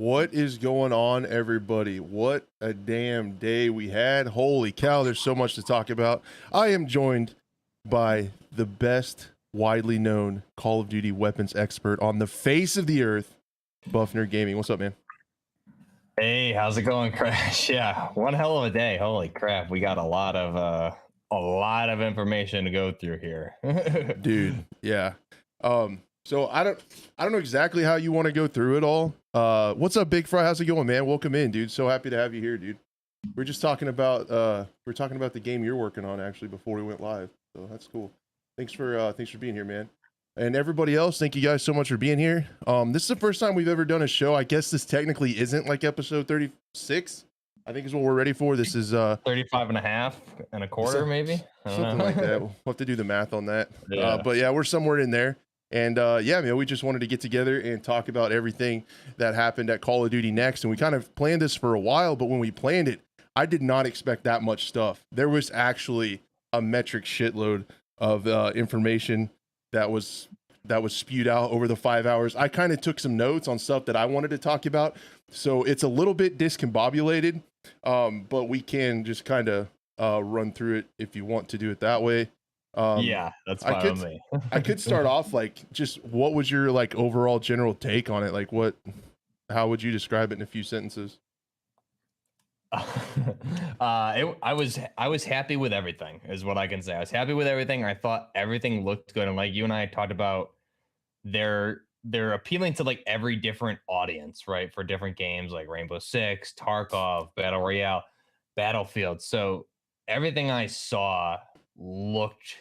What is going on, everybody? What a damn day we had. Holy cow, there's so much to talk about. I am joined by the best widely known Call of Duty weapons expert on the face of the earth, BuffNerd Gaming. What's up, man? Hey, how's it going, Crash? Yeah, one hell of a day. Holy crap, we got a lot of information to go through here. Dude, yeah. So I don't know exactly how you want to go through it all. What's up, Big Fry? How's it going, man? Welcome in, dude. So happy to have you here, dude. We're just talking about the game you're working on actually before we went live. So that's cool. Thanks for being here, man. And everybody else, thank you guys so much for being here. This is the first time we've ever done a show. I guess this technically isn't like episode 36. I think is what we're ready for. This is 35 and a half and a quarter, maybe. Something like that. We'll have to do the math on that. Yeah. But yeah, we're somewhere in there. And yeah, man, we just wanted to get together and talk about everything that happened at Call of Duty Next. And we kind of planned this for a while, but when we planned it, I did not expect that much stuff. There was actually a metric shitload of information that was spewed out over the 5 hours. I kind of took some notes on stuff that I wanted to talk about. So it's a little bit discombobulated, but we can just kind of run through it if you want to do it that way. Yeah, that's fine with me. I could start off like just what was your like overall general take on it? Like how would you describe it in a few sentences? I was happy with everything, is what I can say. I was happy with everything. I thought everything looked good, and like you and I talked about, they're appealing to like every different audience, right? For different games like Rainbow Six, Tarkov, Battle Royale, Battlefield. So everything I saw looked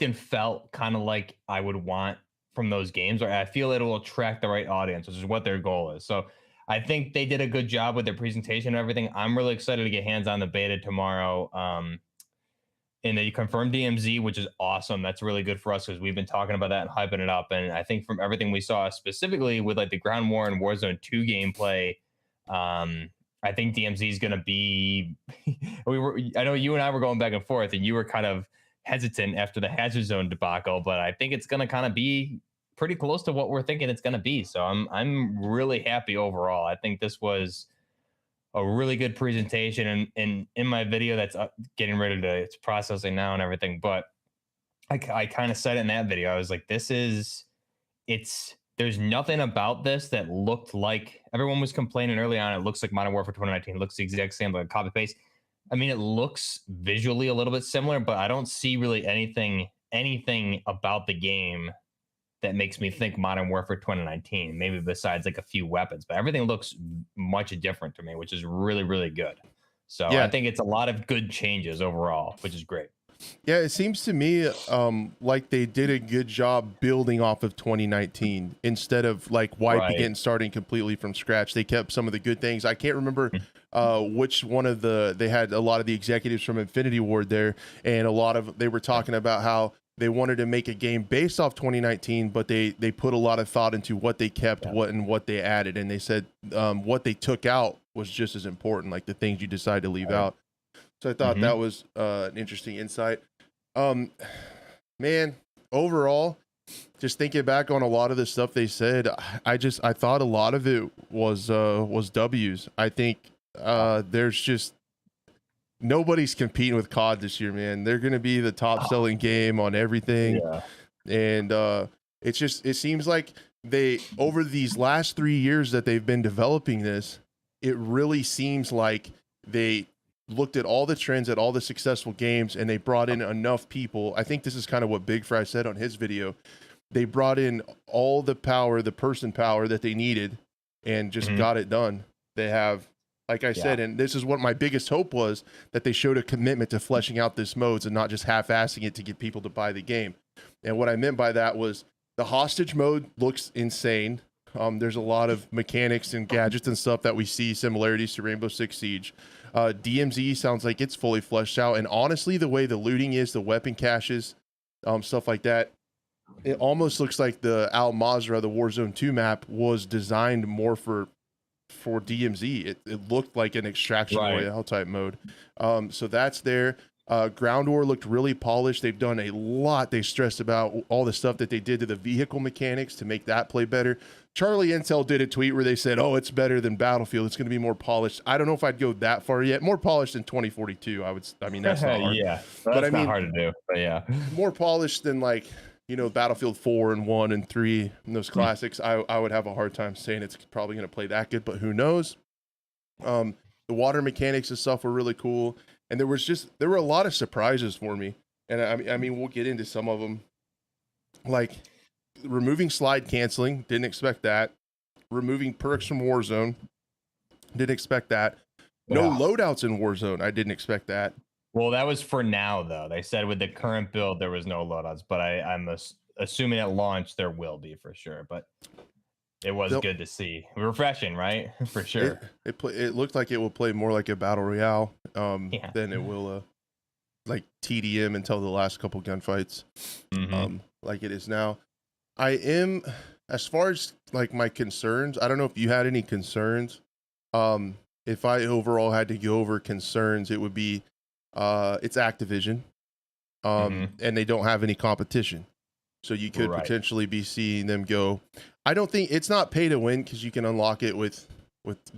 and felt kind of like I would want from those games, or I feel it will attract the right audience, which is what their goal is. So I think they did a good job with their presentation and everything. I'm really excited to get hands on the beta tomorrow. And they confirmed DMZ, which is awesome. That's really good for us because we've been talking about that and hyping it up. And I think from everything we saw, specifically with like the Ground War and Warzone 2 gameplay, I think DMZ is going to be. I know you and I were going back and forth, and you were kind of hesitant after the Hazard Zone debacle, but I think it's going to kind of be pretty close to what we're thinking it's going to be. So I'm really happy overall. I think this was a really good presentation, and in my video that's getting ready to, it's processing now and everything. But I kind of said it in that video. I was like, there's nothing about this that looked like everyone was complaining early on. It looks like Modern Warfare 2019. It looks the exact same, like copy paste. I mean, it looks visually a little bit similar, but I don't see really anything about the game that makes me think Modern Warfare 2019, maybe besides like a few weapons, but everything looks much different to me, which is really, really good. So yeah. I think it's a lot of good changes overall, which is great. Yeah, it seems to me like they did a good job building off of 2019 instead of like wiping it and starting completely from scratch. They kept some of the good things. I can't remember which one of they had a lot of the executives from Infinity Ward there, and they were talking about how they wanted to make a game based off 2019, but they put a lot of thought into what they kept, what they added, and they said what they took out was just as important, like the things you decide to leave out. So I thought that was an interesting insight. Man, overall, just thinking back on a lot of the stuff they said, I thought a lot of it was W's. I think there's just nobody's competing with COD this year, man. They're going to be the top selling game on everything. Yeah. And it seems like they, over these last 3 years that they've been developing this, it really seems like they looked at all the trends at all the successful games, and they brought in enough people. I think this is kind of what Big Fry said on his video. They brought in all the power, the person power that they needed, and just got it done. They have, like I said, and this is what my biggest hope was, that they showed a commitment to fleshing out this modes and not just half-assing it to get people to buy the game. And what I meant by that was the hostage mode looks insane. There's a lot of mechanics and gadgets and stuff that we see similarities to Rainbow Six Siege. DMZ sounds like it's fully fleshed out, and honestly, the way the looting is, the weapon caches, stuff like that, it almost looks like the Al Mazrah, the Warzone 2 map, was designed more for DMZ. It looked like an extraction royale type mode. So that's there. Ground War looked really polished. They've done a lot. They stressed about all the stuff that they did to the vehicle mechanics to make that play better. Charlie Intel did a tweet where they said, "Oh, it's better than Battlefield. It's going to be more polished." I don't know if I'd go that far yet. More polished than 2042. I mean, that's not hard. Yeah, but that's I not mean, hard to do. But yeah, more polished than like Battlefield 4 and 1 and 3 and those classics. I would have a hard time saying it's probably going to play that good, but who knows? The water mechanics and stuff were really cool, and there were a lot of surprises for me. And I mean, we'll get into some of them, like removing slide canceling. Didn't expect that. Removing perks from Warzone. Didn't expect that. No loadouts in Warzone. I didn't expect that. Well, that was for now, though. They said with the current build there was no loadouts, but I'm assuming at launch there will be for sure. But it was good to see, refreshing, right? For sure. It looked like it will play more like a battle royale than it will like TDM until the last couple gunfights, like it is now. I am, as far as like my concerns, I don't know if you had any concerns. If I overall had to go over concerns, it would be it's Activision, and they don't have any competition, so you could potentially be seeing them go. I don't think it's not pay to win because you can unlock it with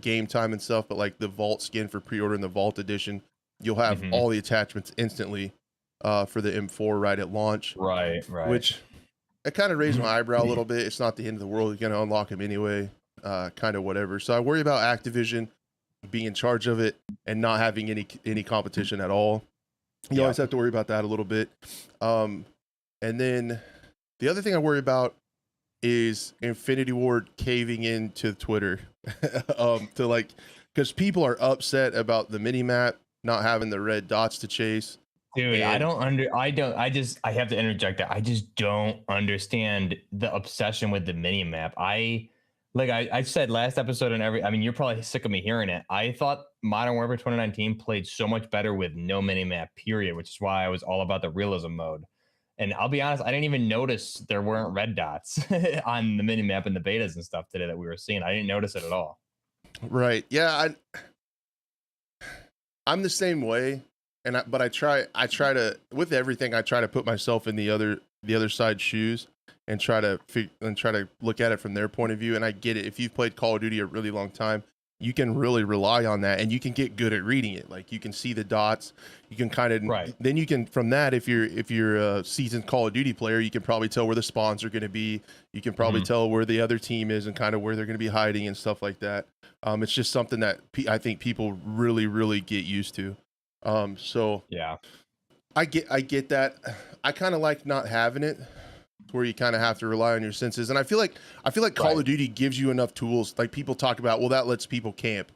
game time and stuff, but like the Vault skin for pre-order and the Vault edition, you'll have all the attachments instantly for the M4 right at launch. Right. Which it kind of raised my eyebrow a little bit. It's not the end of the world. You're gonna unlock them anyway, kind of whatever. So I worry about Activision being in charge of it and not having any competition at all. You always have to worry about that a little bit. And then the other thing I worry about is Infinity Ward caving into Twitter, to like, because people are upset about the mini map not having the red dots to chase. Dude, I have to interject that. I just don't understand the obsession with the mini map. I said last episode I mean, you're probably sick of me hearing it. I thought Modern Warfare 2019 played so much better with no mini map, period, which is why I was all about the realism mode. And I'll be honest, I didn't even notice there weren't red dots on the mini map and the betas and stuff today that we were seeing. I didn't notice it at all. Right. Yeah. I'm the same way. But I try to, with everything, I try to put myself in the other side's shoes and try to look at it from their point of view. And I get it. If you've played Call of Duty a really long time, you can really rely on that, and you can get good at reading it. Like you can see the dots, you can kind of, then you can, from that, if you're a seasoned Call of Duty player, you can probably tell where the spawns are going to be. You can probably tell where the other team is and kind of where they're going to be hiding and stuff like that. It's just something that I think people really, really get used to. So yeah, I get that. I kind of like not having it where you kind of have to rely on your senses. And I feel like Call of Duty gives you enough tools. Like people talk about, well, that lets people camp.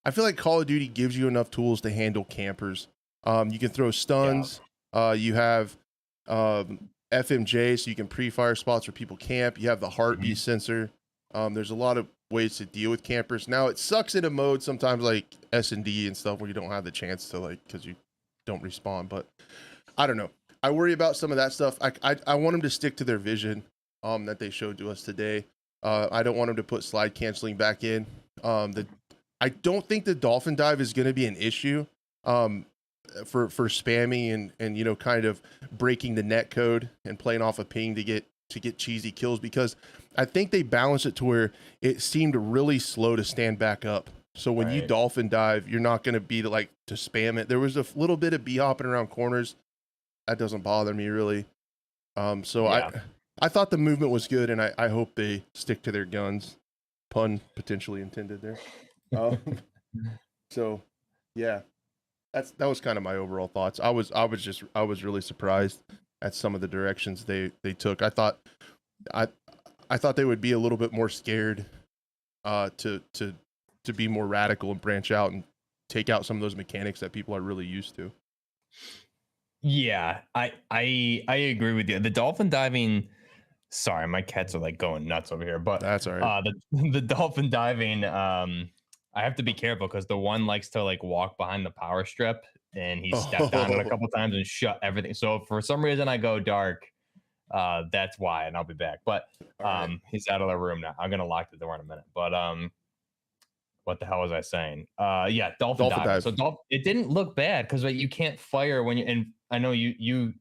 I feel like Call of Duty gives you enough tools to handle campers. You can throw stuns. You have FMJ, so you can pre-fire spots where people camp. You have the heartbeat sensor. There's a lot of ways to deal with campers. Now it sucks in a mode sometimes like S&D and stuff where you don't have the chance to, like, because you don't respawn. But I don't know. I worry about some of that stuff. I want them to stick to their vision that they showed to us today. I don't want them to put slide canceling back in. I don't think the dolphin dive is going to be an issue for spamming and kind of breaking the net code and playing off a ping to get cheesy kills, because I think they balanced it to where it seemed really slow to stand back up. So when you dolphin dive, you're not going to be to spam it. There was a little bit of bee hopping around corners. That doesn't bother me really. I thought the movement was good, and I hope they stick to their guns. Pun potentially intended there. So yeah, that was kind of my overall thoughts. I was really surprised at some of the directions they took. I thought they would be a little bit more scared to be more radical and branch out and take out some of those mechanics that people are really used to. Yeah, I agree with you. The dolphin diving, sorry, my cats are like going nuts over here, but that's all right. The dolphin diving, I have to be careful because the one likes to like walk behind the power strip, and he stepped on it a couple times and shut everything. So if for some reason I go dark, that's why, and I'll be back. But he's out of the room now. I'm gonna lock the door in a minute. But what the hell was I saying? Yeah, dolphin dive. So it didn't look bad because you can't fire when you. And I know you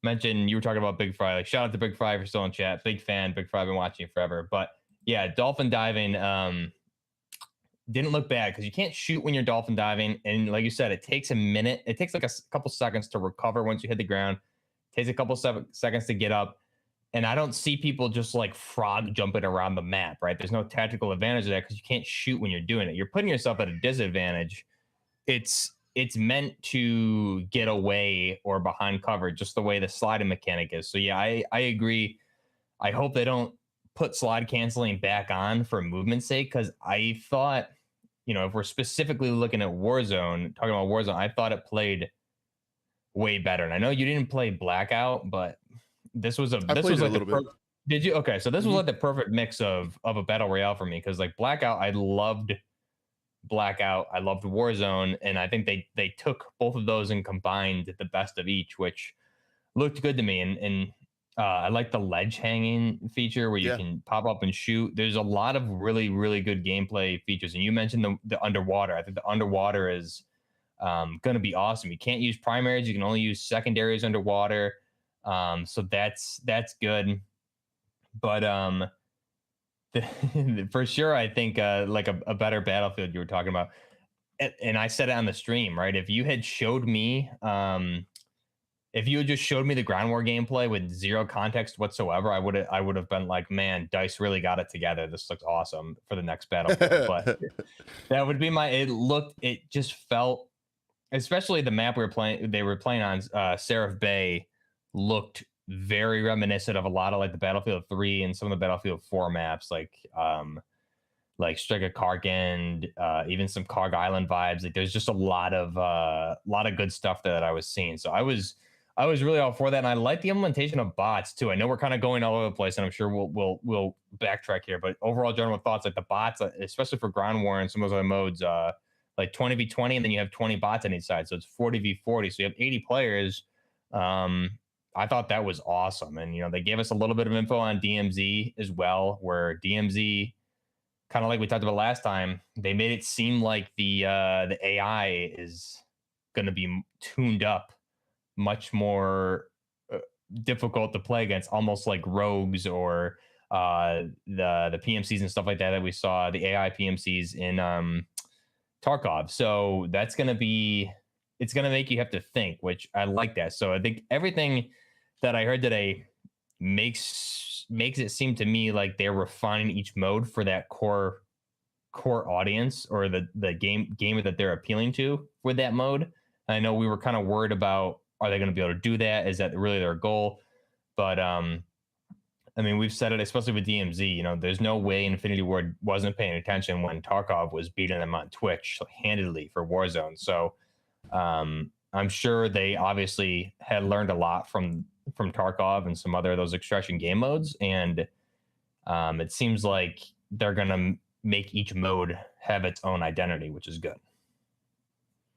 mentioned you were talking about Big Fry. Like, shout out to Big Fry if you're still in chat. Big fan, Big Fry. Been watching you forever. But Yeah, dolphin diving didn't look bad because you can't shoot when you're dolphin diving, and like you said, it takes a minute. It takes like a couple seconds to recover once you hit the ground. It takes a couple seconds to get up, and I don't see people just like frog jumping around the map. Right? There's no tactical advantage of that because you can't shoot when you're doing it. You're putting yourself at a disadvantage. It's meant to get away or behind cover, just the way the sliding mechanic is. So yeah, I agree. I hope they don't put slide canceling back on for movement's sake because I thought, if we're specifically looking at Warzone, talking about Warzone, I thought it played way better. And I know you didn't play Blackout, but I this played was it a like the little bit. did you? Okay, so this was Hmm. like the perfect mix of a battle royale for me because like Blackout, I loved Blackout, I loved Warzone, and I think they took both of those and combined the best of each, which looked good to me. And I like the ledge hanging feature where you Yeah. can pop up and shoot. There's a lot of really, really good gameplay features. And you mentioned the underwater. I think the underwater is going to be awesome. You can't use primaries. You can only use secondaries underwater. So that's good. But for sure, I think like a better Battlefield you were talking about. And I said it on the stream, right? If you had showed me if you had just showed me the ground war gameplay with zero context whatsoever, I would have been like, man, Dice really got it together. This looks awesome for the next Battlefield. But that would be it just felt, especially the map they were playing on, Seraph Bay, looked very reminiscent of a lot of like the Battlefield 3 and some of the Battlefield 4 maps, like Strike a Karkand, even some Karg Island vibes. Like there's just a lot of good stuff that I was seeing. So I was really all for that, and I like the implementation of bots too. I know we're kind of going all over the place, and I'm sure we'll backtrack here, but overall general thoughts, like the bots, especially for ground war and some of those other modes, like 20v20, and then you have 20 bots on each side, so it's 40v40. So you have 80 players. Um, I thought that was awesome, and they gave us a little bit of info on DMZ as well, where DMZ, kind of like we talked about last time, they made it seem like the AI is going to be tuned up much more uh, difficult to play against, almost like rogues or the PMCs and stuff like that we saw, the AI PMCs in Tarkov. So it's gonna make you have to think, which I like that. So I think everything that I heard today makes it seem to me like they're refining each mode for that core audience or the gamer that they're appealing to with that mode. I know we were kind of worried about, are they going to be able to do that? Is that really their goal? But I mean, we've said it, especially with DMZ. There's no way Infinity Ward wasn't paying attention when Tarkov was beating them on Twitch handedly for Warzone. So I'm sure they obviously had learned a lot from Tarkov and some other of those extraction game modes, and it seems like they're going to make each mode have its own identity, which is good.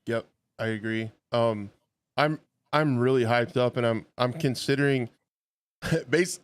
Yep, I agree. I'm I'm really hyped up, and I'm considering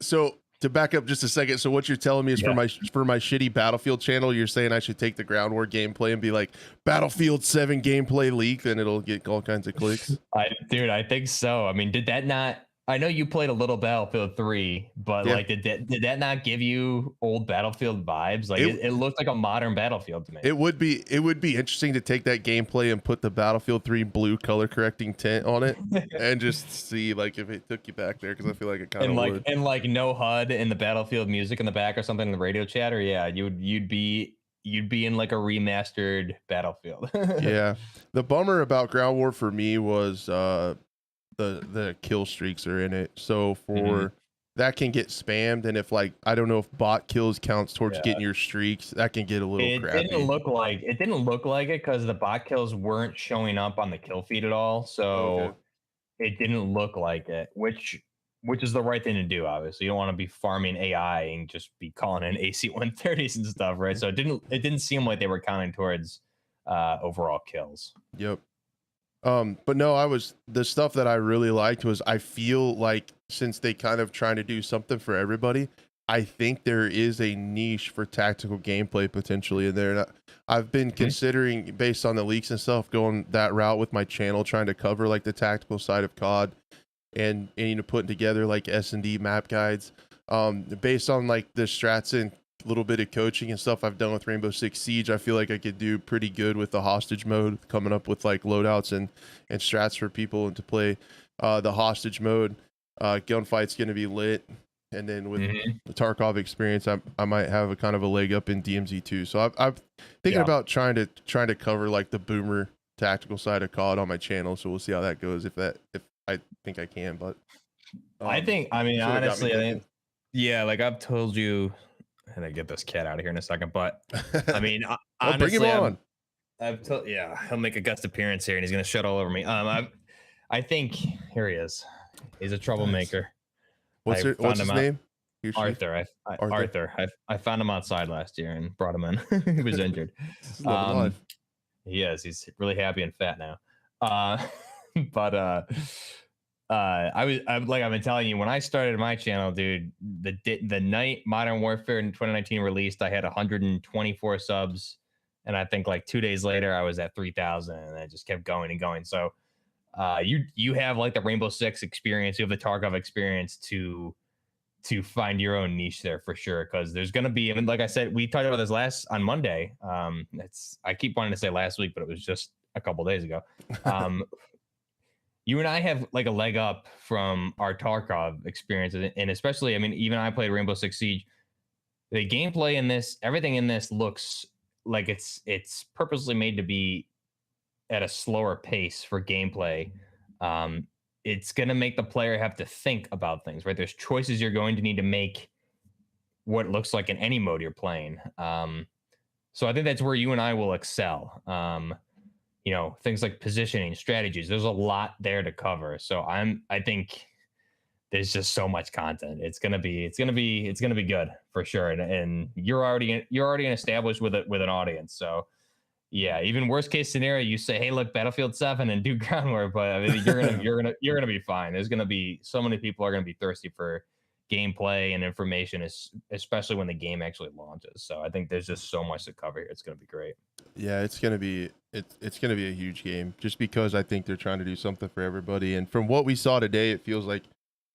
so to back up just a second. So what you're telling me is Yeah. for my shitty Battlefield channel, you're saying I should take the ground war gameplay and be like Battlefield 7 gameplay leaked, and it'll get all kinds of clicks. I think so. I mean, did that not? I know you played a little Battlefield 3, but Yeah. like, did that not give you old Battlefield vibes? Like, it looked like a modern Battlefield to me. It would be interesting to take that gameplay and put the Battlefield 3 blue color correcting tint on it and just see like if it took you back there, because I feel like it kind and of like would. and like no HUD and the Battlefield music in the back or something in the radio chatter. Yeah, you'd be in like a remastered Battlefield. Yeah. The bummer about ground war for me was the kill streaks are in it. So Mhm. that can get spammed, and if like I don't know if bot kills counts towards Yeah. getting your streaks, that can get a little It didn't crappy. look like it because the bot kills weren't showing up on the kill feed at all. Okay. So it didn't look like it, which is the right thing to do. Obviously, you don't want to be farming AI and just be calling in AC 130s and stuff, right? So it didn't seem like they were counting towards overall kills. Yep. But no, the stuff that I really liked was, I feel like since they kind of trying to do something for everybody, I think there is a niche for tactical gameplay potentially in there. And I've been considering, based on the leaks and stuff, going that route with my channel, trying to cover like the tactical side of COD, and putting together like S&D map guides, based on like the strats little bit of coaching and stuff I've done with Rainbow Six Siege, I feel like I could do pretty good with the hostage mode, coming up with like loadouts and strats for people and to play the hostage mode. Gunfight's going to be lit. And then with the Tarkov experience, I might have a kind of a leg up in DMZ too. So I'm thinking about trying to cover like the boomer tactical side of COD on my channel. So we'll see how that goes. If I think I can, but I mean, honestly, I think, yeah, like I've told you, and I get this cat out of here in a second, but I mean, honestly, bring him on. I've told, yeah, he'll make a guest appearance here, and he's gonna shut all over me. I think here he is. He's a troublemaker. What's his name? Arthur. I found him outside last year and brought him in. He was injured. He is. He's really happy and fat now. But I've been telling you, when I started my channel, dude, the night Modern Warfare in 2019 released, I had 124 subs, and I think like 2 days later I was at 3,000, and I just kept going and going. So you have like the Rainbow Six experience, you have the Tarkov experience to find your own niche there for sure, because there's going to be, I mean, like I said, we talked about this on Monday. I keep wanting to say last week, but it was just a couple days ago. You and I have like a leg up from our Tarkov experiences, and especially, I mean, even I played Rainbow Six Siege. The gameplay in this, everything in this looks like it's purposely made to be at a slower pace for gameplay. It's going to make the player have to think about things, right? There's choices you're going to need to make what looks like in any mode you're playing. So I think that's where you and I will excel. You know, things like positioning, strategies. There's a lot there to cover. So I think there's just so much content. It's gonna be good for sure. And you're already established with an audience. So yeah, even worst case scenario, you say, hey, look, Battlefield 7 and do groundwork, but I mean, you're gonna be fine. There's gonna be so many people are gonna be thirsty for gameplay and information, especially when the game actually launches. So I think there's just so much to cover here. It's gonna be great. Yeah, it's gonna be a huge game, just because I think they're trying to do something for everybody. And from what we saw today, it feels like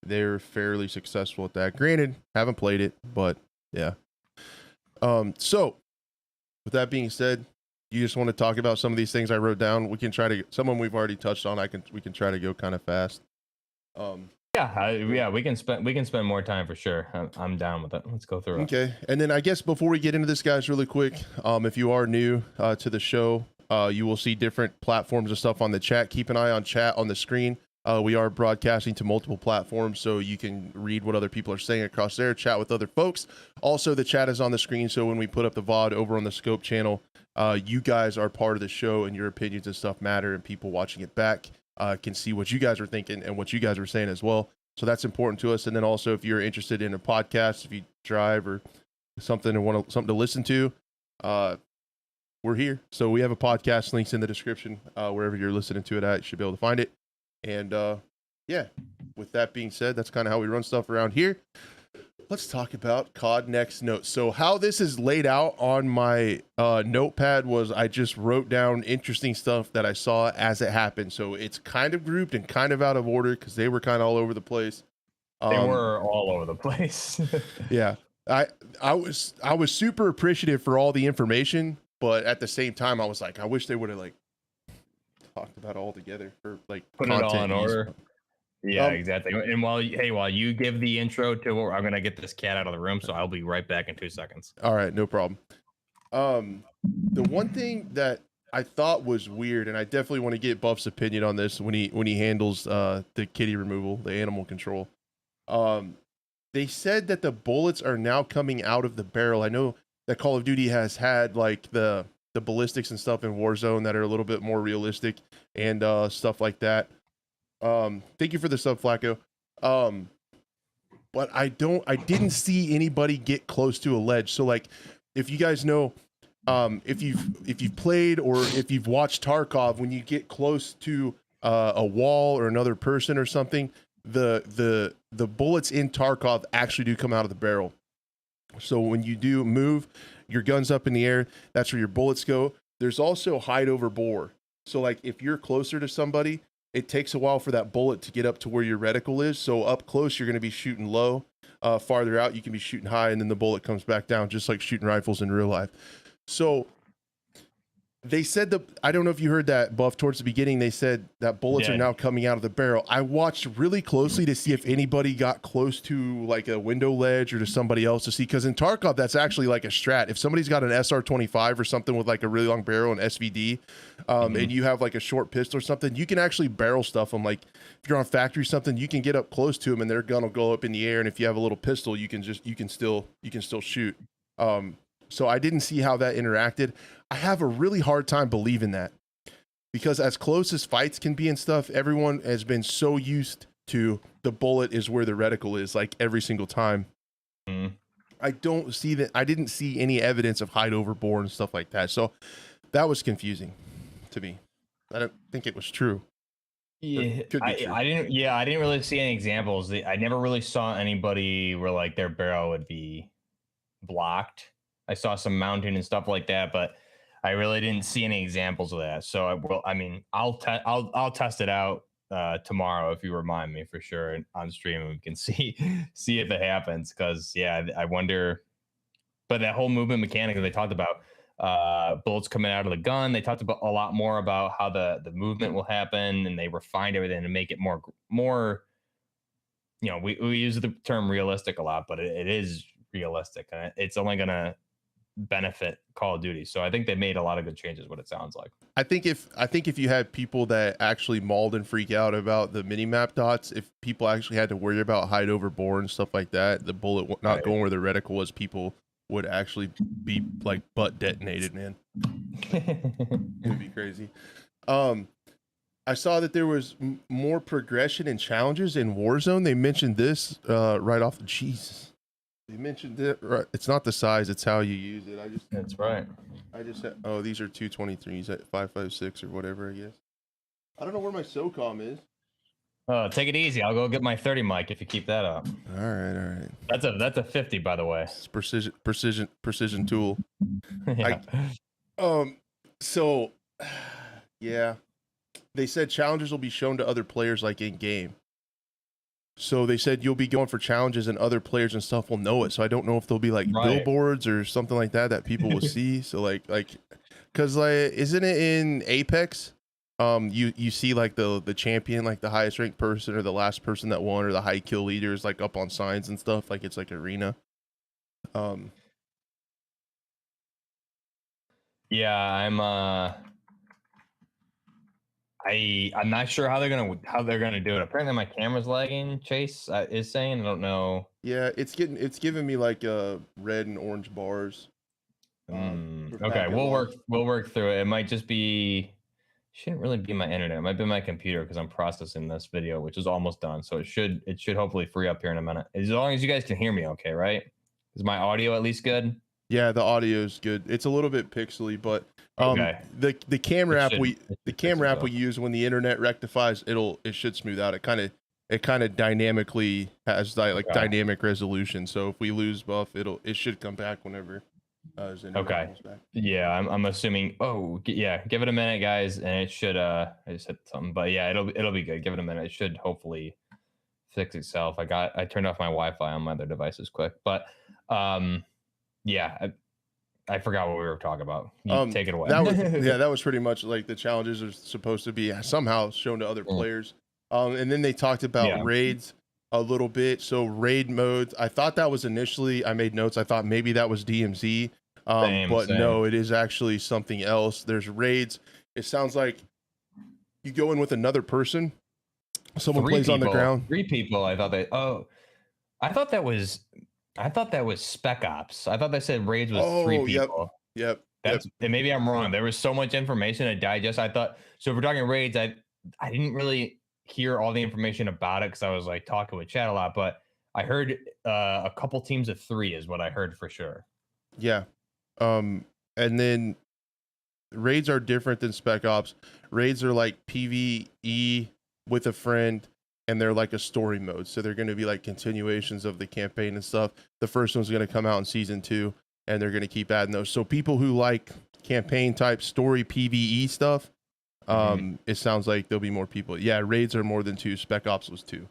they're fairly successful at that. Granted, haven't played it, but yeah. So with that being said, you just want to talk about some of these things I wrote down? We can try to, someone we've already touched on. We can try to go kind of fast. Yeah, we can spend more time for sure. I'm down with it. Let's go through it. Okay, and then I guess before we get into this, guys, really quick, if you are new to the show, you will see different platforms and stuff on the chat. Keep an eye on chat on the screen. We are broadcasting to multiple platforms, so you can read what other people are saying across there, chat with other folks. Also, the chat is on the screen, so when we put up the VOD over on the Scope channel, you guys are part of the show, and your opinions and stuff matter, and people watching it back can see what you guys are thinking and what you guys are saying as well. So that's important to us. And then also, if you're interested in a podcast, if you drive or something and want something to listen to, we're here. So we have a podcast, links in the description, wherever you're listening to it at, you should be able to find it. And yeah, with that being said, that's kind of how we run stuff around here. Let's talk about COD Next Notes. So how this is laid out on my notepad was I just wrote down interesting stuff that I saw as it happened. So it's kind of grouped and kind of out of order because they were kind of all over the place. They were all over the place. Yeah, I was super appreciative for all the information, but at the same time, I was like, I wish they would have like talked about it all together for like put it all in order. Yeah, exactly. And while you give the intro to, I'm gonna get this cat out of the room, so I'll be right back in 2 seconds. All right, no problem. The one thing that I thought was weird, and I definitely want to get Buff's opinion on this when he handles the kitty removal, the animal control. They said that the bullets are now coming out of the barrel. I know that Call of Duty has had like the ballistics and stuff in Warzone that are a little bit more realistic and stuff like that. Thank you for the sub, Flacco. But I didn't see anybody get close to a ledge. So like, if you guys know, if you've played or if you've watched Tarkov, when you get close to a wall or another person or something, the bullets in Tarkov actually do come out of the barrel. So when you do move your guns up in the air, that's where your bullets go. There's also hide over bore. So like if you're closer to somebody, it takes a while for that bullet to get up to where your reticle is. So up close, you're going to be shooting low. farther out, you can be shooting high, and then the bullet comes back down, just like shooting rifles in real life. So they said I don't know if you heard that, Buff, towards the beginning, they said that bullets are now coming out of the barrel. I watched really closely to see if anybody got close to like a window ledge or to somebody else to see, because in Tarkov, that's actually like a strat. If somebody's got an SR-25 or something with like a really long barrel and SVD, and you have like a short pistol or something, you can actually barrel stuff them. Like if you're on factory something, you can get up close to them and their gun will go up in the air. And if you have a little pistol, you can still shoot. So I didn't see how that interacted. I have a really hard time believing that, because as close as fights can be and stuff, everyone has been so used to the bullet is where the reticle is, like every single time. I don't see that. I didn't see any evidence of hide over bore and stuff like that. So that was confusing to me. I don't think it was true. Yeah, I didn't really see any examples. I never really saw anybody where like their barrel would be blocked. I saw some mounting and stuff like that, but I really didn't see any examples of that. So I'll test it out tomorrow if you remind me for sure on stream, and we can see if it happens. Because I wonder. But that whole movement mechanic that they talked about, bullets coming out of the gun, they talked about a lot more about how the movement will happen, and they refined everything to make it more. You know, we use the term realistic a lot, but it is realistic, and it's only gonna benefit Call of Duty. So I think they made a lot of good changes, what it sounds like. I think if you had people that actually mauled and freak out about the mini map dots, if people actually had to worry about hide over bore and stuff like that, the bullet not going where the reticle was, people would actually be like butt detonated, man. It would be crazy. I saw that there was more progression and challenges in Warzone. They mentioned this right off. Jesus. You mentioned it, right? It's not the size, it's how you use it. That's right. I just had, oh, these are 223s at 5.56 or whatever, I guess. I don't know where my SOCOM is. Take it easy. I'll go get my 30 mic if you keep that up. All right. That's a 50, by the way. It's precision tool. Yeah. So yeah. They said challenges will be shown to other players like in game. So they said you'll be going for challenges and other players and stuff will know it. So I don't know if there'll be like billboards or something like that people will see. So like, cause like, isn't it in Apex? You see like the champion, like the highest ranked person or the last person that won or the high kill leaders, like up on signs and stuff. Like it's like arena. Yeah, I'm not sure how they're gonna do it. Apparently my camera's lagging. Chase is saying, I don't know. Yeah, it's giving me like red and orange bars. Okay, we'll work through it. It might just be, shouldn't really be my internet. It might be my computer because I'm processing this video, which is almost done. So it should hopefully free up here in a minute. As long as you guys can hear me, okay, right? Is my audio at least good? Yeah, the audio is good. It's a little bit pixely, but the camera app we use when the internet rectifies, it should smooth out. It kind of dynamically has dynamic resolution. So if we lose Buff, it should come back whenever. Okay. Yeah, I'm assuming. Oh, yeah. Give it a minute, guys, and it should. I just hit something, but yeah, it'll be good. Give it a minute. It should hopefully fix itself. I turned off my Wi-Fi on my other devices quick, but yeah. I forgot what we were talking about. Take it away. That was pretty much like the challenges are supposed to be somehow shown to other players. And then they talked about raids a little bit. So raid modes, I thought that was initially, I made notes. I thought maybe that was DMZ, but no, it is actually something else. There's raids. It sounds like you go in with another person. Someone plays on the ground. 3 people. I thought that was Spec Ops. I thought they said raids was 3 people. Yep. And maybe I'm wrong. There was so much information to digest. I thought, so if we're talking raids, I didn't really hear all the information about it because I was like talking with chat a lot, but I heard a couple teams of 3 is what I heard for sure. Yeah. And then raids are different than Spec Ops. Raids are like PvE with a friend, and they're like a story mode. So they're going to be like continuations of the campaign and stuff. The first one's going to come out in season 2, and they're going to keep adding those. So people who like campaign type story PvE stuff, it sounds like there'll be more people. Yeah, raids are more than 2. Spec Ops was 2.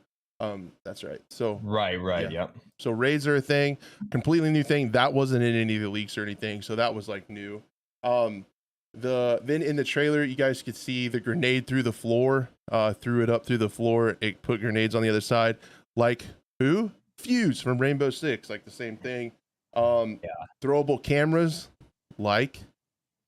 That's right. So Right. yeah. Yep. So raids are a thing, completely new thing. That wasn't in any of the leaks or anything. So that was like new. Um, then in the trailer, you guys could see the grenade through the floor. Threw it up through the floor. It put grenades on the other side. Like who? Fuse from Rainbow Six. Like the same thing. Yeah. Throwable cameras. Like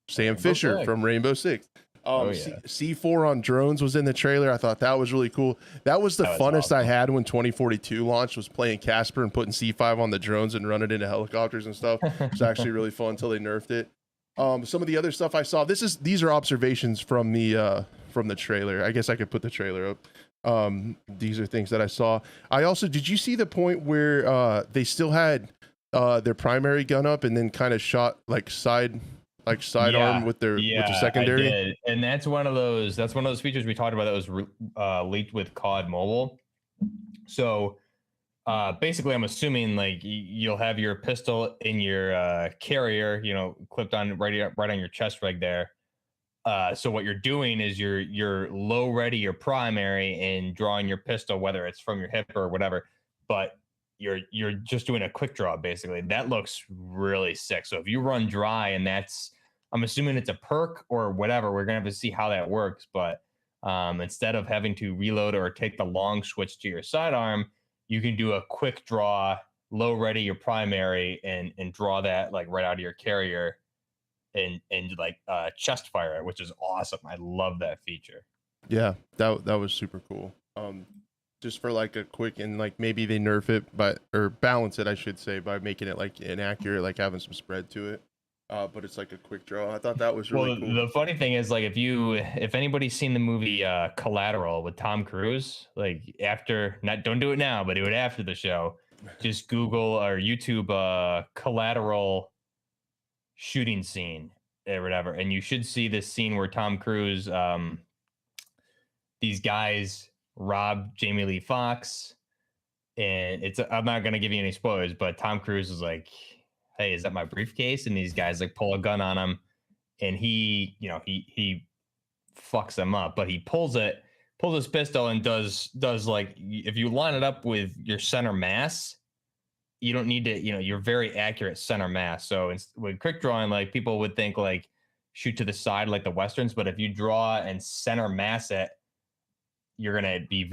Sam Rainbow Fisher Six. from Rainbow Six. Oh yeah. C4 on drones was in the trailer. I thought that was really cool. That was the That was funnest I awesome. had when 2042 launched, was playing Casper and putting C5 on the drones and running into helicopters and stuff. It's actually really fun until they nerfed it. Some of the other stuff I saw, these are observations from the trailer. I guess I could put the trailer up. These are things that I saw. Did you see the point where they still had their primary gun up and then kind of shot like sidearm with their secondary? I did. And that's one of those features we talked about that was leaked with COD Mobile. So basically I'm assuming like you'll have your pistol in your carrier, clipped on right on your chest rig there. So what you're doing is you're low ready your primary and drawing your pistol, whether it's from your hip or whatever, but you're just doing a quick draw basically. That looks really sick. So if you run dry, and I'm assuming it's a perk or whatever, we're gonna have to see how that works. But instead of having to reload or take the long switch to your sidearm, you can do a quick draw, low ready your primary, and draw that like right out of your carrier and like chest fire it, which is awesome. I love that feature. Yeah, that was super cool. Just for like a quick, and like maybe they nerf it, or balance it, I should say, by making it like inaccurate, like having some spread to it. But it's like a quick draw. I thought that was really cool. The funny thing is, like, if anybody's seen the movie Collateral with Tom Cruise, like don't do it now, but do it after the show. Just Google or YouTube Collateral shooting scene or whatever, and you should see this scene where Tom Cruise, these guys rob Jamie Lee Foxx, and I'm not gonna give you any spoilers, but Tom Cruise is like, "Hey, is that my briefcase?" And these guys like pull a gun on him, and he fucks them up, but he pulls his pistol and does like, if you line it up with your center mass, you don't need to, you're very accurate center mass. So with quick drawing, like people would think like shoot to the side like the Westerns, but if you draw and center mass it, you're going to be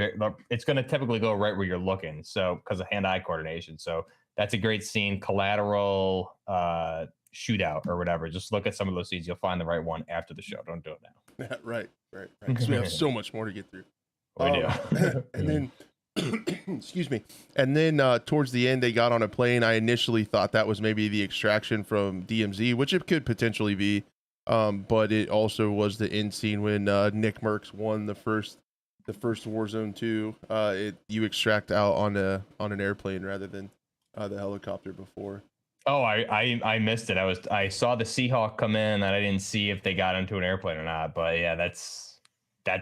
it's going to typically go right where you're looking. So because of hand-eye coordination. So that's a great scene. Collateral shootout or whatever. Just look at some of those scenes. You'll find the right one after the show. Don't do it now. Yeah, right. Because we have so much more to get through. We do. And then, excuse me. And then towards the end, they got on a plane. I initially thought that was maybe the extraction from DMZ, which it could potentially be. But it also was the end scene when Nick Merckx won the first Warzone 2. You extract out on an airplane rather than the helicopter before. Oh, I missed it. I saw the Seahawk come in, and I didn't see if they got into an airplane or not. But yeah, that's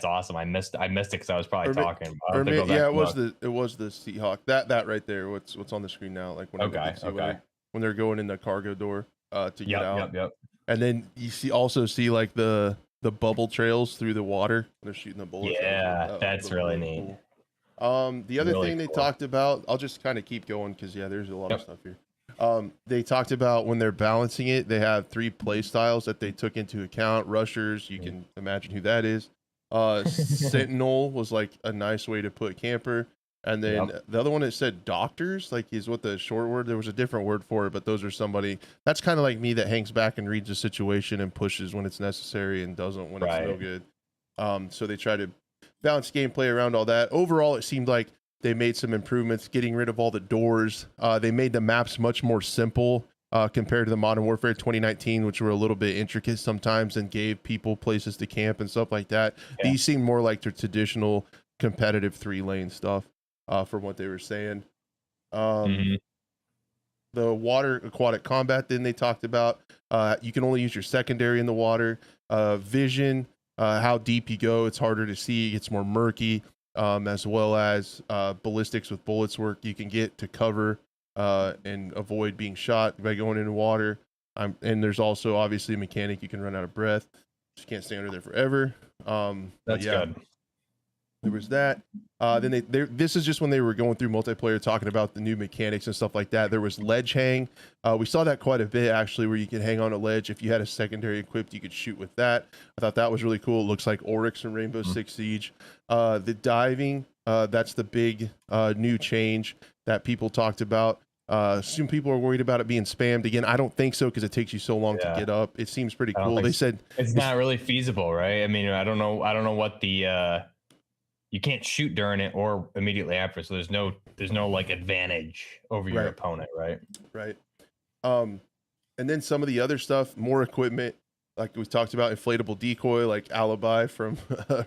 awesome. I missed it because I was probably talking. It was the Seahawk. That right there. What's on the screen now? Like when when they're going in the cargo door to get out. Yep. And then you also see like the bubble trails through the water. They're shooting the bullets. Yeah, that's really neat. Cool. The other thing they talked about, I'll just kind of keep going because there's a lot of stuff here. They talked about when they're balancing it, they have 3 play styles that they took into account. Rushers, you can imagine who that is. Sentinel was like a nice way to put camper. And then the other one that said doctors, like is what the short word. There was a different word for it, but those are somebody that's kind of like me that hangs back and reads the situation and pushes when it's necessary and doesn't when it's no good. So they try to balance gameplay around all that. Overall, it seemed like they made some improvements, getting rid of all the doors. They made the maps much more simple compared to the Modern Warfare 2019, which were a little bit intricate sometimes and gave people places to camp and stuff like that. Yeah. These seem more like the traditional competitive 3-lane stuff from what they were saying. The water aquatic combat, then they talked about you can only use your secondary in the water. Vision, how deep you go, it's harder to see, it's more murky. As well as ballistics with bullets work. You can get to cover and avoid being shot by going into water. And there's also obviously a mechanic, you can run out of breath. Just can't stay under there forever. That's good. There was that. Then this is just when they were going through multiplayer, talking about the new mechanics and stuff like that. There was ledge hang. We saw that quite a bit actually, where you could hang on a ledge. If you had a secondary equipped, you could shoot with that. I thought that was really cool. It looks like Oryx from Rainbow Six Siege. The diving, that's the big new change that people talked about. Some people are worried about it being spammed again. I don't think so, because it takes you so long to get up. It seems pretty cool. They said it's not really feasible, right? I mean, I don't know what the you can't shoot during it or immediately after, so there's no like advantage over your opponent, right? Right. And then some of the other stuff, more equipment, like we talked about, inflatable decoy, like Alibi from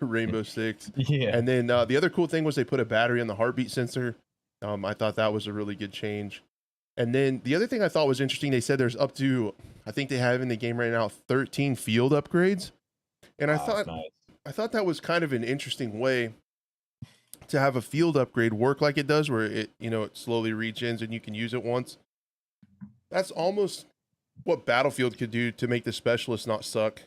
Rainbow Six. Yeah. And then the other cool thing was they put a battery on the heartbeat sensor. I thought that was a really good change. And then the other thing I thought was interesting, they said there's up to, I think they have in the game right now, 13 field upgrades. And I thought that was kind of an interesting way to have a field upgrade work like it does, where it slowly regens and you can use it once. That's almost what Battlefield could do to make the specialists not suck.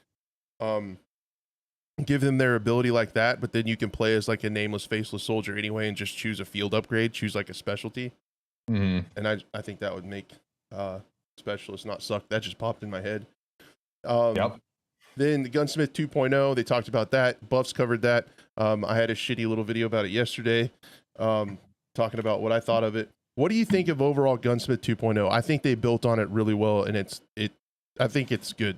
Give them their ability like that, but then you can play as like a nameless, faceless soldier anyway, and just choose a field upgrade, choose like a specialty. And I think that would make specialists not suck. That just popped in my head. Then the Gunsmith 2.0, they talked about that. Buffs covered that. I had a shitty little video about it yesterday, talking about what I thought of it. What do you think of overall Gunsmith 2.0? I think they built on it really well, and I think it's good.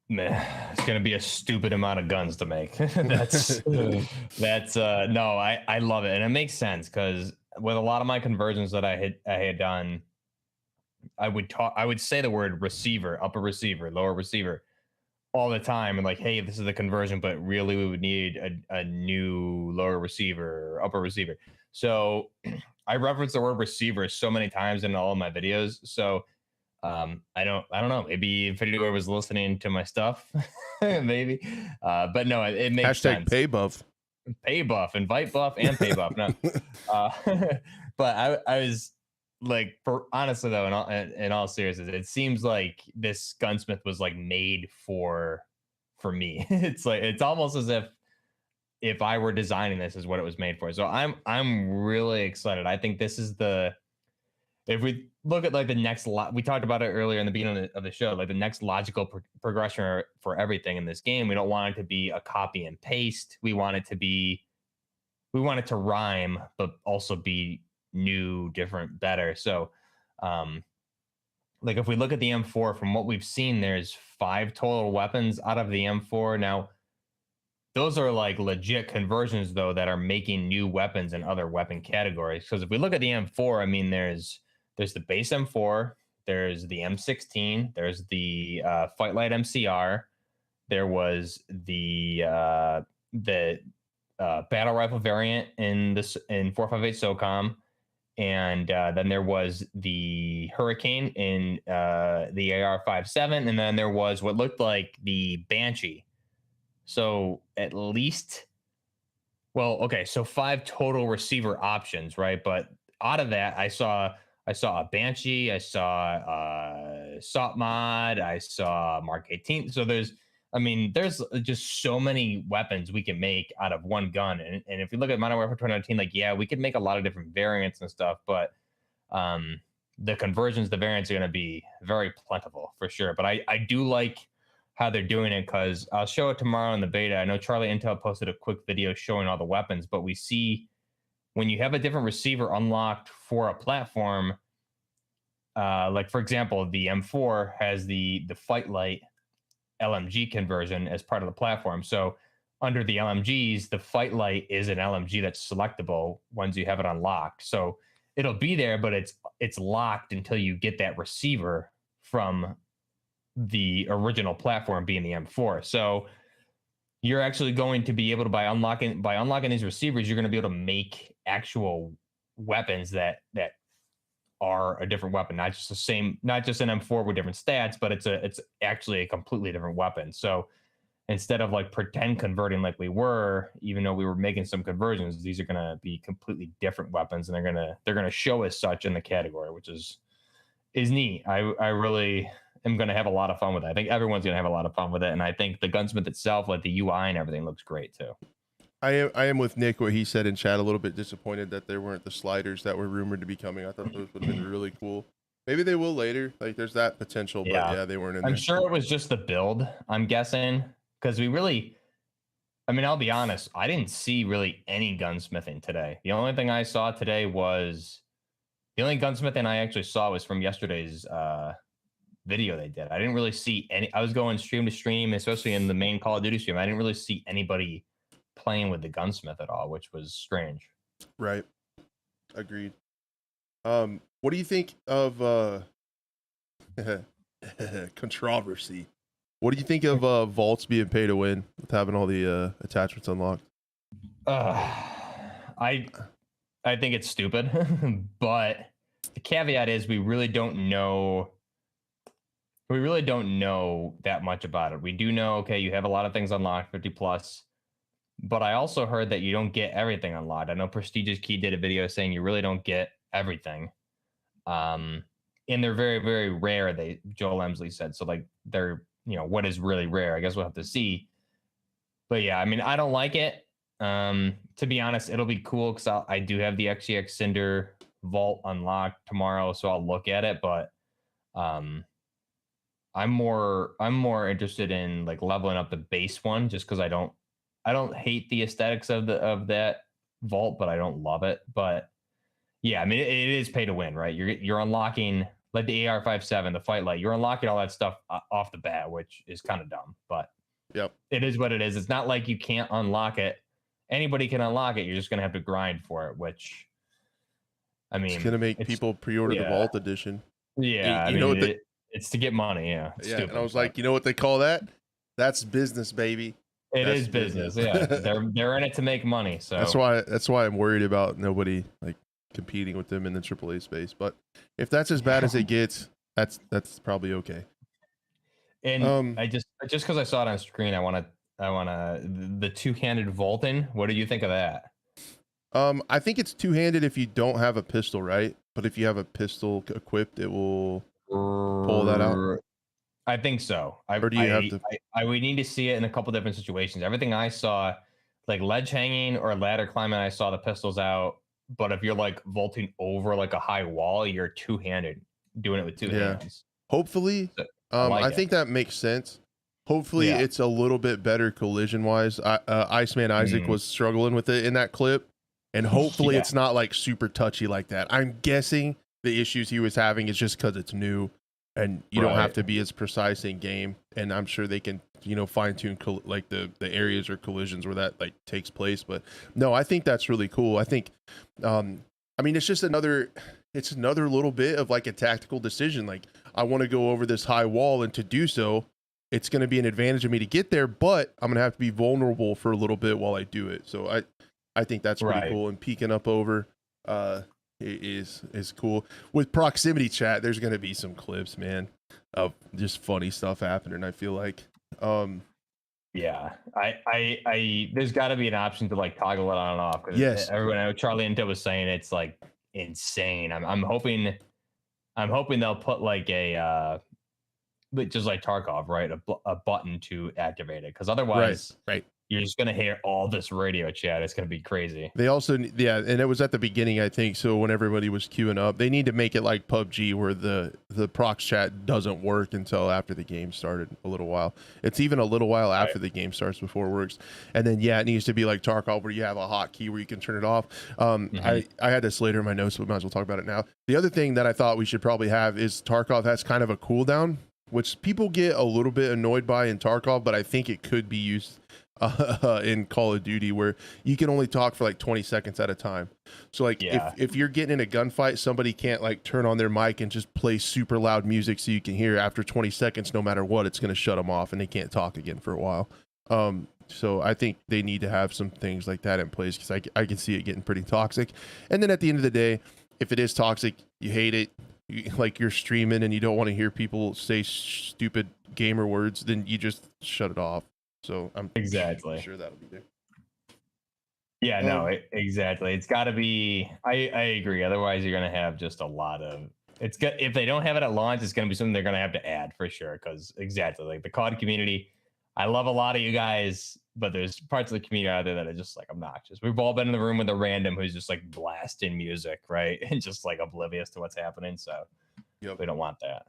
Man, it's gonna be a stupid amount of guns to make. that's no, I love it, and it makes sense, because with a lot of my conversions that I had done, I would say the word receiver, upper receiver, lower receiver, all the time, and like, hey, this is the conversion, but really we would need a new lower receiver, upper receiver. So I reference the word receiver so many times in all of my videos. So I don't know. Maybe Infinity War was listening to my stuff, maybe. But no, it makes sense. Pay buff, invite buff, and pay buff. No, but I was like, for honestly though, in all seriousness, it seems like this gunsmith was like made for me. It's almost as if I were designing this, is what it was made for. So I'm really excited. I think this is if we look at like the next we talked about it earlier in the beginning of the show, like the next logical progression for everything in this game. We don't want it to be a copy and paste. We want it to rhyme, but also be new, different, better. So like if we look at the M4, from what we've seen, there's 5 total weapons out of the M4. Now those are like legit conversions though, that are making new weapons in other weapon categories. Because if we look at the M4, I mean, there's the base M4, there's the M16, there's the Fight Light MCR, there was the battle rifle variant in 458 SOCOM, and then there was the Hurricane in the AR-57, and then there was what looked like the Banshee. So at least, well, okay, so 5 total receiver options, right? But out of that, I saw a Banshee, I saw Salt Mod, I saw Mark 18. So there's just so many weapons we can make out of one gun. And if you look at Modern Warfare 2019, like, yeah, we could make a lot of different variants and stuff, but the conversions, the variants are going to be very plentiful for sure. But I do like how they're doing it, because I'll show it tomorrow in the beta. I know Charlie Intel posted a quick video showing all the weapons, but we see when you have a different receiver unlocked for a platform, like for example, the M4 has the Fight Light LMG conversion as part of the platform. So under the LMGs, the Fight Light is an LMG that's selectable once you have it unlocked. So it'll be there, but it's locked until you get that receiver from the original platform, being the M4. So you're actually going to be able to, by unlocking these receivers, you're going to be able to make actual weapons that are a different weapon, not just an M4 with different stats, but it's actually a completely different weapon. So instead of like pretend converting like we were, even though we were making some conversions, these are going to be completely different weapons, and they're going to show as such in the category, which is neat. I really am going to have a lot of fun with it. I think everyone's going to have a lot of fun with it, and I think the gunsmith itself, like the UI and everything, looks great too. I am with Nick where he said in chat, a little bit disappointed that there weren't the sliders that were rumored to be coming. I thought those would have been really cool. Maybe they will later. Like there's that potential, but yeah, they weren't in there. I'm sure it was just the build, I'm guessing, because I mean, I'll be honest, I didn't see really any gunsmithing today. The only thing I saw today was the only gunsmithing I actually saw was from yesterday's video they did. I didn't really see any. I was going stream to stream, especially in the main Call of Duty stream. I didn't really see anybody playing with the gunsmith at all, which was strange. Right. Agreed. What do you think of controversy? What do you think of vaults being pay to win with having all the attachments unlocked? I think it's stupid, but the caveat is we really don't know that much about it. We do know, okay, you have a lot of things unlocked, 50 plus, but I also heard that you don't get everything unlocked. I know Prestigious Key did a video saying you really don't get everything. And they're very, very rare, Joel Emsley said. So like they're, what is really rare? I guess we'll have to see. But yeah, I mean, I don't like it. To be honest, it'll be cool because I do have the XGX Cinder vault unlocked tomorrow, so I'll look at it. But I'm more interested in like leveling up the base one, just because I don't hate the aesthetics of that vault, but I don't love it. But yeah, I mean, it is pay to win, right? You're unlocking like the AR-57, the Fight Light. You're unlocking all that stuff off the bat, which is kind of dumb, but yep, it is what it is. It's not like you can't unlock it. Anybody can unlock it. You're just gonna have to grind for it, which I mean, it's gonna make people pre-order the Vault Edition. Yeah, you know what it's to get money. Yeah, yeah. Stupid, and I was like, you know what they call that? That's business, baby. That's is business. Yeah, they're in it to make money. So that's why I'm worried about nobody like competing with them in the AAA space. But if that's as bad as it gets, that's probably okay. And I just because I saw it on screen, I want the two-handed vaulting. What do you think of that? I think it's two-handed if you don't have a pistol, right? But if you have a pistol equipped, it will pull that out. I think so. Or do you have to? We need to see it in a couple different situations. Everything I saw, like ledge hanging or ladder climbing, I saw the pistols out. But if you're like vaulting over like a high wall, you're two-handed, doing it with two hands. Hopefully, so, I think that makes sense. Hopefully, it's a little bit better collision-wise. Iceman Isaac was struggling with it in that clip, and hopefully it's not like super touchy like that. I'm guessing the issues he was having is just because it's new, and you don't have to be as precise in game. And I'm sure they can, fine-tune like the areas or collisions where that like takes place. But no, I think that's really cool. I think, I mean, it's just another little bit of like a tactical decision. Like I want to go over this high wall, and to do so, it's going to be an advantage of me to get there, but I'm going to have to be vulnerable for a little bit while I do it. So I think that's pretty cool. And peeking up over is cool. With proximity chat, there's going to be some clips, man, of just funny stuff happening. I feel like, yeah, I there's got to be an option to like toggle it on and off. Yes, everyone, Charlie Intel was saying it's like insane. I'm hoping they'll put like a but just like Tarkov, right? A button to activate it, because otherwise, right, you're just gonna hear all this radio chat. It's gonna be crazy. They also, and it was at the beginning, I think. So when everybody was queuing up, they need to make it like PUBG, where the prox chat doesn't work until after the game started. A little while. It's even a little while after the game starts before it works. And then it needs to be like Tarkov, where you have a hotkey where you can turn it off. I had this later in my notes, but we might as well talk about it now. The other thing that I thought we should probably have is Tarkov has kind of a cooldown, which people get a little bit annoyed by in Tarkov, but I think it could be used in Call of Duty, where you can only talk for like 20 seconds at a time. So like if you're getting in a gunfight, somebody can't like turn on their mic and just play super loud music so you can hear. After 20 seconds, no matter what, it's going to shut them off and they can't talk again for a while. So I think they need to have some things like that in place, because I can see it getting pretty toxic. And then at the end of the day, if it is toxic, you hate it, like you're streaming and you don't want to hear people say stupid gamer words, then you just shut it off. So I'm sure that'll be there. Yeah, no, exactly. It's got to be. I agree. Otherwise, you're gonna have just a lot of It's good if they don't have it at launch. It's going to be something they're going to have to add for sure. Because exactly like the COD community, I love a lot of you guys, but there's parts of the community out there that are just like obnoxious. We've all been in the room with a random who's just like blasting music, right, and just like oblivious to what's happening. So Yep. we don't want that.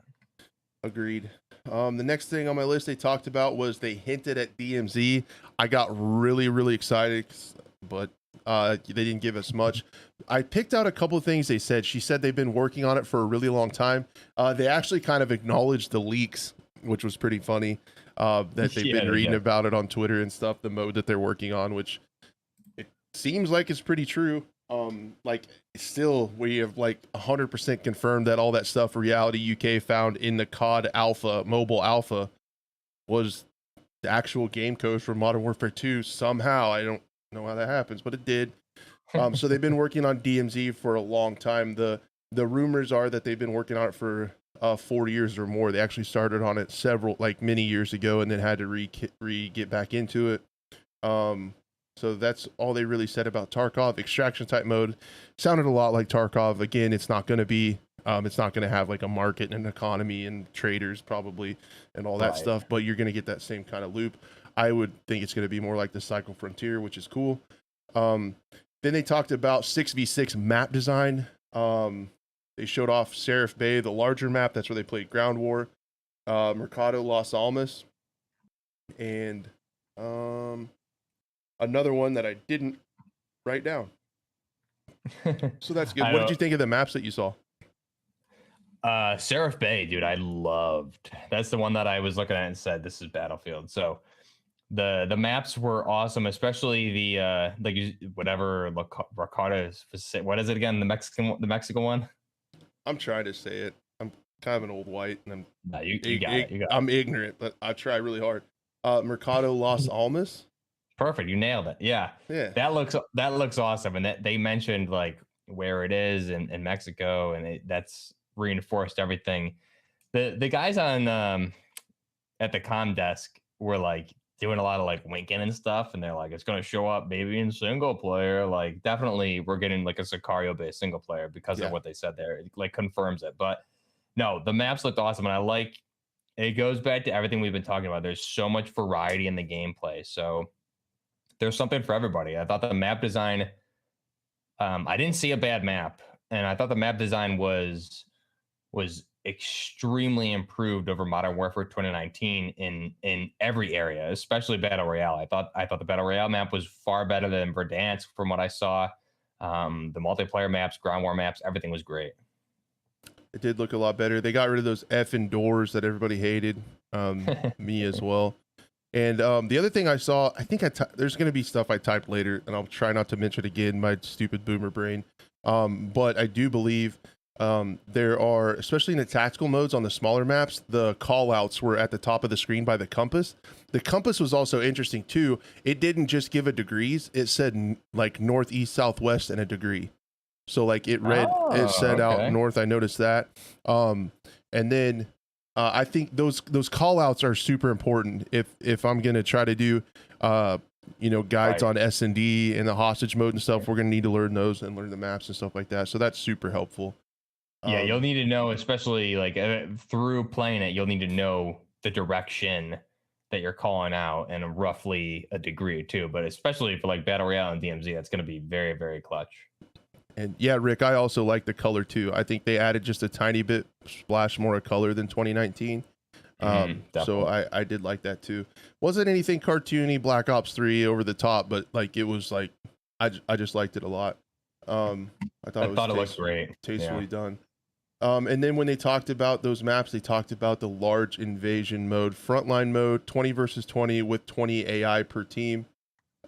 Agreed. The next thing on my list they talked about was they hinted at DMZ. I got really excited, but they didn't give us much. I picked out a couple of things they said. She said they've been working on it for a really long time. They actually kind of acknowledged the leaks, which was pretty funny. That they've been reading about it on Twitter and stuff, the mode that they're working on, which it seems like it's pretty true. Like still we have like 100% confirmed that all that stuff Reality UK found in the COD alpha, mobile alpha, was the actual game code for Modern Warfare 2 somehow. I don't know how that happens, but it did. So they've been working on DMZ for a long time. The rumors are that they've been working on it for 4 years or more. They actually started on it many years ago and then had to get back into it. So that's all they really said about Tarkov. Extraction type mode sounded a lot like Tarkov. Again, it's not going to be, it's not going to have like a market and an economy and traders probably and all that stuff, but you're going to get that same kind of loop. I would think it's going to be more like the Cycle Frontier, which is cool. Then they talked about 6v6 map design. They showed off Seraph Bay, the larger map. That's where they played Ground War, Mercado, Las Almas, and another one that I didn't write down. So that's good. What did you think of the maps that you saw? Seraph Bay, dude, I loved. That's the one that I was looking at and said, this is Battlefield. So the maps were awesome, especially the whatever Ricardo is. What is it again? The Mexican one. I'm trying to say it. I'm kind of an old white, and you got it. I'm ignorant, but I try really hard. Mercado Las Almas. Perfect. You nailed it. Yeah. That looks awesome. And that they mentioned like where it is in Mexico, and that's reinforced everything. The guys on at the comm desk were like doing a lot of like winking and stuff, and they're like, it's gonna show up maybe in single player. Like definitely we're getting like a Sicario based single player because of what they said there. It like confirms it. But no, the maps looked awesome, and I like it goes back to everything we've been talking about. There's so much variety in the gameplay. So there's something for everybody. I thought the map design, I didn't see a bad map, and I thought the map design was extremely improved over Modern Warfare 2019 in every area, especially Battle Royale. I thought the Battle Royale map was far better than Verdansk from what I saw. The multiplayer maps, ground war maps, everything was great. It did look a lot better. They got rid of those effing doors that everybody hated, me as well. And the other thing I saw, I think there's going to be stuff I typed later, and I'll try not to mention it again, my stupid boomer brain. But I do believe there are, especially in the tactical modes on the smaller maps, the call outs were at the top of the screen by the compass. The compass was also interesting too. It didn't just give a degrees. It said like north, east, southwest, and a degree. So like it said out north. I noticed that. And then I think those call outs are super important if I'm going to try to do guides on S&D and the hostage mode and stuff. We're going to need to learn those and learn the maps and stuff like that. So that's super helpful. Yeah, you'll need to know, especially like through playing it, you'll need to know the direction that you're calling out and roughly a degree or two. But especially for like Battle Royale and DMZ, that's going to be very, very clutch. And yeah, Rick, I also like the color too. I think they added just a tiny bit splash more of color than 2019. So I did like that too. Wasn't anything cartoony, Black Ops 3 over the top, but like it was like I just liked it a lot. I thought it looked great, tastefully done. And then when they talked about those maps, they talked about the large invasion mode, frontline mode, 20 versus 20 with 20 AI per team.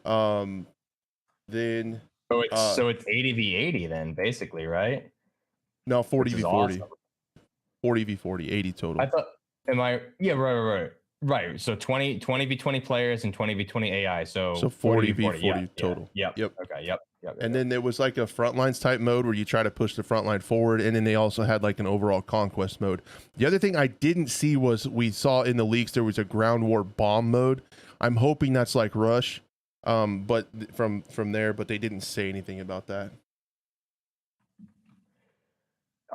Then so it's 80v80 then basically, right? No, 40v40. Awesome. 40v40, 80 total. I thought right. So 20v20 players and 20v20 AI. So 40v40 total. Yep. Okay. Yep. And then there was like a frontlines type mode where you try to push the front line forward, and then they also had like an overall conquest mode. The other thing I didn't see was we saw in the leaks there was a ground war bomb mode. I'm hoping that's like Rush, but from there, but they didn't say anything about that.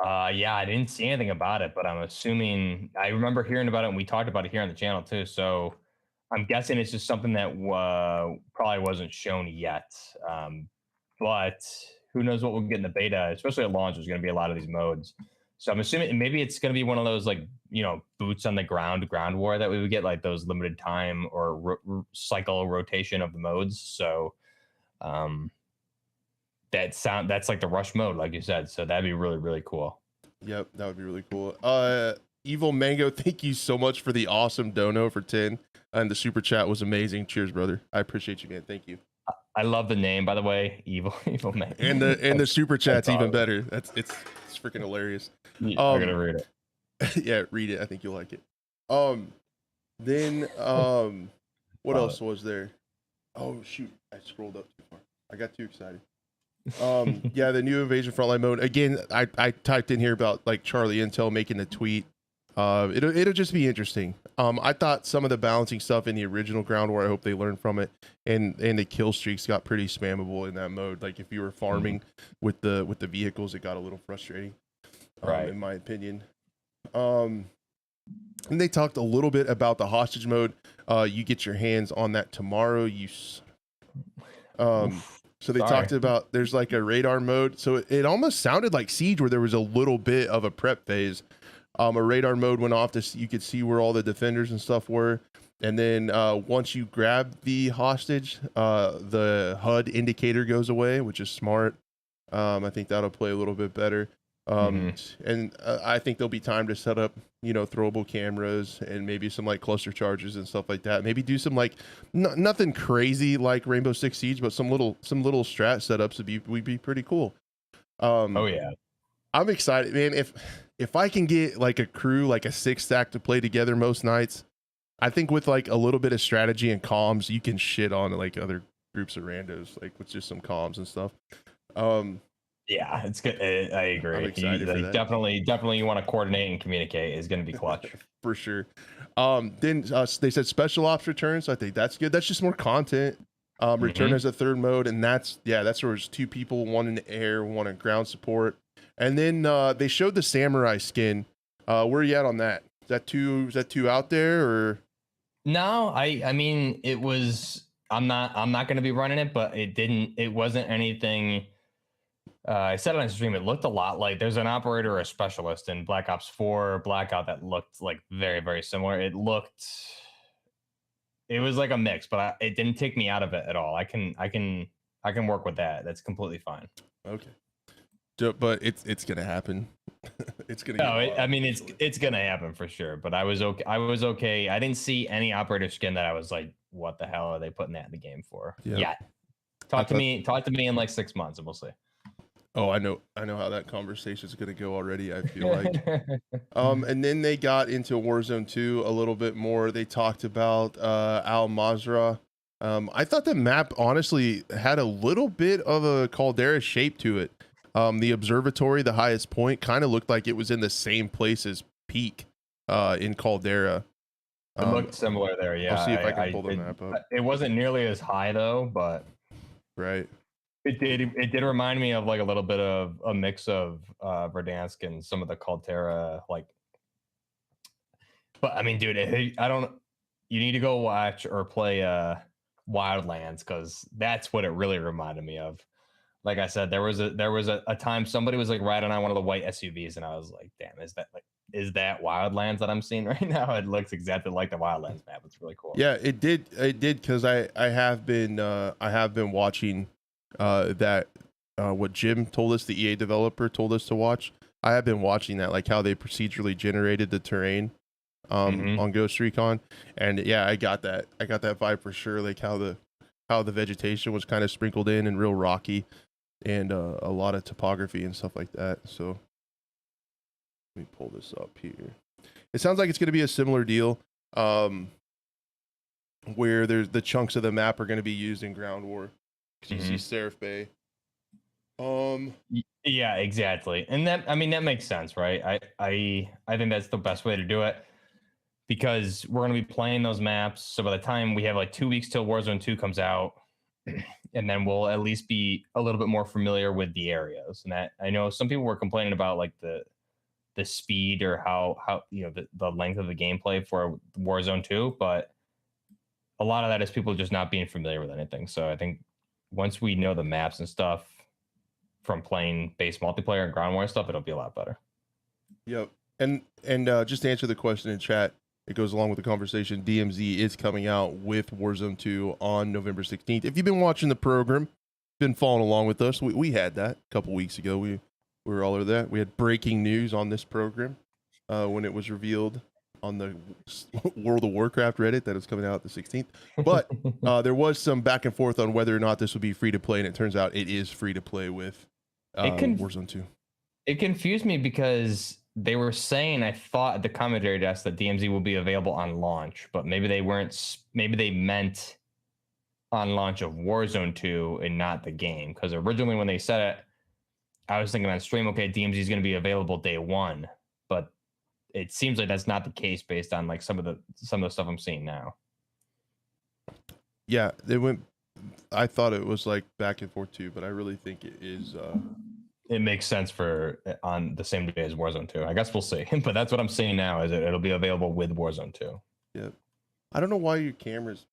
Yeah, I didn't see anything about it, but I'm assuming I remember hearing about it and we talked about it here on the channel too. So I'm guessing it's just something that probably wasn't shown yet. Um, but who knows what we'll get in the beta, especially at launch. There's going to be a lot of these modes. So I'm assuming maybe it's going to be one of those like, boots on the ground war that we would get, like those limited time or cycle rotation of the modes. So um, that's like the rush mode, like you said. So that'd be really, really cool. Yep, that would be really cool. Evil Mango, thank you so much for the awesome dono for 10. And the super chat was amazing. Cheers, brother. I appreciate you, man. Thank you. I love the name, by the way, Evil Man. And the super chat's even awesome. better. It's freaking hilarious. I'm gonna read it. Yeah, read it. I think you'll like it. Then what else was there? Oh shoot, I scrolled up too far. I got too excited. Yeah, the new invasion frontline mode. Again, I typed in here about like Charlie Intel making a tweet. It'll just be interesting. I thought some of the balancing stuff in the original ground war, I hope they learned from it. And the kill streaks got pretty spammable in that mode. Like if you were farming with the vehicles, it got a little frustrating. Right. In my opinion. And they talked a little bit about the hostage mode. You get your hands on that tomorrow. So they talked about there's like a radar mode. So it almost sounded like Siege where there was a little bit of a prep phase. A radar mode went off you could see where all the defenders and stuff were. And then once you grab the hostage, the HUD indicator goes away, which is smart. I think that'll play a little bit better. And I think there'll be time to set up, throwable cameras and maybe some like cluster charges and stuff like that. Maybe do some like nothing crazy like Rainbow Six Siege, but some little strat setups would be pretty cool. Oh yeah, I'm excited, man. If I can get like a crew, like a 6-stack to play together most nights, I think with like a little bit of strategy and comms, you can shit on like other groups of randos, like with just some comms and stuff. Yeah, it's good. I agree. I'm excited for that. Definitely, you want to coordinate and communicate is going to be clutch for sure. Then they said special ops return, so I think that's good. That's just more content. Return as a third mode, and that's where there's 2 people, one in the air, one in ground support. And then they showed the samurai skin. Where are you at on that? Is that too out there or? No, I mean it was. I'm not going to be running it, but it wasn't anything. I said it on stream. It looked a lot like there's an operator or a specialist in Black Ops 4 Blackout that looked like very, very similar. It was like a mix, but it didn't take me out of it at all. I can work with that. That's completely fine. Okay. But it's gonna happen. It's gonna. No, it's gonna happen for sure. But I was okay. I didn't see any operator skin that I was like, what the hell are they putting that in the game for? Yeah. Talk to me in like 6 months and we'll see. Oh, I know how that conversation is going to go already, I feel like. And then they got into Warzone 2 a little bit more. They talked about Al Mazrah. I thought the map honestly had a little bit of a caldera shape to it. The observatory, the highest point, kind of looked like it was in the same place as Peak in Caldera. It looked similar there, yeah. I'll see if I can pull the map up. It wasn't nearly as high though, but right. It did remind me of like a little bit of a mix of Verdansk and some of the Caldera, like. But I mean, dude, you need to go watch or play Wildlands because that's what it really reminded me of. Like I said, there was a time somebody was like riding on one of the white SUVs, and I was like, damn, is that Wildlands that I'm seeing right now? It looks exactly like the Wildlands map. It's really cool. Yeah, it did because I have been watching what Jim told us, the EA developer told us to watch. I have been watching that, like how they procedurally generated the terrain on Ghost Recon, and yeah, I got that vibe for sure, like how the vegetation was kind of sprinkled in and real rocky, and a lot of topography and stuff like that. So let me pull this up here. It sounds like it's going to be a similar deal, where there's the chunks of the map are going to be used in ground war. You see Seraph Bay. Yeah, exactly. And that makes sense, right? I think that's the best way to do it because we're going to be playing those maps. So by the time we have like 2 weeks till Warzone 2 comes out, and then we'll at least be a little bit more familiar with the areas. And that, I know some people were complaining about like the speed or how the length of the gameplay for Warzone 2, but a lot of that is people just not being familiar with anything. So I think once we know the maps and stuff from playing base multiplayer and ground war stuff, it'll be a lot better. Yep. And just to answer the question in chat, it goes along with the conversation. DMZ is coming out with Warzone 2 on November 16th. If you've been watching the program, been following along with us, we had that a couple weeks ago. We were all over that. We had breaking news on this program when it was revealed on the World of Warcraft Reddit that it's coming out the 16th. But there was some back and forth on whether or not this would be free to play, and it turns out it is free to play with Warzone 2. It confused me because they were saying, I thought at the commentary desk, that DMZ will be available on launch, but maybe they weren't. Maybe they meant on launch of Warzone 2 and not the game. Because originally when they said it, I was thinking on stream, okay, DMZ is going to be available day one, but it seems like that's not the case based on like some of the stuff I'm seeing now. Yeah, they went. I thought it was like back and forth too, but I really think it is. It makes sense for on the same day as Warzone 2. I guess we'll see. But that's what I'm saying now, is it'll be available with Warzone 2. Yeah. I don't know why your camera's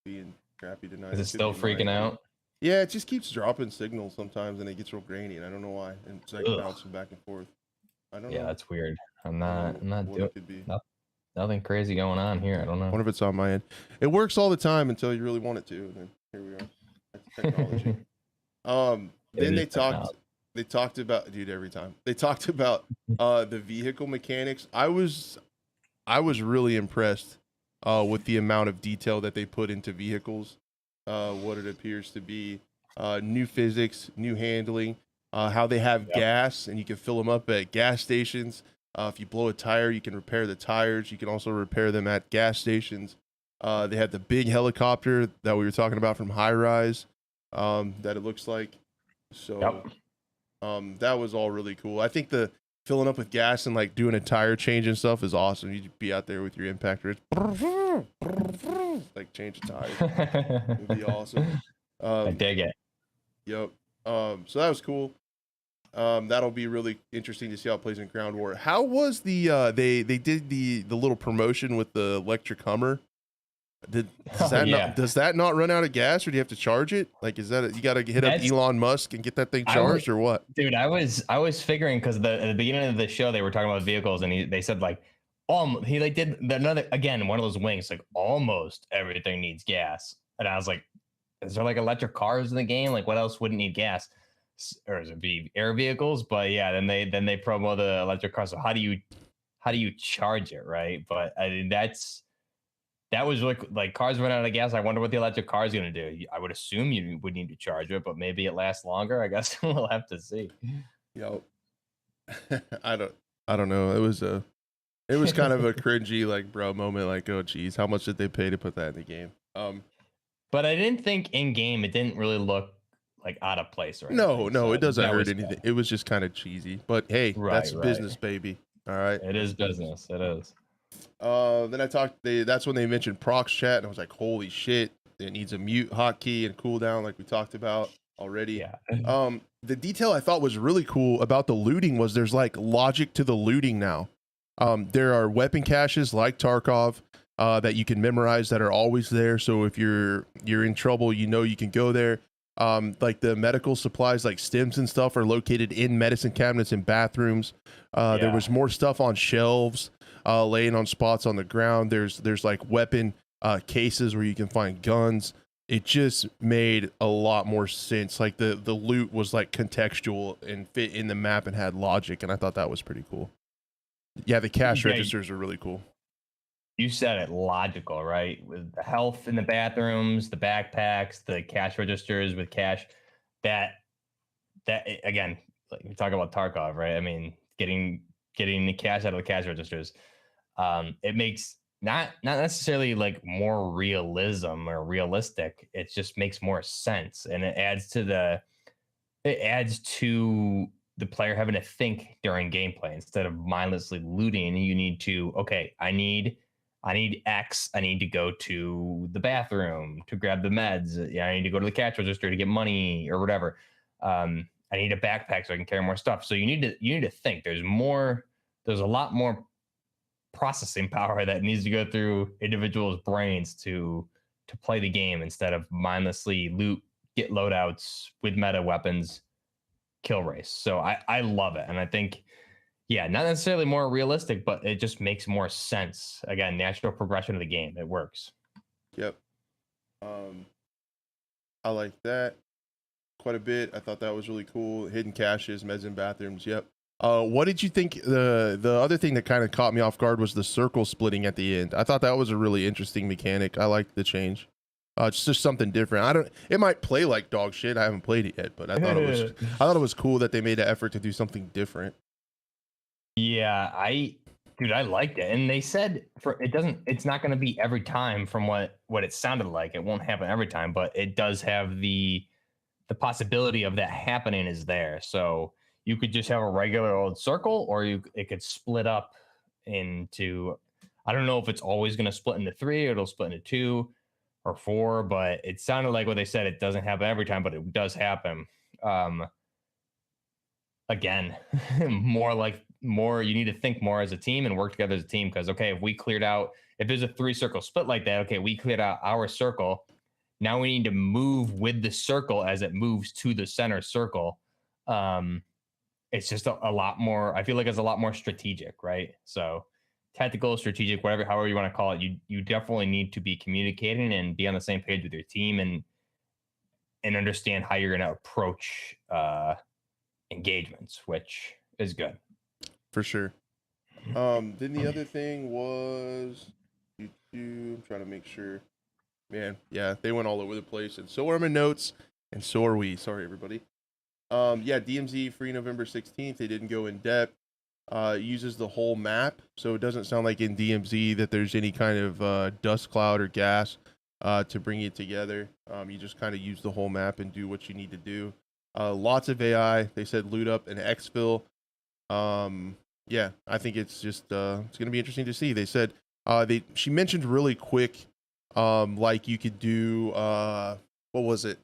being crappy tonight. Is it still freaking out? Yeah, it just keeps dropping signals sometimes and it gets real grainy, and I don't know why. And it's like bouncing back and forth. I don't know. Yeah, that's weird. I'm not doing it nothing crazy going on here. I don't know. I wonder if it's on my end. It works all the time until you really want it to, and then here we are. That's technology. Then they talked about, dude, every time they talked about the vehicle mechanics. I was really impressed with the amount of detail that they put into vehicles, what it appears to be new physics, new handling, how they have gas and you can fill them up at gas stations. If you blow a tire, you can repair the tires. You can also repair them at gas stations. They had the big helicopter that we were talking about from High Rise, that it looks like. So that was all really cool. I think the filling up with gas and like doing a tire change and stuff is awesome. You'd be out there with your impactor, like change the tires. It'd be awesome. I dig it. Yep. So that was cool. That'll be really interesting to see how it plays in ground war. How was the they did the little promotion with the electric Hummer? Does that not run out of gas, or do you have to charge it? Like, is that you got to hit up Elon Musk and get that thing charged, or what? Dude, I was figuring, because at the beginning of the show they were talking about vehicles, and they said like, he like did another again one of those winks, like almost everything needs gas, and I was like, is there like electric cars in the game? Like, what else wouldn't need gas? Or is it be air vehicles? But yeah, then they promo the electric cars. So how do you charge it, right? But I mean, that was like cars run out of gas. I wonder what the electric car is going to do. I would assume you would need to charge it, but maybe it lasts longer. I guess we'll have to see. Yo, I don't know. It was kind of a cringy like bro moment. Like, oh geez, how much did they pay to put that in the game? But I didn't think in game it didn't really look like out of place, right? No, it doesn't hurt anything. Cool. It was just kind of cheesy, but hey, that's business, baby. All right, it is business. It is. Then that's when they mentioned prox chat, and I was like, holy shit, it needs a mute hotkey and cooldown, like we talked about already. Yeah. The detail I thought was really cool about the looting was there's like logic to the looting now. There are weapon caches like Tarkov that you can memorize that are always there. So if you're in trouble, you can go there. Like the medical supplies, like stims and stuff, are located in medicine cabinets in bathrooms. There was more stuff on shelves, laying on spots on the ground. There's like weapon cases where you can find guns. It just made a lot more sense. Like the loot was like contextual and fit in the map and had logic, and I thought that was pretty cool. Yeah, the cash registers are really cool. You said it, logical, right? With the health in the bathrooms, the backpacks, the cash registers with cash. That again, like we talk about Tarkov, right? I mean, getting the cash out of the cash registers. It makes not necessarily like more realism or realistic. It just makes more sense, and it adds to the player having to think during gameplay instead of mindlessly looting. You need to, okay, I need I need X. I need to go to the bathroom to grab the meds. Yeah, I need to go to the cash register to get money or whatever. I need a backpack so I can carry more stuff. So you need to think. There's a lot more processing power that needs to go through individuals' brains to play the game instead of mindlessly loot, get loadouts with meta weapons, kill race. So I love it, and I think yeah, not necessarily more realistic, but it just makes more sense. Again, natural progression of the game. It works. Yep. I like that quite a bit. I thought that was really cool. Hidden caches, meds and bathrooms. Yep. What did you think? The other thing that kind of caught me off guard was the circle splitting at the end. I thought that was a really interesting mechanic. I liked the change. It's just something different. It might play like dog shit. I haven't played it yet, but I thought it was cool that they made an effort to do something different. Yeah, I liked it. And they said it's not going to be every time from what it sounded like. It won't happen every time, but it does have the possibility of that happening is there. So you could just have a regular old circle, or it could split up into, I don't know if it's always going to split into 3 or it'll split into 2 or 4, but it sounded like what they said, it doesn't happen every time, but it does happen. Again, more you need to think more as a team and work together as a team, because okay, if there's a 3 circle split like that, okay, we cleared out our circle, now we need to move with the circle as it moves to the center circle. It's just a lot more, I feel like it's a lot more strategic, right? So tactical, strategic, however you want to call it, you definitely need to be communicating and be on the same page with your team and understand how you're going to approach engagements, which is good For sure. Then the other thing was, I'm trying to make sure. Man, yeah, they went all over the place, and so are my notes, and so are we. Sorry, everybody. Yeah, DMZ free November 16th. They didn't go in depth. Uses the whole map, so it doesn't sound like in DMZ that there's any kind of dust cloud or gas to bring it together. You just kind of use the whole map and do what you need to do. Lots of AI. They said loot up and exfil. Yeah, I think it's just it's gonna be interesting to see. They said she mentioned really quick, like you could do what was it?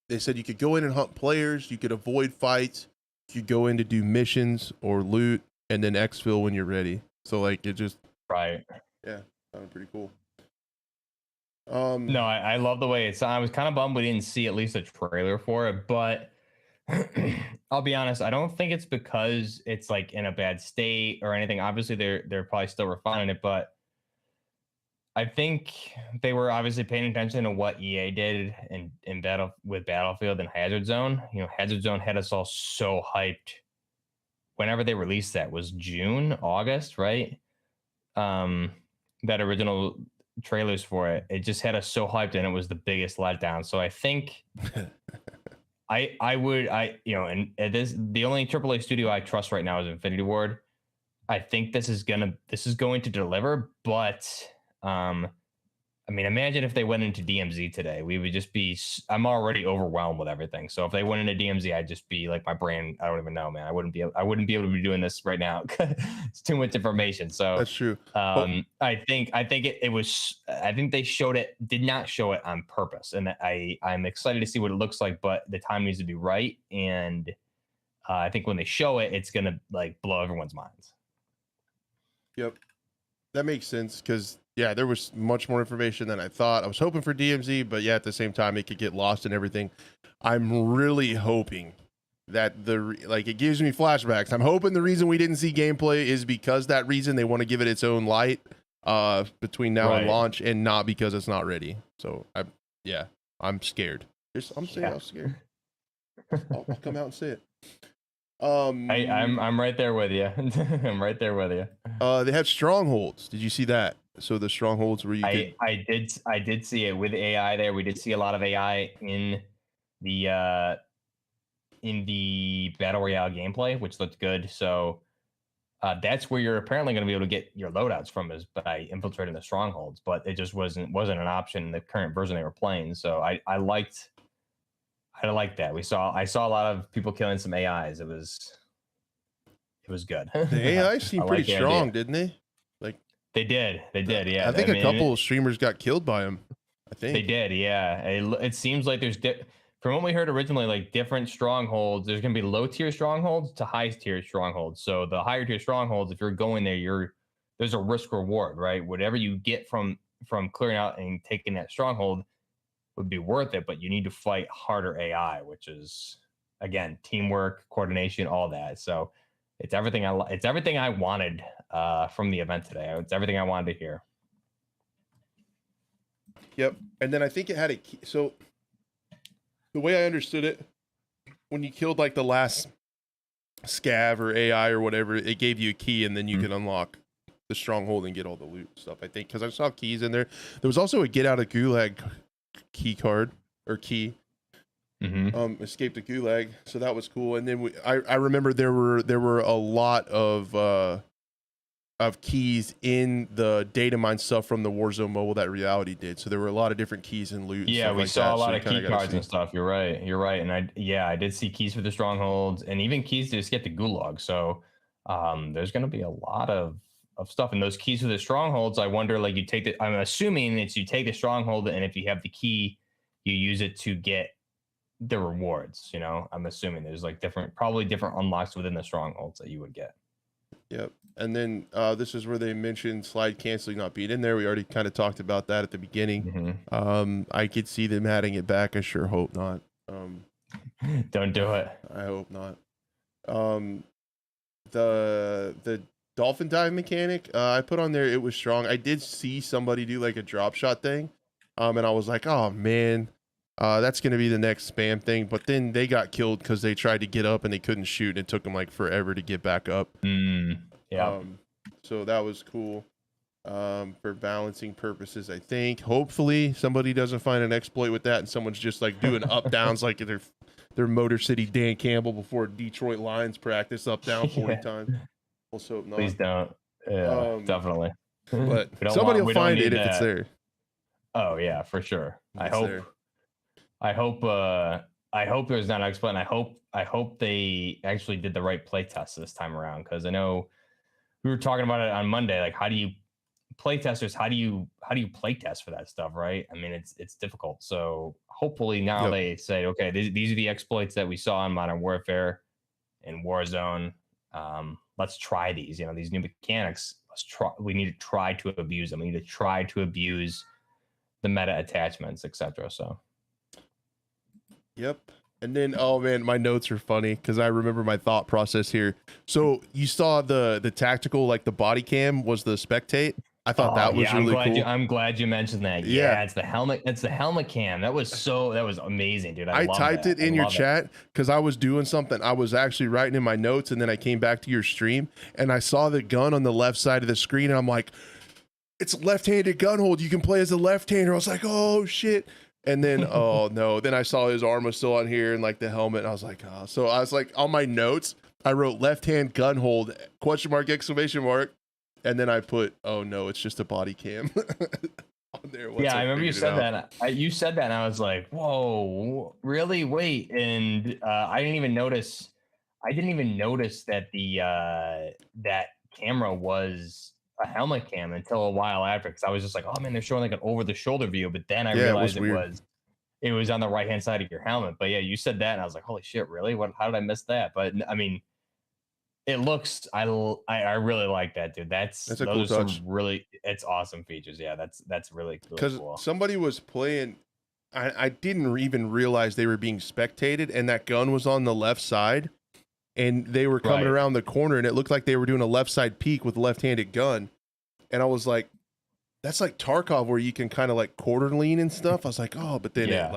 They said you could go in and hunt players, you could avoid fights, you could go in to do missions or loot, and then exfil when you're ready. So like it just right. Yeah, sounded pretty cool. No, I love the way it's. I was kind of bummed we didn't see at least a trailer for it, but I'll be honest, I don't think it's because it's like in a bad state or anything. Obviously, they're probably still refining it, but I think they were obviously paying attention to what EA did in Battlefield and Hazard Zone. You know, Hazard Zone had us all so hyped. Whenever they released that was June, August, right? That original trailers for it just had us so hyped, and it was the biggest letdown. So I think and the only AAA studio I trust right now is Infinity Ward. I think this is going to deliver, but I mean, imagine if they went into DMZ today. We would just be. I'm already overwhelmed with everything. So if they went into DMZ, I'd just be like, my brain. I don't even know, man. I wouldn't be able to be doing this right now. It's too much information. So that's true. I think it was. I think they did not show it on purpose, and I'm excited to see what it looks like. But the time needs to be right, and I think when they show it, it's gonna like blow everyone's minds. Yep, that makes sense because. Yeah, there was much more information than I thought. I was hoping for DMZ, but yeah, at the same time, it could get lost in everything. I'm really hoping that it gives me flashbacks. I'm hoping the reason we didn't see gameplay is because that reason they want to give it its own light between now and launch, and not because it's not ready. So I'm scared. I'm scared. I'll come out and say it. I'm right there with you. I'm right there with you. They have Strongholds. Did you see that? So the Strongholds where you I did see it with AI there. We did see a lot of AI in the Battle Royale gameplay, which looked good. So that's where you're apparently going to be able to get your loadouts from, is by infiltrating the Strongholds. But it just wasn't an option in the current version they were playing. So I liked that. I saw a lot of people killing some AIs. It was good. The AI seemed pretty strong, didn't they? Like They did. They did. Yeah. I think a mean, couple of streamers got killed by him. I they think. did. Yeah. It seems like there's from what we heard originally, like different strongholds. There's going to be low tier strongholds to high tier strongholds. So the higher tier strongholds, if you're going there, there's a risk reward, right? Whatever you get from clearing out and taking that stronghold would be worth it, but you need to fight harder AI, which is again teamwork, coordination, all that. So it's everything it's everything I wanted from the event today. It's everything I wanted to hear. Yep. And then I think it had a key. So the way I understood it, when you killed like the last scav or AI or whatever, it gave you a key, and then you could unlock the stronghold and get all the loot stuff. I think because I saw keys in there. There was also a get out of Gulag key card or key. Escape the Gulag, so that was cool. And then I remember there were a lot of keys in the data mine stuff from the Warzone Mobile that Reality did. So there were a lot of different keys and loot. Yeah, and we like saw that, a lot so of key cards and stuff. You're right. And I did see keys for the strongholds and even keys to just get the Gulag. So there's going to be a lot of stuff. And those keys for the strongholds, I wonder, like I'm assuming it's you take the stronghold, and if you have the key, you use it to get the rewards. I'm assuming there's like probably different unlocks within the strongholds that you would get. Yep. And then this is where they mentioned slide canceling not being in there. We already kind of talked about that at the beginning. I could see them adding it back. I sure hope not. Don't do it. I hope not. The dolphin dive mechanic I put on there, it was strong. I did see somebody do like a drop shot thing, and I was like, oh man, that's gonna be the next spam thing. But then they got killed because they tried to get up and they couldn't shoot, and it took them like forever to get back up. Yeah. So that was cool. For balancing purposes, I think. Hopefully somebody doesn't find an exploit with that, and someone's just like doing up downs like they're Motor City Dan Campbell before Detroit Lions practice up down 40 times. Let's hope not. Please don't. Yeah, definitely. But somebody will find it if it's there. Oh yeah, for sure. I hope there's not an exploit, and I hope they actually did the right play test this time around, because I know we were talking about it on Monday. Like, how do you play play test for that stuff, right? I mean, it's difficult. So hopefully now they say, okay, these are the exploits that we saw in Modern Warfare and Warzone. Let's try these. These new mechanics. We need to try to abuse them. We need to try to abuse the meta attachments, etc. So. Yep. And then, oh man, my notes are funny because I remember my thought process here. So you saw the tactical, like the body cam was the spectate. I thought that was really cool. I'm glad you mentioned that. Yeah, it's the helmet. It's the helmet cam. That was amazing, dude. I typed it in your chat because I was doing something. I was actually writing in my notes, and then I came back to your stream and I saw the gun on the left side of the screen, and I'm like, it's left-handed gun hold. You can play as a left-hander. I was like, oh shit. And then, oh no, then I saw his arm was still on here and like the helmet. And I was like, oh. So I was like, on my notes, I wrote left hand gun hold, question mark, exclamation mark. And then I put, oh no, it's just a body cam on there. I remember you said that. You said that and I was like, whoa, really? Wait. And I didn't even notice that that camera was a helmet cam until a while after, because I was just like, oh man, they're showing like an over the shoulder view, but then I realized it was on the right hand side of your helmet. But yeah, you said that and I was like, holy shit, really? How did I miss that? But I mean, it looks, I really like that, dude. That's a cool touch. It's awesome features. Yeah, that's really cool. Because somebody was playing, I didn't even realize they were being spectated, and that gun was on the left side. And they were coming around the corner, and it looked like they were doing a left side peek with a left-handed gun. And I was like, that's like Tarkov, where you can kind of like quarter lean and stuff. I was like, oh, but then it's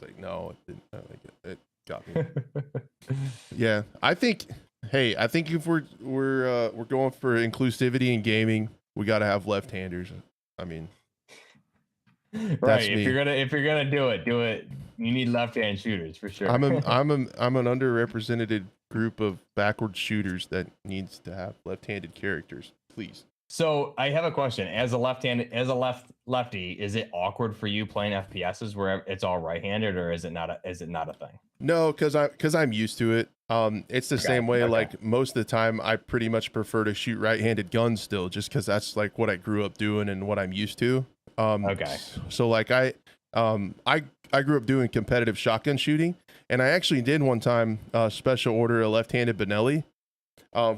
like, no, it didn't. It got me. Yeah, I think if we're going for inclusivity in gaming, we got to have left-handers. I mean, right. If you're gonna do it. You need left-hand shooters for sure. I'm an underrepresented group of backward shooters that needs to have left-handed characters. Please. So I have a question. As a lefty, is it awkward for you playing FPSs where it's all right-handed, or is it not a thing? No, because I'm used to it. It's the Okay. same way. Okay. Like most of the time, I pretty much prefer to shoot right-handed guns still, just because that's like what I grew up doing and what I'm used to. Okay. So like I grew up doing competitive shotgun shooting, and I actually did one time special order a left-handed Benelli,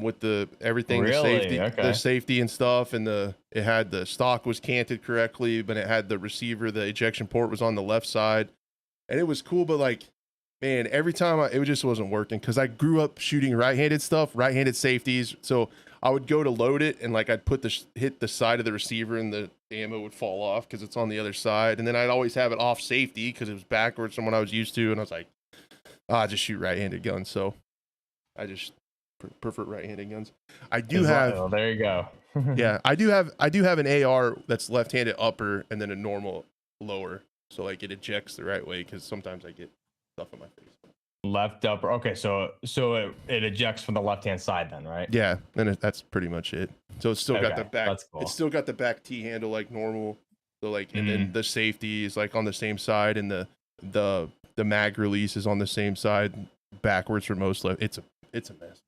with the everything, Really? the Okay. safety and stuff, and it had the stock was canted correctly, but it had the receiver, the ejection port was on the left side, and it was cool. But like, man, every time it just wasn't working because I grew up shooting right-handed stuff, right-handed safeties. So I would go to load it, and like I'd put hit the side of the receiver, and the ammo would fall off because it's on the other side, and then I'd always have it off safety because it was backwards from what I was used to, and I was like, I just shoot right-handed guns. So I just prefer right-handed guns. I do have, well, there you go. yeah, I do have an AR that's left-handed upper and then a normal lower, so like it ejects the right way because sometimes I get stuff in my face. Left upper. Okay, so it ejects from the left-hand side then, right? Yeah, and that's pretty much it. So it's still got the Okay, back. that's cool. It's still got the back T handle like normal. So like, and then Mm. the safety is like on the same side, and the mag release is on the same side backwards for most left. It's a mess.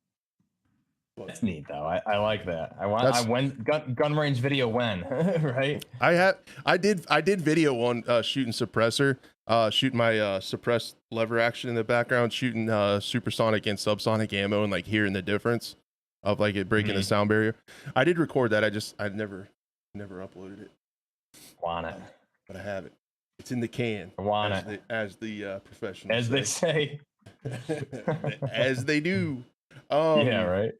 That's neat though. I like that. I That's- went gun range video when right. I did video on shooting suppressor, shooting my suppressed lever action in the background, shooting supersonic and subsonic ammo, and like hearing the difference of like it breaking the sound barrier. I did record that. I never uploaded it. Want it? But I have it. It's in the can. I want it. As the professionals As they say. as they do. Yeah. Right.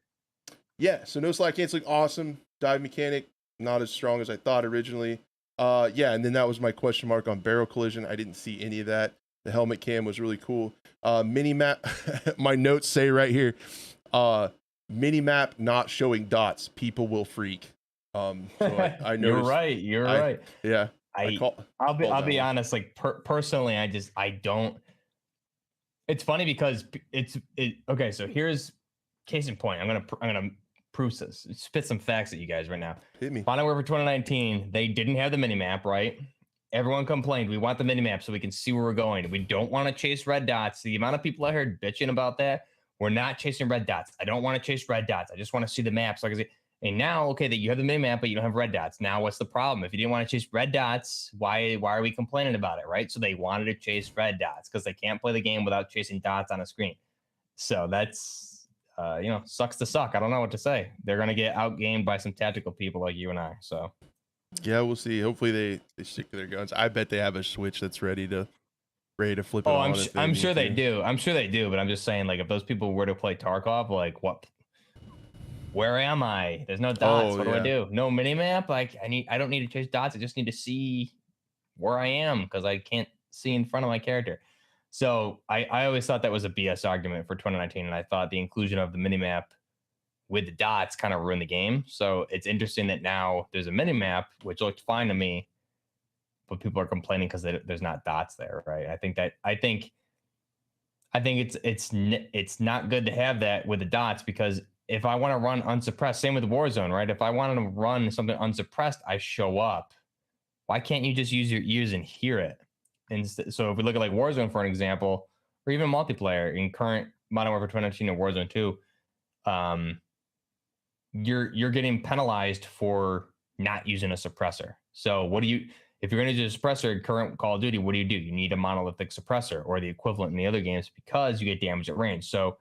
Yeah, so no slide canceling, awesome. Dive mechanic, not as strong as I thought originally. Yeah, and then that was my question mark on barrel collision. I didn't see any of that. The helmet cam was really cool. Mini map, my notes say right here, mini map not showing dots. People will freak. So I noticed. You're right. Yeah. I'll be honest. Like personally, I don't. It's funny because okay. So here's case in point. I'm gonna prove this. Spit some facts at you guys right now. Hit me. Final War for 2019, they didn't have the minimap, right? Everyone complained. We want the minimap so we can see where we're going. We don't want to chase red dots. The amount of people I heard bitching about that, we're not chasing red dots. I don't want to chase red dots. I just want to see the map so I can see. And now, okay, that you have the minimap, but you don't have red dots. Now, what's the problem? If you didn't want to chase red dots, why are we complaining about it, right? So they wanted to chase red dots because they can't play the game without chasing dots on a screen. So that's sucks to suck. I don't know what to say. They're gonna get outgamed by some tactical people like you and I. So yeah, we'll see. Hopefully they stick to their guns. I bet they have a switch that's ready to flip it oh, on. I'm sure they do. I'm sure they do. But I'm just saying, like, if those people were to play Tarkov, like, what? Where am I? There's no dots. What do I do? No minimap. Like, I don't need to chase dots. I just need to see where I am because I can't see in front of my character. So I always thought that was a BS argument for 2019, and I thought the inclusion of the minimap with the dots kind of ruined the game. So it's interesting that now there's a minimap, which looked fine to me, but people are complaining because there's not dots there, right? I think it's not good to have that with the dots because if I want to run unsuppressed, same with Warzone, right? If I wanted to run something unsuppressed, I show up. Why can't you just use your ears and hear it? And so if we look at like Warzone for an example, or even multiplayer in current Modern Warfare 2019 and Warzone 2, you're getting penalized for not using a suppressor. So if you're going to use a suppressor in current Call of Duty, what do? You need a monolithic suppressor or the equivalent in the other games because you get damage at range. So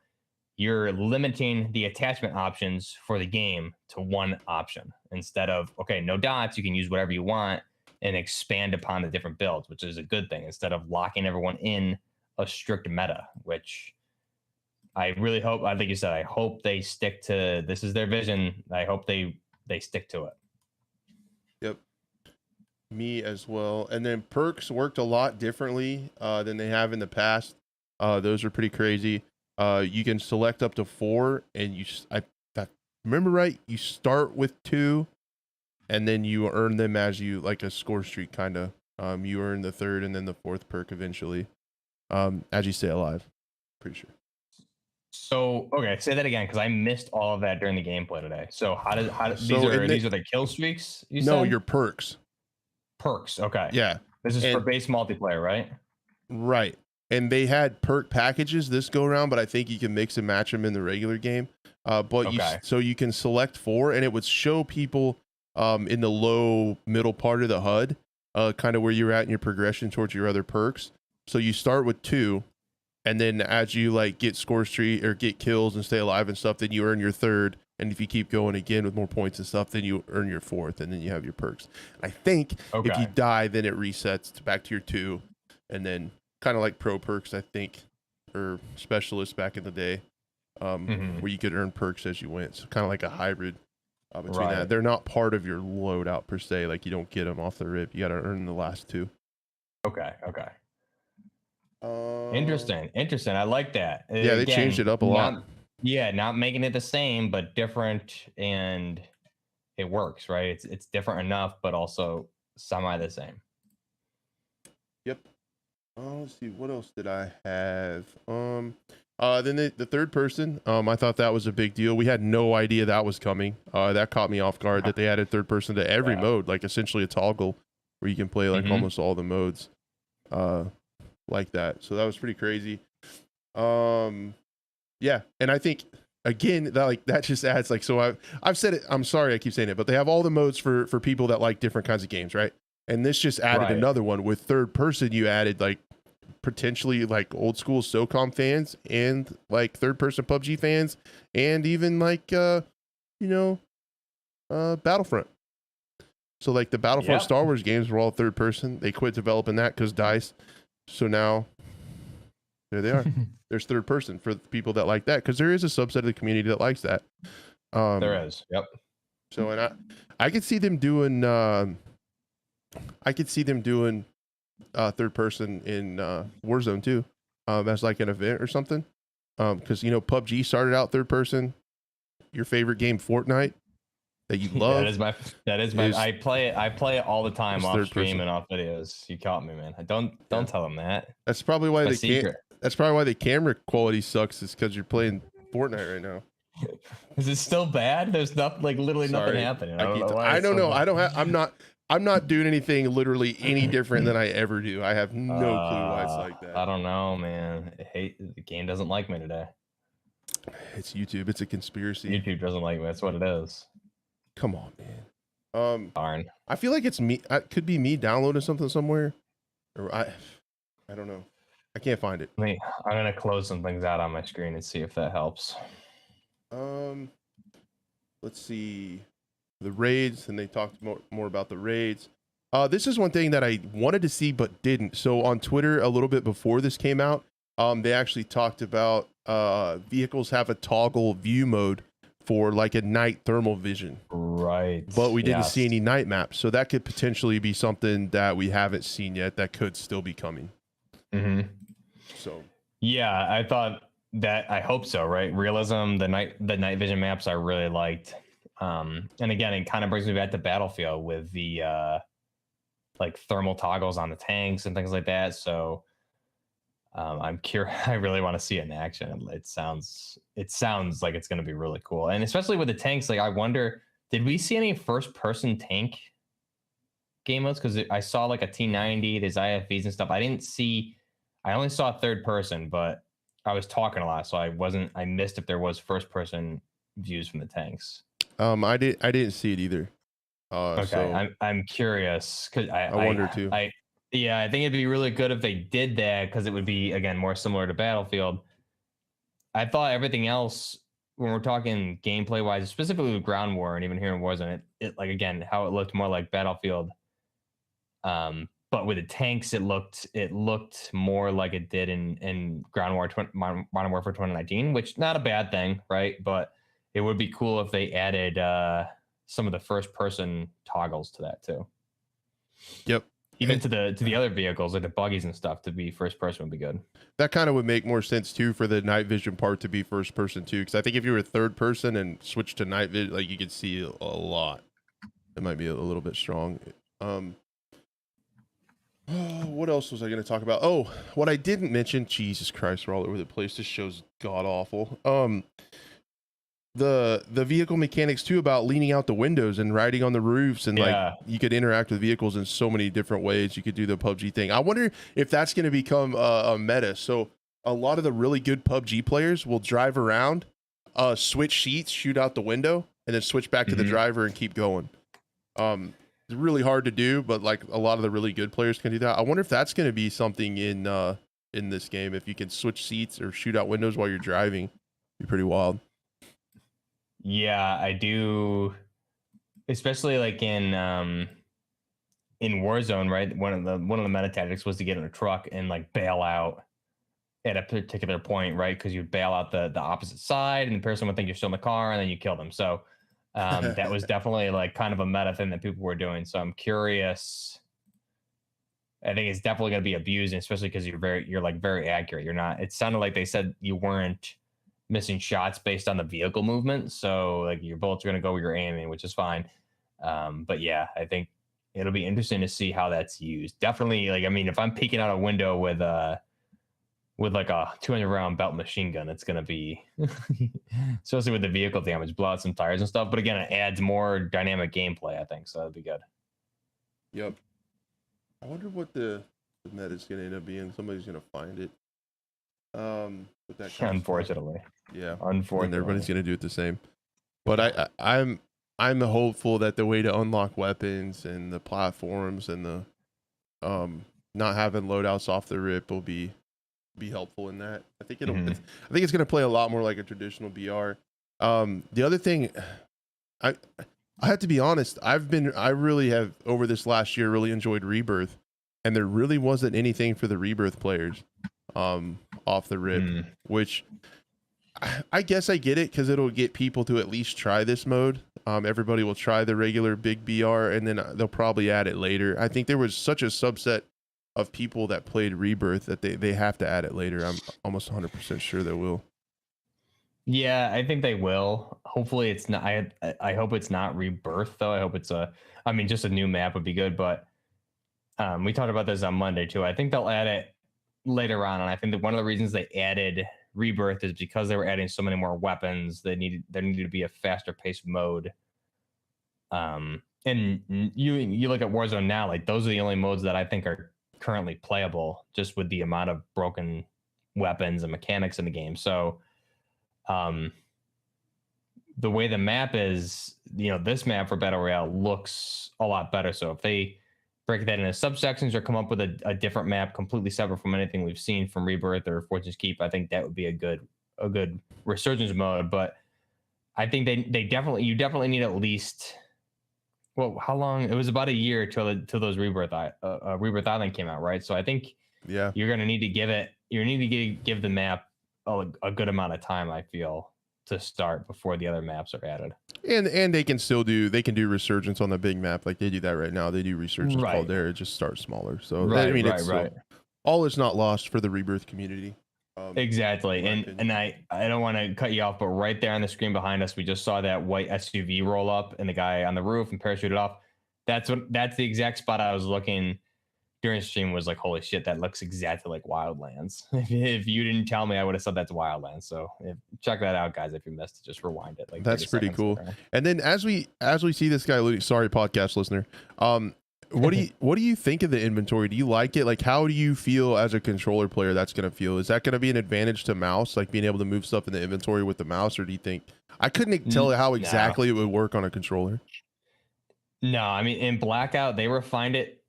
you're limiting the attachment options for the game to one option instead of, okay, no dots, you can use whatever you want and expand upon the different builds, which is a good thing instead of locking everyone in a strict meta, which I really hope, I think you said, I hope they stick to, this is their vision. I hope they stick to it. Yep. Me as well. And then perks worked a lot differently than they have in the past. Those are pretty crazy. You can select up to 4 and if I remember right, you start with 2 and then you earn them as you like a score streak kind of. You earn the 3rd and then the 4th perk eventually. As you stay alive. Pretty sure. So okay, say that again because I missed all of that during the gameplay today. So So in these are the kill streaks you no, said? your perks. Perks. Okay. Yeah. This is for And base multiplayer, right? right. And they had perk packages this go around, but I think you can mix and match them in the regular game. But Okay. so you can select 4, and it would show people in the low middle part of the HUD, kind of where you're at in your progression towards your other perks. So you start with 2, and then as you like get score streak or get kills and stay alive and stuff, then you earn your 3rd. And if you keep going again with more points and stuff, then you earn your 4th, and then you have your perks. I think if you Okay. die, then it resets back to your 2, and then kind of like pro perks, I think, or specialists back in the day, where you could earn perks as you went. So kind of like a hybrid between that. They're not part of your loadout per se. Like you don't get them off the rip. You got to earn the last 2. Okay. Interesting. I like that. Yeah, they changed it up a lot. Yeah, not making it the same, but different, and it works, right? It's different enough, but also semi the same. Yep. Let's see, what else did I have? Then the third person, I thought that was a big deal. We had no idea that was coming. That caught me off guard that they added third person to every mode, like essentially a toggle where you can play like almost all the modes, like that. So that was pretty crazy. Yeah, and I think again that just adds like, so I've said it. I'm sorry I keep saying it, but they have all the modes for people that like different kinds of games, right? And this just added another one with third person. You added like potentially like old school SOCOM fans and like third person PUBG fans, and even like Battlefront. So like the Battlefront Star Wars games were all third person. They quit developing that because DICE. So now there they are. There's third person for the people that like that, because there is a subset of the community that likes that. There is. Yep. So and I could see them doing third person in Warzone too, as like an event or something. Because PUBG started out third person. Your favorite game, Fortnite, that you love. that is my. I play it all the time off stream person. and off videos. You caught me, man. Don't tell them that. That's probably why they can't. That's probably why the camera quality sucks. Is because you're playing Fortnite right now. Is it still bad? There's nothing, like literally nothing happening. I don't know. I don't have. I'm not doing anything literally any different than I ever do. I have no clue why it's like that. I don't know, man. The game doesn't like me today. It's YouTube. It's a conspiracy. YouTube doesn't like me. That's what it is. Come on, man. Darn. I feel like it's me. It could be me downloading something somewhere, or I don't know. I can't find it. I'm gonna close some things out on my screen and see if that helps. Let's see. The raids, and they talked more about the raids. This is one thing that I wanted to see but didn't. So on Twitter, a little bit before this came out, they actually talked about vehicles have a toggle view mode for like a night thermal vision. Right. But we didn't see any night maps. So that could potentially be something that we haven't seen yet that could still be coming. So yeah, I thought that, I hope so, right? Realism, the night vision maps I really liked. And again, it kind of brings me back to Battlefield with the like thermal toggles on the tanks and things like that. So I'm curious. I really want to see it in action. It sounds like it's going to be really cool, and especially with the tanks. Like, I wonder, did we see any first-person tank game modes? Because I saw like a T90, there's IFVs and stuff. I only saw third person, but I was talking a lot, so I missed if there was first-person views from the tanks. I didn't see it either. Okay, so I'm curious because I wonder too. Yeah, I think it'd be really good if they did that, because it would be, again, more similar to Battlefield. I thought everything else, when we're talking gameplay wise, specifically with Ground War and even here in Warzone, it like, again, how it looked more like Battlefield. But with the tanks, it looked more like it did in Ground War Modern Warfare 2019, which not a bad thing, right? But it would be cool if they added some of the first person toggles to that too. Yep. Even to the other vehicles, like the buggies and stuff, to be first person would be good. That kind of would make more sense too for the night vision part to be first person too, because I think if you were third person and switch to night vision, like you could see a lot. It might be a little bit strong. What what else was I going to talk about? Oh, what I didn't mention. Jesus Christ, we're all over the place. This show's god awful. The vehicle mechanics too, about leaning out the windows and riding on the roofs, and like you could interact with vehicles in so many different ways. You could do the PUBG thing. I wonder if that's going to become a meta. So a lot of the really good PUBG players will drive around, switch seats, shoot out the window, and then switch back to the driver and keep going. It's really hard to do, but like a lot of the really good players can do that. I wonder if that's going to be something in this game. If you can switch seats or shoot out windows while you're driving, it'd be pretty wild. Yeah, I do, especially like in Warzone, right? One of the meta tactics was to get in a truck and like bail out at a particular point, right? Because you'd bail out the opposite side, and the person would think you're still in the car, and then you kill them. So that was definitely like kind of a meta thing that people were doing. So I'm curious. I think it's definitely going to be abused, especially because you're like very accurate. You're not. It sounded like they said you weren't missing shots based on the vehicle movement, so like your bullets are going to go where you're aiming, which is fine. But yeah, I think it'll be interesting to see how that's used. Definitely, like, I mean, if I'm peeking out a window with like a 200 round belt machine gun, it's going to be especially with the vehicle damage, blow out some tires and stuff. But again, it adds more dynamic gameplay, I think, so that'd be good. Yep. I wonder what the meta is going to end up being. Somebody's going to find it. With that kind unfortunately, yeah, unfortunately, and everybody's gonna do it the same. But I'm hopeful that the way to unlock weapons and the platforms and the not having loadouts off the rip will be helpful in that. I think it'll. I think it's gonna play a lot more like a traditional BR. The other thing, I have to be honest. I really have over this last year really enjoyed Rebirth, and there really wasn't anything for the Rebirth players. Off the rip, which I guess I get it, because it'll get people to at least try this mode. Everybody will try the regular big BR, and then they'll probably add it later. I think there was such a subset of people that played Rebirth that they have to add it later. I'm almost 100% sure they will. Yeah, I think they will. Hopefully it's not. I hope it's not Rebirth though. I hope it's just a new map would be good. But we talked about this on Monday too. I think they'll add it later on, and I think that one of the reasons they added Rebirth is because they were adding so many more weapons. There needed to be a faster paced mode. And you look at Warzone now, like those are the only modes that I think are currently playable, just with the amount of broken weapons and mechanics in the game. So the way the map is, this map for Battle Royale looks a lot better. So if they break that into subsections or come up with a different map completely separate from anything we've seen from Rebirth or Fortune's Keep, I think that would be a good resurgence mode. But I think you definitely need at least, well, how long? It was about a year till those Rebirth Island came out, right? So I think you're gonna need to give the map a good amount of time, I feel, to start before the other maps are added. And they can do resurgence on the big map, like they do that right now. They do resurgence called there. It just starts smaller. So all is not lost for the Rebirth community. Exactly. And I don't want to cut you off, but right there on the screen behind us, we just saw that white SUV roll up and the guy on the roof and parachuted off. That's the exact spot I was looking during stream. Was like, holy shit, that looks exactly like Wildlands. If you didn't tell me, I would have said that's Wildlands. So check that out, guys. If you missed it, just rewind it. Like, that's pretty cool. And then as we see this guy, sorry, podcast listener, what do you think of the inventory? Do you like it? Like, how do you feel as a controller player that's going to feel? Is that going to be an advantage to mouse, like being able to move stuff in the inventory with the mouse? Or do you think, I couldn't tell how exactly it would work on a controller? No, I mean, in Blackout, they refined it.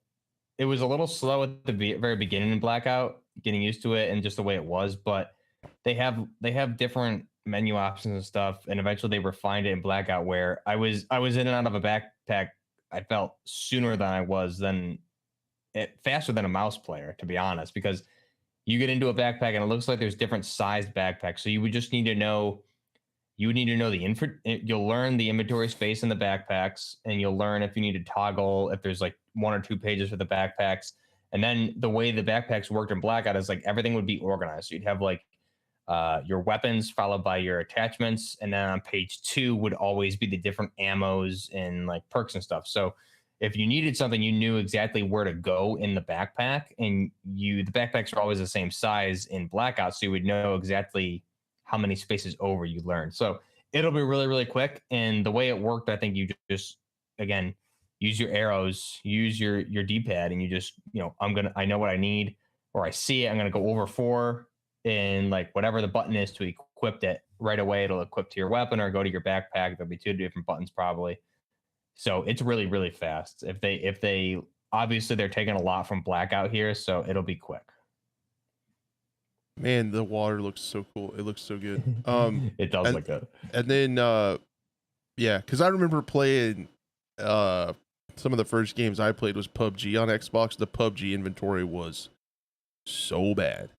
It was a little slow at the very beginning in Blackout, getting used to it and just the way it was, but they have different menu options and stuff, and eventually they refined it in Blackout, where I was in and out of a backpack, I felt sooner than I was faster than a mouse player, to be honest, because you get into a backpack and it looks like there's different sized backpacks. So you would just need to know, you'll learn the inventory space in the backpacks, and you'll learn if you need to toggle, if there's like 1 or 2 pages for the backpacks. And then the way the backpacks worked in Blackout is like everything would be organized. So you'd have like your weapons followed by your attachments, and then on page 2 would always be the different ammos and like perks and stuff. So if you needed something, you knew exactly where to go in the backpack, and the backpacks are always the same size in Blackout, so you would know exactly how many spaces over you learned. So it'll be really, really quick. And the way it worked, I think you just again use your arrows, use your D-pad, and you just, I know what I need, or I see it, I'm gonna go over 4, and like whatever the button is to equip it right away, it'll equip to your weapon or go to your backpack. There'll be 2 different buttons probably. So it's really, really fast. If they obviously they're taking a lot from Blackout here, so it'll be quick. Man, the water looks so cool. It looks so good. It does and, look good. And then yeah, because I remember playing some of the first games I played was PUBG on Xbox. The PUBG inventory was so bad.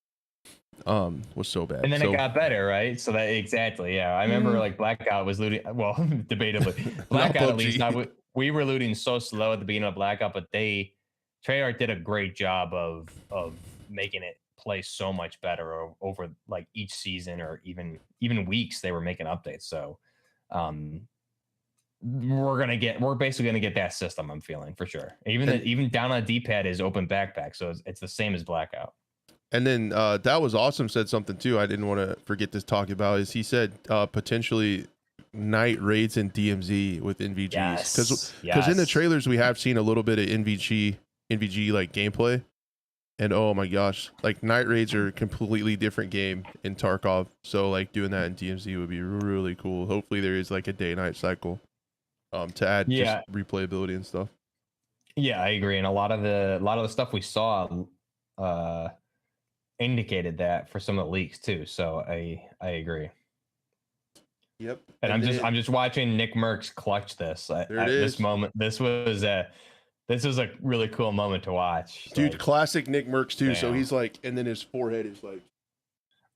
Was so bad. And then it got better, right? So that exactly, yeah. I remember like Blackout was looting. Well, debatably, Blackout at least. We were looting so slow at the beginning of Blackout, but Treyarch did a great job of making it play so much better over like each season or even weeks. They were making updates, so we're basically gonna get that system. I'm feeling for sure. Even down on D-pad is open backpack, so it's the same as Blackout. And then that was awesome. Said something too. I didn't want to forget to talk about. Is he said potentially night raids in DMZ with NVGs because in the trailers we have seen a little bit of NVG like gameplay, and oh my gosh, like night raids are a completely different game in Tarkov. So like doing that in DMZ would be really cool. Hopefully there is like a day-night cycle to add just replayability and stuff. Yeah, I agree. And a lot of the stuff we saw indicated that for some of the leaks too. So I agree. Yep. And I'm just watching Nick Merckx clutch this. This moment. This was a really cool moment to watch. Dude, like, classic Nick Merckx too. Damn. So he's like, and then his forehead is like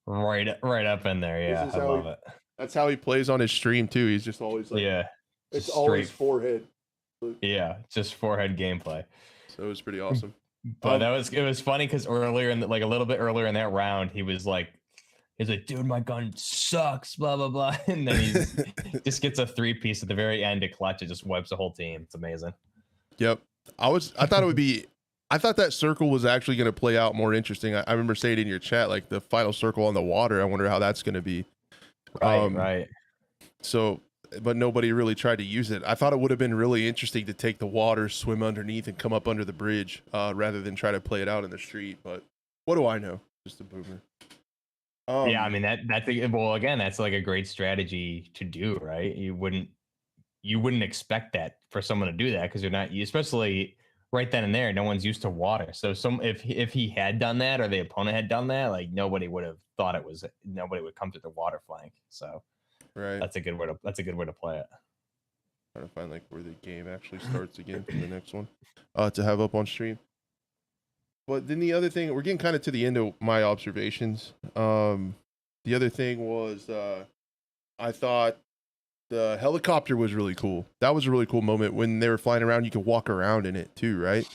right up in there. Yeah, I love it. That's how he plays on his stream too. He's just always like, it's always forehead. Yeah, just forehead gameplay. So it was pretty awesome. But it was funny because earlier like a little bit earlier in that round, he's like, dude, my gun sucks, blah blah blah, and then he just gets a 3-piece at the very end to clutch. It just wipes the whole team. It's amazing. Yep, I thought it would be. I thought that circle was actually going to play out more interesting. I remember saying in your chat, like the final circle on the water. I wonder how that's going to be. Right. So, but nobody really tried to use it. I thought it would have been really interesting to take the water, swim underneath, and come up under the bridge, rather than try to play it out in the street. But what do I know? Just a boomer. Yeah, I mean that's like a great strategy to do, right? You wouldn't expect that for someone to do that because you're not, especially right then and there. No one's used to water, so if he had done that or the opponent had done that, like nobody would have thought nobody would come to the water flank. So right, that's a good way to play it. Trying to find like where the game actually starts again for the next one to have up on stream. But then the other thing, we're getting kind of to the end of my observations. The other thing was I thought the helicopter was really cool. That was a really cool moment when they were flying around. You could walk around in it too, right?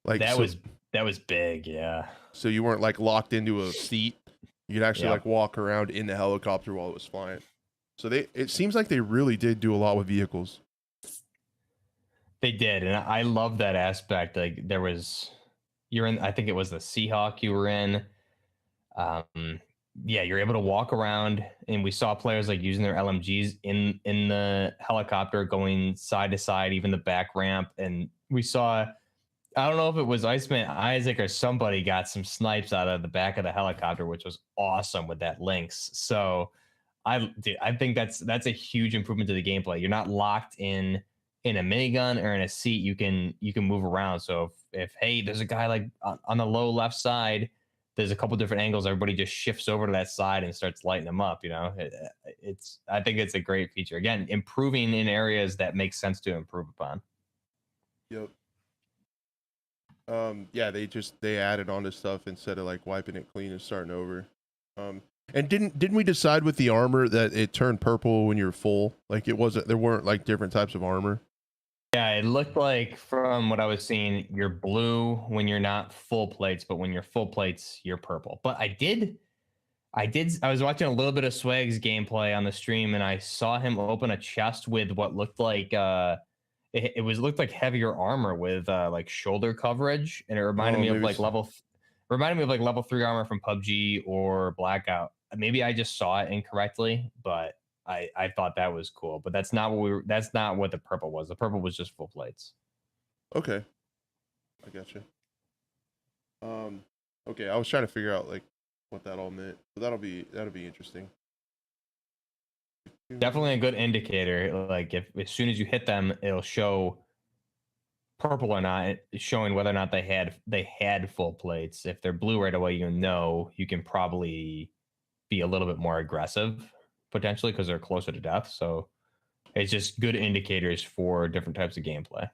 Like that was big, yeah. So you weren't like locked into a seat. You could actually like walk around in the helicopter while it was flying. So it seems like they really did do a lot with vehicles. They did, and I love that aspect. Like you're in, I think it was the Seahawk you were in. Yeah, you're able to walk around, and we saw players like using their LMGs in the helicopter, going side to side, even the back ramp. And we saw, I don't know if it was Iceman Isaac or somebody got some snipes out of the back of the helicopter, which was awesome with that Lynx. So I think that's a huge improvement to the gameplay. You're not locked in a minigun or in a seat. You can move around. So if hey, there's a guy like on the low left side, there's a couple different angles. Everybody just shifts over to that side and starts lighting them up. I think it's a great feature. Again, improving in areas that make sense to improve upon. Yep. Yeah, they added on to stuff instead of like wiping it clean and starting over. And didn't we decide with the armor that it turned purple when you're full? Like there weren't like different types of armor. Yeah, it looked like from what I was seeing, you're blue when you're not full plates, but when you're full plates, you're purple. But I was watching a little bit of Swag's gameplay on the stream, and I saw him open a chest with what looked like it was looked like heavier armor with like shoulder coverage, and it reminded Oh, me of maybe. like reminded me of like level 3 armor from PUBG or Blackout. Maybe I just saw it incorrectly, but I thought that was cool. But that's not what that's not what the purple was. The purple was just full plates. Okay, I gotcha. Okay, I was trying to figure out like what that all meant. So that'll be interesting. Definitely a good indicator. Like if as soon as you hit them, it'll show purple or not, showing whether or not they had full plates. If they're blue right away, you know you can probably be a little bit more aggressive potentially because they're closer to death. So it's just good indicators for different types of gameplay.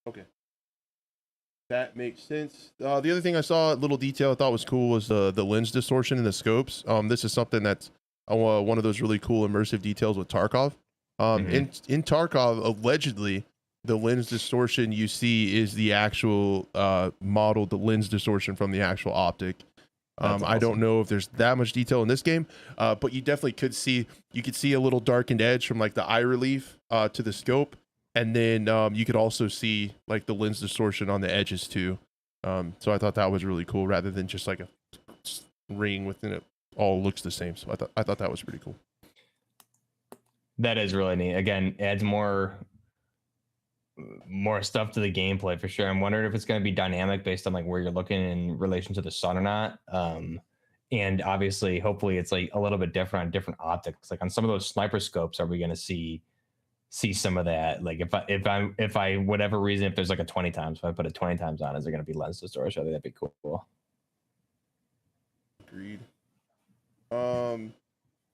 Okay. That makes sense. The other thing I saw, a little detail I thought was cool, was the lens distortion in the scopes. This is something that's one of those really cool immersive details with Tarkov. In Tarkov, allegedly, the lens distortion you see is the actual modeled the lens distortion from the actual optic. That's I don't awesome. know if there's that much detail in this game, but you definitely could see a little darkened edge from like the eye relief to the scope, and then you could also see like the lens distortion on the edges too. So I thought that was really cool, rather than just like a ring within it all looks the same. So I thought that was pretty cool. That is really neat. Again, adds more stuff to the gameplay for sure. I'm wondering if it's going to be dynamic based on like where you're looking in relation to the sun or not. And obviously, hopefully, it's like a little bit different on different optics. Like on some of those sniper scopes, are we going to see some of that? Like if I whatever reason, if there's like a 20 times, if I put it 20 times on, is there going to be lens distortion? I think that'd be cool. Agreed. And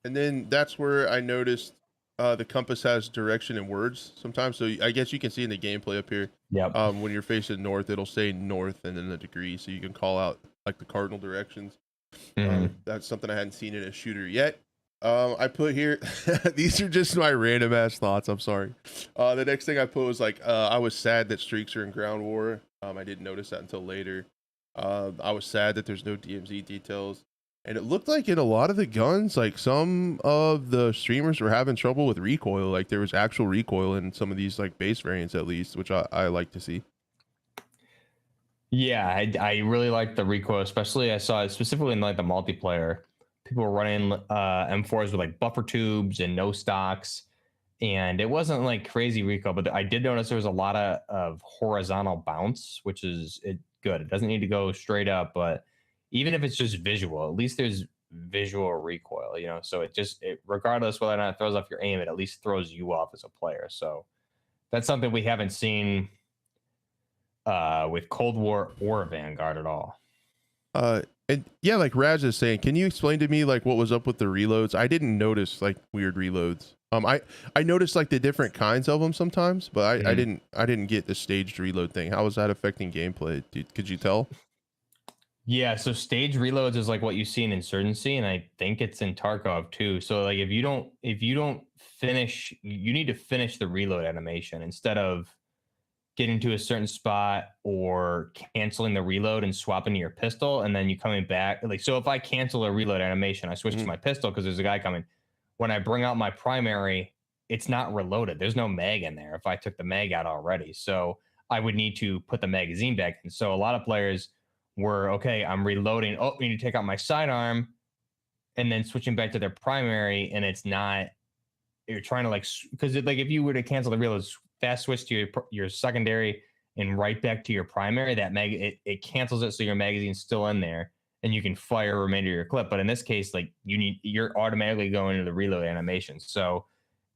then that's where I noticed the compass has direction and words sometimes. So I guess you can see in the gameplay up here. Yep. When you're facing north, it'll say north and then the degree, so you can call out like the cardinal directions. That's something I hadn't seen in a shooter yet. I put here, these are just my random ass thoughts. I'm sorry. The next thing I put was like, I was sad that streaks are in ground war. I didn't notice that until later. I was sad that there's no DMZ details. And it looked like in a lot of the guns, like some of the streamers were having trouble with recoil. Like there was actual recoil in some of these like base variants, at least, which I like to see. Yeah, I really like the recoil, especially I saw it specifically in like the multiplayer. People were running M4s with like buffer tubes and no stocks, and it wasn't like crazy recoil, but I did notice there was a lot of horizontal bounce, which is good. It doesn't need to go straight up, but even if it's just visual, at least there's visual recoil, you know. So regardless whether or not it throws off your aim, it at least throws you off as a player. So that's something we haven't seen with Cold War or Vanguard at all. And yeah, like Raz is saying, can you explain to me like what was up with the reloads? I didn't notice like weird reloads. I noticed like the different kinds of them sometimes, but I didn't get the staged reload thing. How was that affecting gameplay? Could you tell? Yeah, so stage reloads is like what you see in Insurgency, and I think it's in Tarkov too. So like if you don't finish, you need to finish the reload animation instead of getting to a certain spot or canceling the reload and swapping to your pistol, and then you coming back. Like so if I cancel a reload animation, I switch to my pistol because there's a guy coming. When I bring out my primary, it's not reloaded. There's no mag in there if I took the mag out already. So I would need to put the magazine back in. So a lot of players were, okay, I'm reloading. Oh, I need to take out my sidearm and then switching back to their primary. And it's not, you're trying to like, because like if you were to cancel the reload, fast switch to your secondary and right back to your primary, that it cancels it. So your magazine's still in there and you can fire the remainder of your clip. But in this case, like you're automatically going into the reload animation. So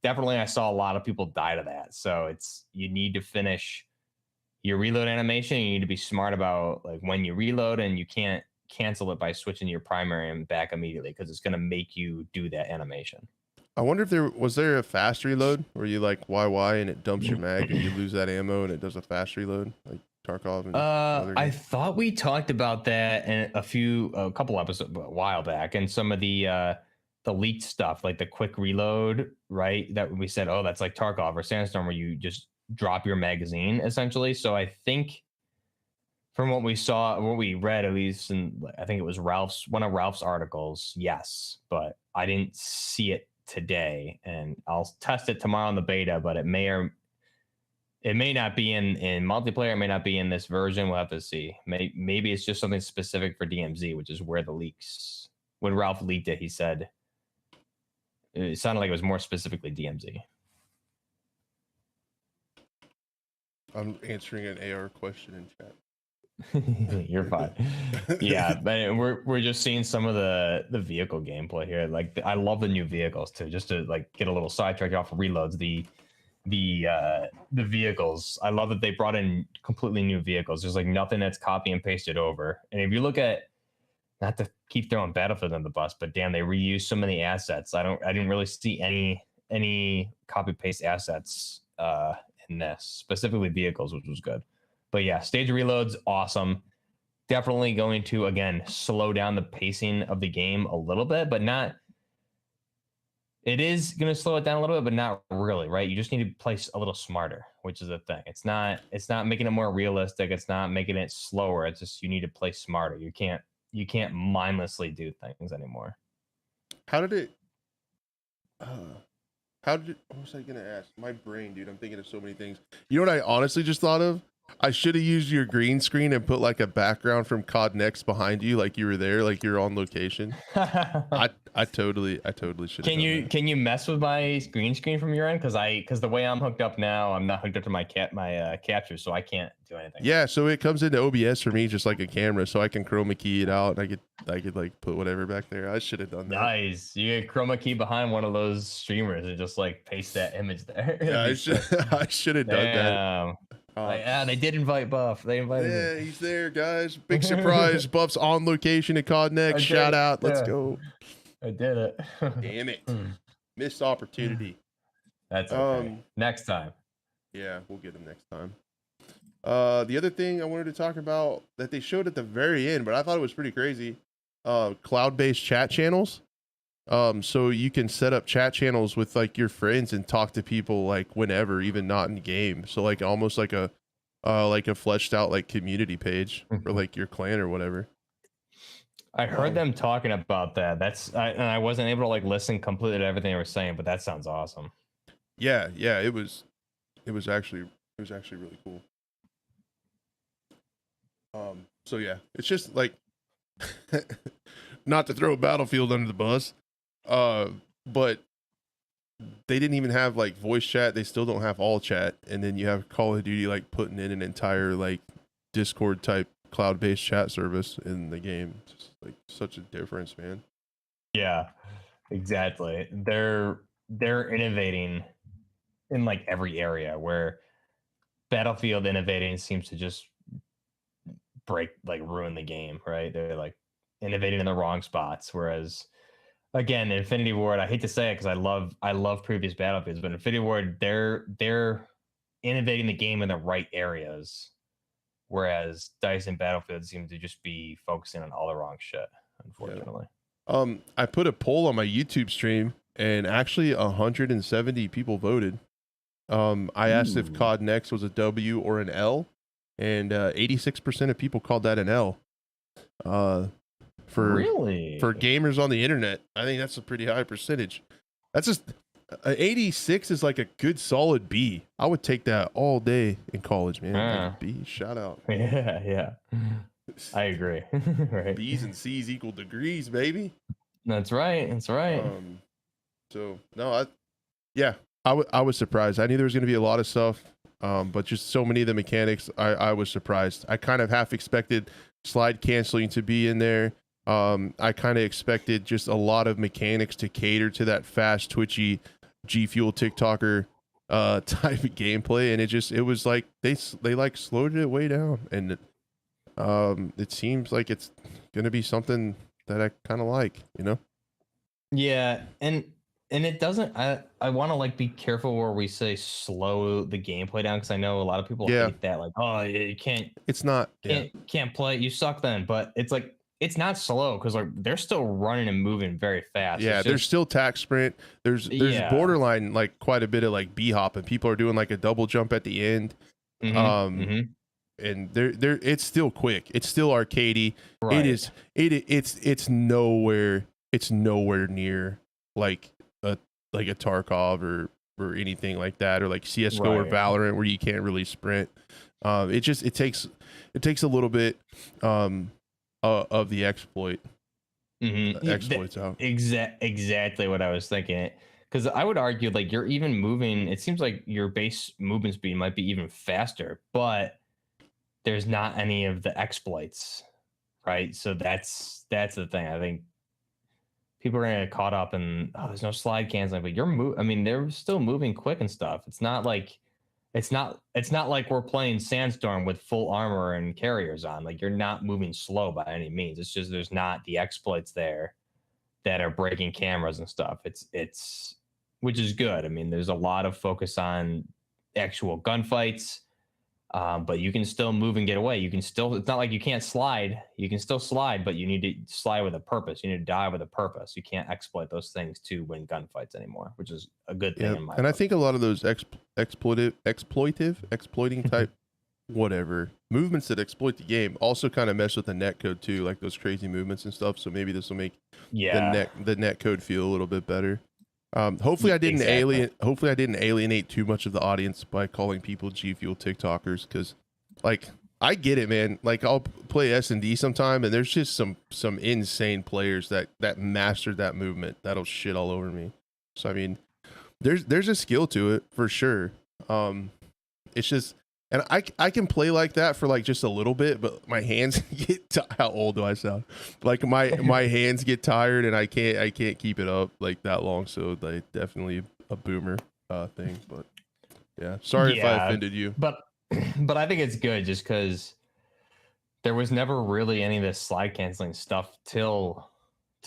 definitely I saw a lot of people die to that. So you need to finish your reload animation. You need to be smart about like when you reload, and you can't cancel it by switching your primary and back immediately because it's going to make you do that animation. I wonder if there was a fast reload where you like YY and it dumps your mag and you lose that ammo and it does a fast reload like Tarkov and other I games? thought we talked about that in a couple episodes a while back, and some of the leaked stuff, like the quick reload, right? That we said, oh, that's like Tarkov or Sandstorm, where you just drop your magazine essentially. So I think from what we saw, what we read, at least, and I think it was one of Ralph's articles, yes, but I didn't see it today, and I'll test it tomorrow in the beta, but it may not be in multiplayer. It may not be in this version. We'll have to see. Maybe it's just something specific for DMZ, which is where the leaks. When Ralph leaked it, he said it sounded like it was more specifically DMZ. I'm answering an AR question in chat. You're fine. Yeah, but we're just seeing some of the vehicle gameplay here. Like I love the new vehicles too. Just to like get a little sidetracked off of reloads. The vehicles. I love that they brought in completely new vehicles. There's like nothing that's copy and pasted over. And if you look at, not to keep throwing Battlefield on the bus, but damn, they reused so many assets. I didn't really see any copy paste assets in this, specifically vehicles, which was good. But yeah, stage reloads, awesome. Definitely going to, again, slow down the pacing of the game a little bit, but not. It is going to slow it down a little bit, but not really, right? You just need to play a little smarter, which is the thing. It's not making it more realistic. It's not making it slower. It's just you need to play smarter. You can't mindlessly do things anymore. What was I going to ask? My brain, dude, I'm thinking of so many things. You know what I honestly just thought of? I should have used your green screen and put like a background from COD Next behind you, like you were there, like you're on location. I totally should. Can you mess with my green screen from your end? Because the way I'm hooked up now, I'm not hooked up to my capture, so I can't do anything. Yeah, so it comes into OBS for me just like a camera, so I can chroma key it out, and I could like put whatever back there. I should have done that. Nice. You get chroma key behind one of those streamers and just like paste that image there. Yeah, I should have done that. Yeah, they did invite Buff. They invited me. Yeah, he's there, guys. Big surprise. Buff's on location at COD Next. Shout out. Let's go. I did it. Damn it. Missed opportunity. That's okay. Next time. Yeah, we'll get him next time. The other thing I wanted to talk about that they showed at the very end, but I thought it was pretty crazy. Cloud-based chat channels. So you can set up chat channels with like your friends and talk to people like whenever, even not in game. So like almost like a fleshed out like community page for like your clan or whatever. I heard them talking about that. And I wasn't able to like listen completely to everything they were saying, but that sounds awesome. Yeah, it was actually really cool. So yeah, it's just like not to throw Battlefield under the bus. But they didn't even have like voice chat. They still don't have all chat. And then you have Call of Duty like putting in an entire like Discord type cloud-based chat service in the game. It's just like such a difference, man. Yeah, exactly. They're innovating in like every area, where Battlefield innovating seems to just ruin the game, right? They're like innovating in the wrong spots, whereas again, Infinity Ward, I hate to say it because I love previous Battlefields, but Infinity Ward, they're innovating the game in the right areas, whereas DICE and Battlefield seem to just be focusing on all the wrong shit, unfortunately. Yeah. I put a poll on my YouTube stream, and actually 170 people voted. I asked if COD Next was a W or an L, and 86% of people called that an L. For gamers on the internet, I think that's a pretty high percentage. That's just 86 is like a good solid B. I would take that all day in college, man. Like B, shout out. Yeah. I agree. Right. B's and C's equal degrees, baby. That's right. So no, I was surprised. I knew there was going to be a lot of stuff, but just so many of the mechanics, I was surprised. I kind of half expected slide canceling to be in there. I kind of expected just a lot of mechanics to cater to that fast, twitchy G Fuel TikToker type of gameplay, and it was like they like slowed it way down, and it seems like it's gonna be something that I kind of like, you know? Yeah, and it doesn't. I want to like be careful where we say slow the gameplay down, because I know a lot of people hate that. Like, oh, you can't. It's not. Can't play. You suck then. But it's like, it's not slow, because like they're still running and moving very fast. Yeah, there's still tack sprint. There's borderline like quite a bit of like B hop, and people are doing like a double jump at the end. And they're it's still quick. It's still arcadey. Right. It's nowhere near like like a Tarkov or anything like that, or like CS:GO or Right. Valorant where you can't really sprint. It takes a little bit of the exploits out. Exactly what I was thinking. Because I would argue, like, you're even moving. It seems like your base movement speed might be even faster, but there's not any of the exploits, right? So that's the thing. I think people are gonna get caught up in, oh, there's no slide canceling, but I mean, they're still moving quick and stuff. It's not like we're playing Sandstorm with full armor and carriers on. Like, you're not moving slow by any means. It's just there's not the exploits there that are breaking cameras and stuff. It's which is good. I mean, there's a lot of focus on actual gunfights, but you can still move and get away. You can still. It's not like you can't slide. You can still slide, but you need to slide with a purpose. You need to die with a purpose. You can't exploit those things to win gunfights anymore, which is a good thing Yeah, in my and I opinion. think a lot of those exploiting type whatever movements that exploit the game also kind of mess with the netcode too, like those crazy movements and stuff. So maybe this will make Yeah, the netcode feel a little bit better. Hopefully exactly. hopefully I didn't alienate too much of the audience by calling people G Fuel TikTokers, because like I get it, man. Like I'll play S&D sometime and there's just some insane players that mastered that movement that'll shit all over me. So I mean, there's a skill to it for sure. It's just, and I can play like that for like just a little bit, but my hands get how old do I sound? Like my hands get tired and I can't keep it up like that long. So like definitely a boomer thing. But yeah, sorry if I Yeah, offended you. but but I think it's good just because there was never really any of this slide canceling stuff till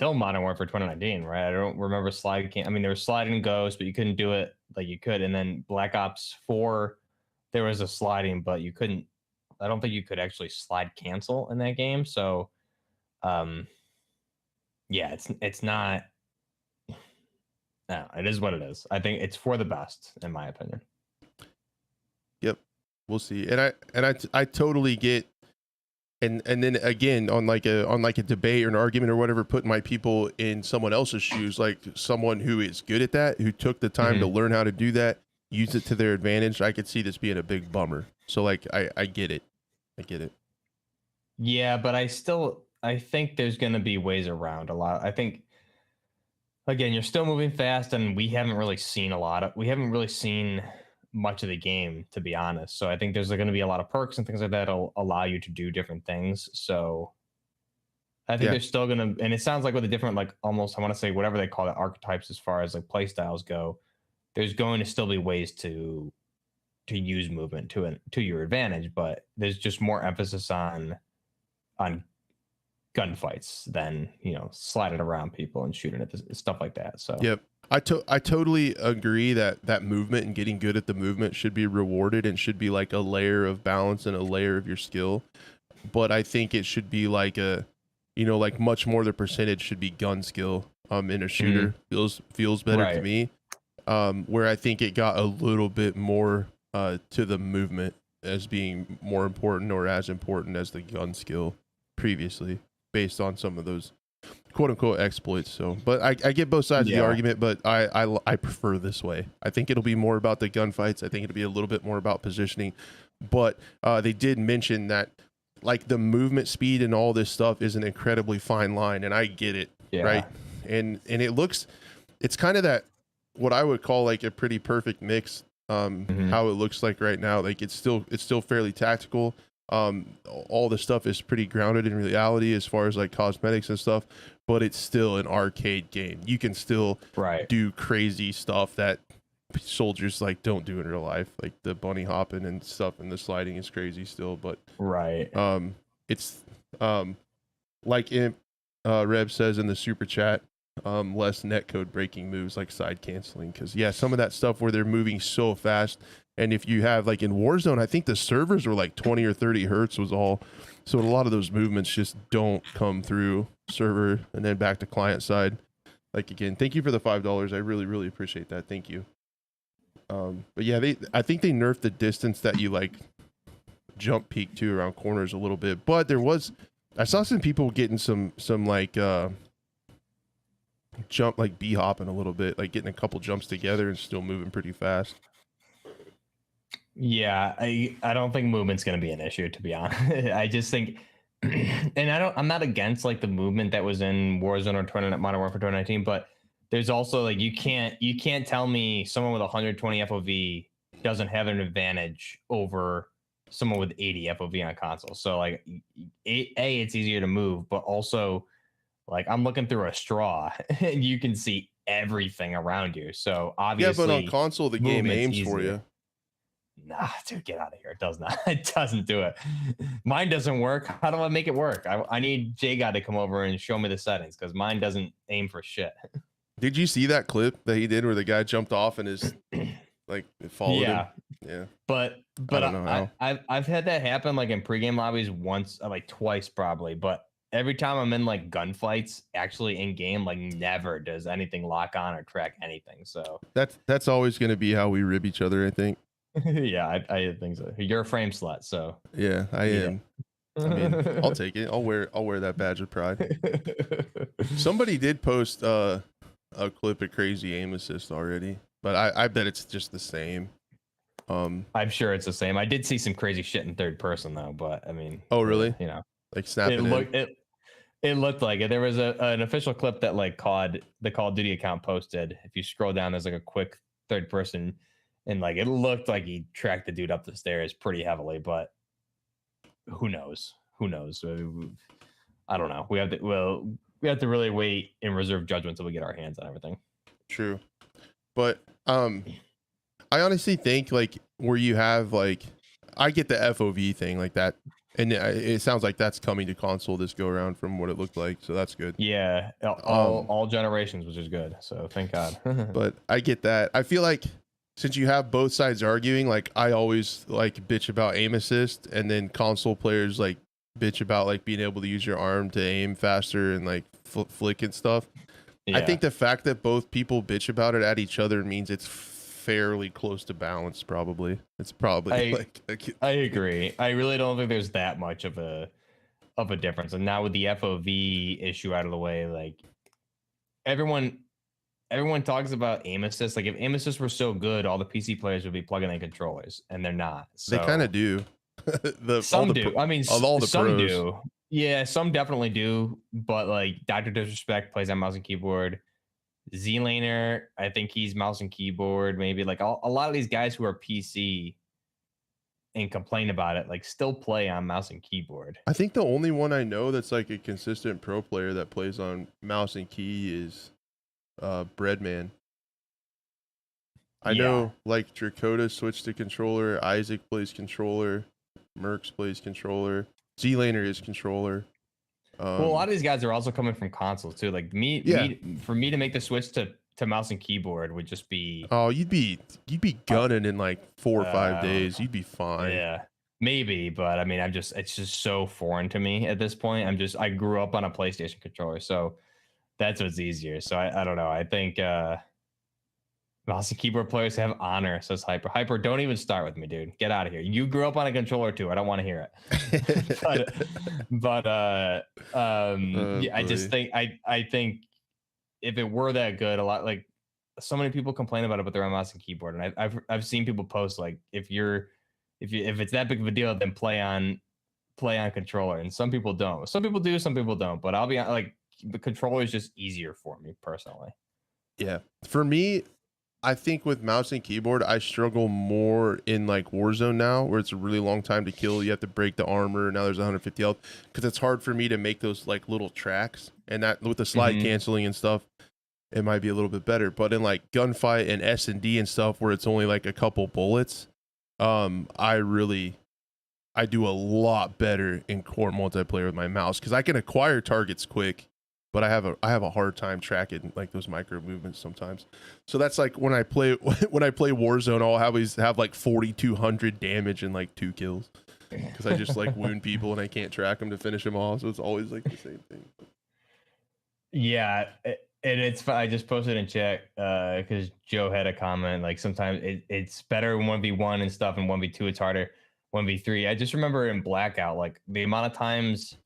Modern Warfare 2019, right? I don't remember I mean, there was sliding ghosts, but you couldn't do it like you could. And then Black Ops 4, there was a sliding, but you couldn't. I don't think you could actually slide cancel in that game. So, um, yeah, it's not. No, it is what it is. I think it's for the best, in my opinion. Yep, we'll see. And I totally get. And then again on like a debate or an argument or whatever, putting my people in someone else's shoes, like someone who is good at that, who took the time to Mhm. learn how to do that, use it to their advantage. I could see this being a big bummer. So like I get it. I get it. Yeah, but I think there's going to be ways around a lot. I think again, you're still moving fast, and we haven't really seen much of the game, to be honest. So I think there's going to be a lot of perks and things like that that'll allow you to do different things. So I think Yeah. there's still gonna, and it sounds like with the different, like, almost, I want to say, whatever they call it, archetypes, as far as like play styles go, there's going to still be ways to use movement to your advantage, but there's just more emphasis on gunfights than, sliding around people and shooting at stuff like that. So Yep. I totally agree that movement and getting good at the movement should be rewarded and should be like a layer of balance and a layer of your skill. But I think it should be like like much more the percentage should be gun skill in a mhm, shooter. Feels better to right. me. Where I think it got a little bit more to the movement as being more important or as important as the gun skill previously, based on some of those quote unquote exploits. So, but I get both sides of the Yeah. argument, but I prefer this way. I think it'll be more about the gunfights. I think it'll be a little bit more about positioning. But they did mention that like the movement speed and all this stuff is an incredibly fine line, and I get it, right? Yeah. And it's kind of that what I would call like a pretty perfect mix. Mhm. How it looks like right now, like it's still fairly tactical. All the stuff is pretty grounded in reality as far as like cosmetics and stuff, but it's still an arcade game. You can still Right. do crazy stuff that soldiers like don't do in real life, like the bunny hopping and stuff, and the sliding is crazy still. But Right. it's like Reb says in the super chat, less netcode breaking moves like side canceling, because yeah, some of that stuff where they're moving so fast, and if you have like in Warzone, I think the servers were like 20 or 30 hertz was all, so a lot of those movements just don't come through server and then back to client side. Like again, thank you for the $5. I really appreciate that. Thank you. But yeah, I think they nerfed the distance that you like jump peak to around corners a little bit, but I saw some people getting some like jump like bee hopping a little bit, like getting a couple jumps together and still moving pretty fast. Yeah, I don't think movement's going to be an issue, to be honest. I just think, and I'm not against like the movement that was in Warzone or Modern Warfare 2019, but there's also like you can't tell me someone with 120 FOV doesn't have an advantage over someone with 80 FOV on console. So like it's easier to move, but also like I'm looking through a straw and you can see everything around you. So Yeah, but on obviously console the game movement's aims for easier. you. Nah, dude, get out of here. It does not. It doesn't do it. Mine doesn't work. How do I make it work? I need J God to come over and show me the settings because mine doesn't aim for shit. Did you see that clip that he did where the guy jumped off and his like it followed him? Yeah. But I don't know how. I've had that happen like in pregame lobbies once, like twice probably. But every time I'm in like gunfights, actually in game, like never does anything lock on or track anything. So That's always going to be how we rib each other, I think. yeah, I think so. You're a frame slut, so Yeah, I am. I mean, I'll take it. I'll wear that badge of pride. Somebody did post a clip of crazy aim assist already, but I bet it's just the same. I'm sure it's the same. I did see some crazy shit in third person though, but I mean, oh really? You know, like snapping it looked like it. There was an official clip that like the Call of Duty account posted. If you scroll down, there's like a quick third person, and like it looked like he tracked the dude up the stairs pretty heavily, but who knows? Who knows? I don't know. We have to really wait and reserve judgment until we get our hands on everything. True, but I honestly think like where you have like I get the FOV thing like that, and it sounds like that's coming to console this go around from what it looked like, so that's good. Yeah, all generations, which is good. So thank God. But I get that. I feel like since you have both sides arguing, like I always like bitch about aim assist, and then console players like bitch about like being able to use your arm to aim faster and like flick and stuff. Yeah. I think the fact that both people bitch about it at each other means it's fairly close to balance. Probably it's probably I agree. I really don't think there's that much of a difference. And now with the FOV issue out of the way, like everyone talks about aim assist. Like if aim assist were so good, all the PC players would be plugging in controllers, and they're not. So they kind of do. Some do. I mean, all the some pros do. Yeah, some definitely do. But like Dr. Disrespect plays on mouse and keyboard. Z-Laner, I think he's mouse and keyboard. Maybe like a lot of these guys who are PC and complain about it, like still play on mouse and keyboard. I think the only one I know that's like a consistent pro player that plays on mouse and key is Breadman. I know like Dracoda switched to controller, Isaac plays controller, Mercs plays controller, Z-Laner is controller. Well, a lot of these guys are also coming from consoles too. Like for me to make the switch to mouse and keyboard would just be you'd be gunning in like 4 or 5 days. You'd be fine. Yeah, maybe, but I mean, it's just so foreign to me at this point. I grew up on a PlayStation controller, so that's what's easier. So I don't know. I think mouse and keyboard players have honor, says Hyper. Hyper, don't even start with me, dude. Get out of here. You grew up on a controller too. I don't want to hear it. Yeah, I just think I think if it were that good, a lot like so many people complain about it, but they're on mouse and keyboard, and I've seen people post like if it's that big of a deal, then play on controller, and some people don't. Some people do, some people don't. But I'll be like the controller is just easier for me personally. Yeah, for me. I think with mouse and keyboard, I struggle more in like Warzone now, where it's a really long time to kill. You have to break the armor. Now there's 150 health because it's hard for me to make those like little tracks. And that with the slide canceling and stuff, it might be a little bit better. But in like gunfight and S&D and stuff, where it's only like a couple bullets, I do a lot better in core multiplayer with my mouse because I can acquire targets quick. But I have a hard time tracking like those micro movements sometimes. So that's like when I play Warzone, I'll always have like 4,200 damage and like 2 kills because I just like wound people and I can't track them to finish them off. So it's always like the same thing. Yeah, and it's I just posted in chat because Joe had a comment like sometimes it's better in 1v1 and stuff, and 1v2 it's harder. 1v3. I just remember in Blackout like the amount of times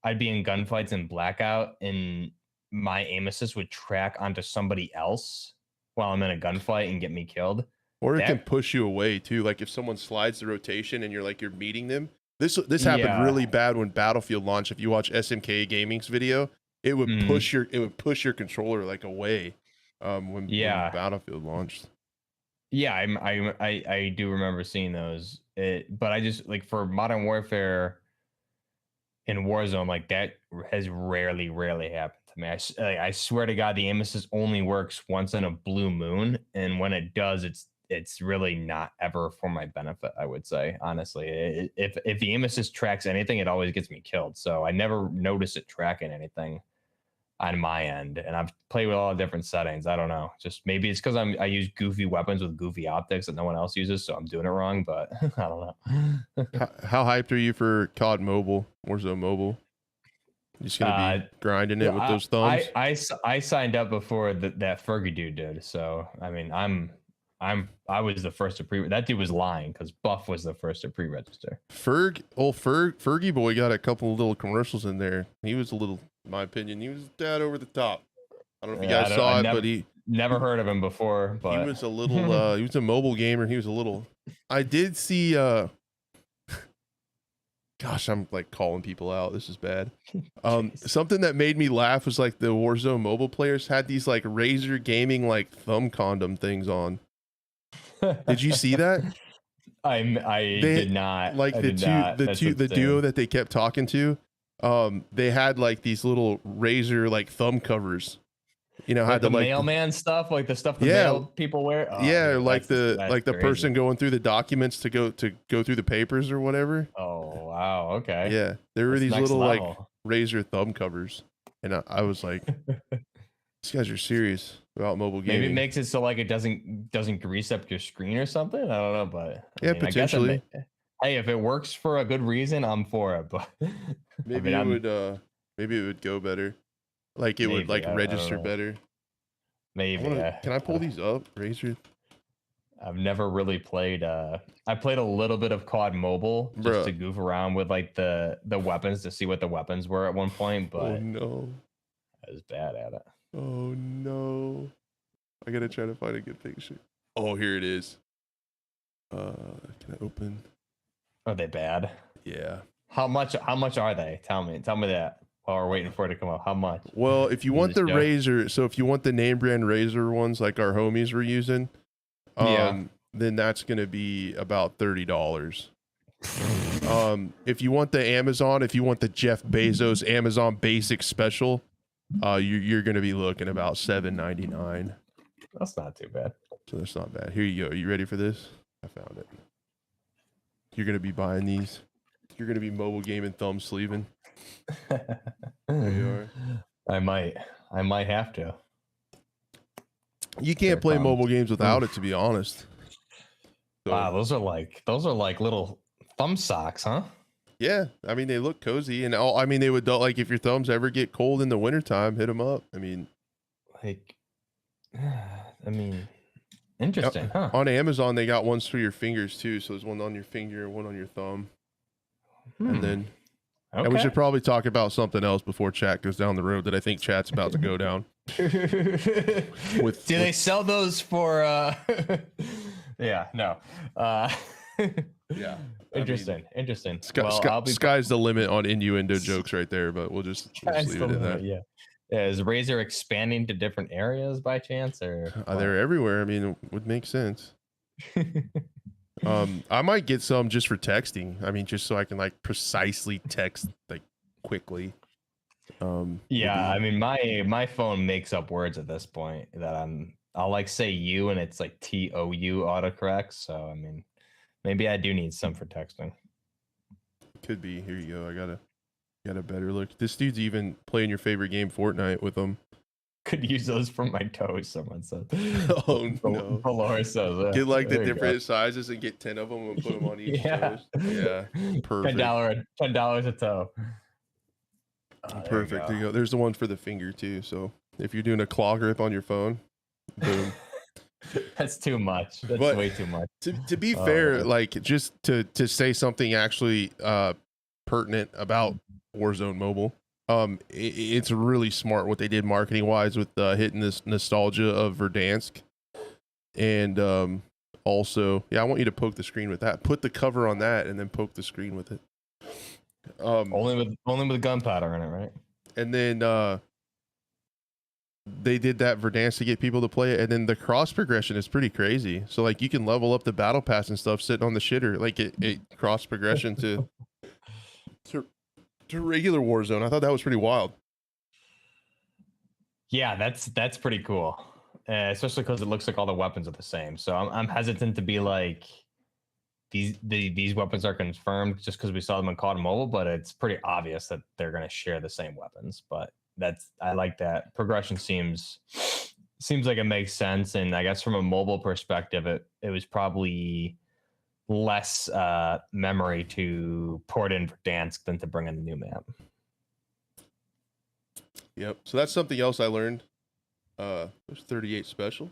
I'd be in gunfights in Blackout, and my aim assist would track onto somebody else while I'm in a gunfight and get me killed. Or it can That push you away too. Like if someone slides the rotation and you're meeting them. This happened yeah. really bad when Battlefield launched. If you watch SMK Gaming's video, it would push your controller like away when Yeah. Battlefield launched. Yeah, I do remember seeing those. But I just like for Modern Warfare in Warzone, like that has rarely happened to me. I swear to God, the aim assist only works once in a blue moon, and when it does, it's really not ever for my benefit. I would say honestly, if the aim assist tracks anything, it always gets me killed. So I never notice it tracking anything on my end, and I've played with all the different settings. I don't know, just maybe it's because I use goofy weapons with goofy optics that no one else uses, so I'm doing it wrong. But I don't know. How hyped are you for COD Mobile, Warzone Mobile? You just gonna be grinding it with those thumbs? I signed up before that Fergie dude did, so I mean I was the first to that dude was lying because Buff was the first to pre-register. Fergie boy got a couple of little commercials in there. He was a little, in my opinion, he was dead over the top. I don't know if you guys saw it, but he never heard of him before. But he was a little he was a mobile gamer. He was a little. I did see gosh, I'm like calling people out. This is bad. Something that made me laugh was like the Warzone mobile players had these like Razer Gaming like thumb condom things on. Did you see that? I did not. Like the duo that they kept talking to, they had like these little Razer like thumb covers. You know, like had the like mailman stuff, like the stuff the mail people wear. Oh, yeah, dude, like the person going through the documents to go through the papers or whatever. Oh wow, okay. Yeah, there were these little like Razer thumb covers, and I was like, these guys are serious about mobile gaming. Maybe it makes it so like it doesn't grease up your screen or something. I don't know, but yeah, potentially. Hey, if it works for a good reason, I'm for it. But maybe it would go better. Like it would like register better. Maybe. Can I pull these up, Razer? I've never really played. I played a little bit of COD Mobile just to goof around with like the weapons to see what the weapons were at one point. But oh no, I was bad at it. Oh no, I gotta try to find a good picture. Oh, here it is. Can I open? Are they bad? Yeah. How much are they? Tell me that while we're waiting for it to come up. How much? Well, if you want the Razer, so if you want the name brand Razer ones like our homies were using, then that's gonna be about $30. If you want the Amazon, if you want the Jeff Bezos Amazon Basic Special, you're gonna be looking about $7.99. That's not too bad. So that's not bad. Here you go. Are you ready for this? I found it. You're gonna be buying these. You're gonna be mobile gaming thumb sleeving. There you are. I might have to. You can't play mobile games without it, to be honest. So, wow, those are like little thumb socks, huh? Yeah, I mean they look cozy, and I mean they would like if your thumbs ever get cold in the wintertime, hit them up. I mean, interesting, huh? On Amazon they got ones for your fingers too, so there's one on your finger and one on your thumb. And then and we should probably talk about something else before chat goes down the road that I think chat's about to go down. Do they sell those for yeah, no. Yeah. Interesting. Sky's the limit on innuendo jokes right there, but we'll just leave it at that. Yeah. Is Razer expanding to different areas by chance, or they're everywhere? I mean, it would make sense. I might get some just for texting. I mean, just so I can like precisely text like quickly. Yeah, I mean, my phone makes up words at this point that I'll like say you and it's like TOU autocorrect. So I mean, maybe I do need some for texting. Could be. Here you go. I got a better look. This dude's even playing your favorite game, Fortnite, with them. Could use those for my toes, someone said. Oh no. Valor says get like the different sizes and get 10 of them and put them on each toes. Yeah. Perfect. $10 a toe. Oh, perfect. There you go. There's the one for the finger too. So if you're doing a claw grip on your phone, boom. That's too much. That's way too much. To be fair, like just to say something actually pertinent about Warzone Mobile. It's really smart what they did marketing wise with hitting this nostalgia of Verdansk. And also, yeah, I want you to poke the screen with that. Put the cover on that and then poke the screen with it. Only with gunpowder in it, right? And then they did that Verdansk to get people to play it, and then the cross progression is pretty crazy. So like you can level up the battle pass and stuff sitting on the shitter. Like it cross progression to regular Warzone. I thought that was pretty wild. Yeah, that's pretty cool, especially because it looks like all the weapons are the same. So I'm hesitant to be like these weapons are confirmed just because we saw them in COD Mobile, but it's pretty obvious that they're going to share the same weapons. But I like that progression seems like it makes sense, and I guess from a mobile perspective, it was probably less memory to port in Verdansk than to bring in the new map. Yep. So that's something else I learned. There's 38 special.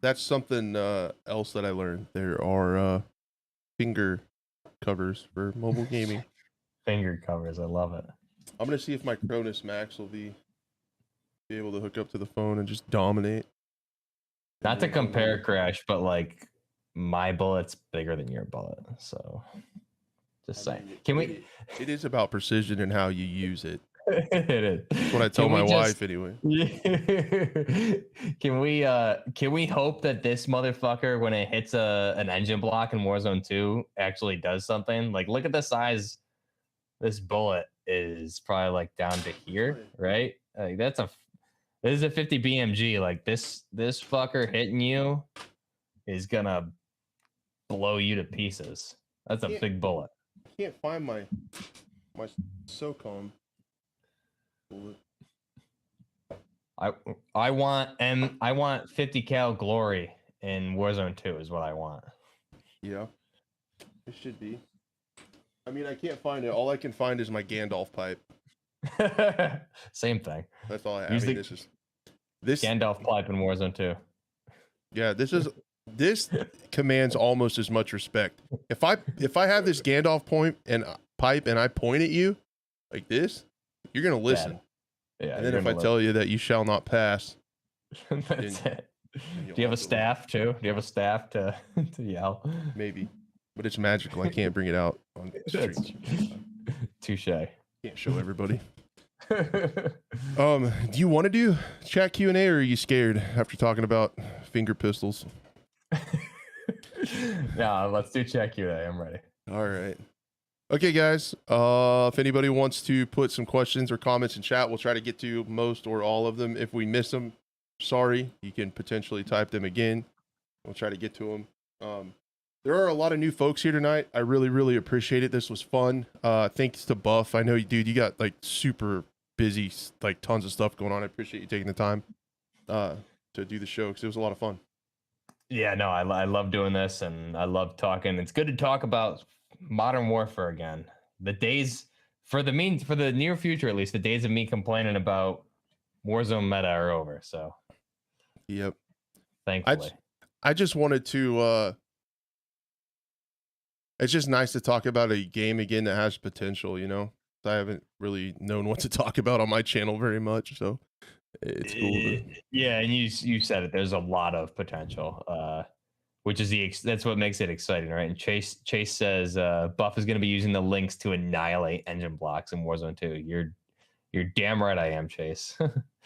That's something else that I learned. There are finger covers for mobile gaming. Finger covers, I love it. I'm gonna see if my Cronus Max will be able to hook up to the phone and just dominate. Not to compare, Crash, but like my bullet's bigger than your bullet, so just saying. It is about precision and how you use it. It is. That's what I tell my wife anyway. Can we hope that this motherfucker, when it hits an engine block in Warzone 2, actually does something? Like, look at the size. This bullet is probably like down to here, right? Like this is a 50 BMG. Like this fucker hitting you is gonna blow you to pieces. That's a big bullet. I can't find my SOCOM bullet. I want 50 cal glory in Warzone 2 is what I want. Yeah, it should be. I mean, I can't find it. All I can find is my Gandalf pipe. Same thing. That's all I have. This Gandalf pipe in Warzone 2. Yeah, this commands almost as much respect. If I have this Gandalf pipe and I point at you like this, you're gonna listen. Yeah. And then if I tell you that you shall not pass, that's it. Do you have a staff too? Do you have a staff to yell? Maybe, but it's magical. I can't bring it out on stream. Touche. Can't show everybody. Do you want to do chat Q&A, or are you scared after talking about finger pistols? Yeah, let's do chat Q&A. I'm ready. All right. Okay, guys. If anybody wants to put some questions or comments in chat, we'll try to get to most or all of them. If we miss them, sorry. You can potentially type them again. We'll try to get to them. There are a lot of new folks here tonight. I really, really appreciate it. This was fun. Thanks to Buff. I know, dude, you got like super busy, like tons of stuff going on. I appreciate you taking the time to do the show because it was a lot of fun. Yeah, no, I love doing this, and I love talking. It's good to talk about Modern Warfare again. The days for the near future, at least, the days of me complaining about Warzone meta are over. So, yep. Thankfully, I just wanted to. It's just nice to talk about a game again that has potential. You know, I haven't really known what to talk about on my channel very much, so it's cool. Yeah, and you said it. There's a lot of potential, which is that's what makes it exciting, right? And Chase says Buff is going to be using the links to annihilate engine blocks in Warzone 2. You're damn right I am, Chase.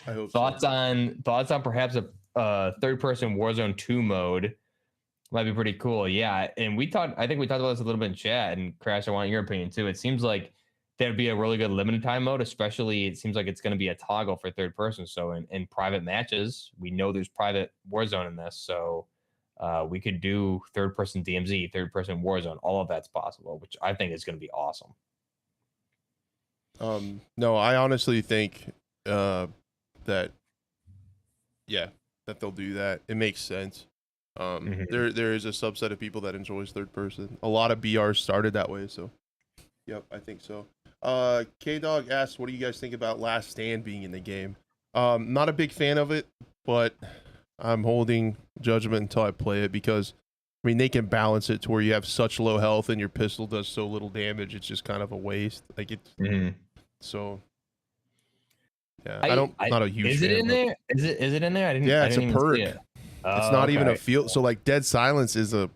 I hope thoughts on perhaps a third-person Warzone 2 mode might be pretty cool. Yeah, and I think we talked about this a little bit in chat, and Crash, I want your opinion too. It seems like that'd be a really good limited time mode, especially it seems like it's going to be a toggle for third person. So in private matches, we know there's private Warzone in this, so we could do third person DMZ, third person Warzone. All of that's possible, which I think is going to be awesome. No, I honestly think that they'll do that. It makes sense. There is a subset of people that enjoys third person. A lot of BRs started that way, so yep, I think so. K-Dog asks, what do you guys think about Last Stand being in the game? Not a big fan of it, but I'm holding judgment until I play it because I mean, they can balance it to where you have such low health and your pistol does so little damage. It's just kind of a waste. Like it's so. Yeah, I'm not a huge is fan. it in there? Is it in there? Yeah, I it's a didn't even see perk. it. It's Oh, not even a okay. field. So like Dead Silence is a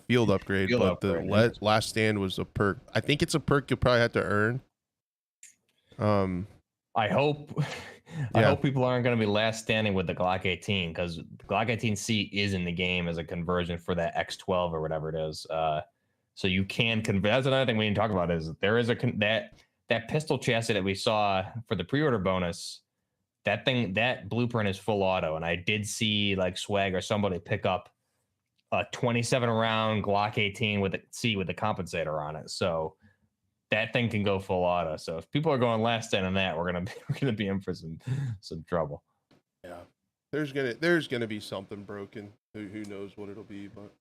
field upgrade, Field but upgrade, the interesting. Last Stand was a perk. I think it's a perk you'll probably have to earn. I hope I Yeah. hope people aren't going to be last standing with the Glock 18 because Glock 18C is in the game as a conversion for that X12 or whatever it is. So you can convert. That's another thing we didn't talk about is there is that pistol chassis that we saw for the pre-order bonus. That blueprint is full auto, and I did see like Swag or somebody pick up a 27 round Glock 18 with the compensator on it. So that thing can go full auto. So if people are going last stand on that, we're gonna be in for some trouble. Yeah, there's gonna be something broken. Who knows what it'll be, but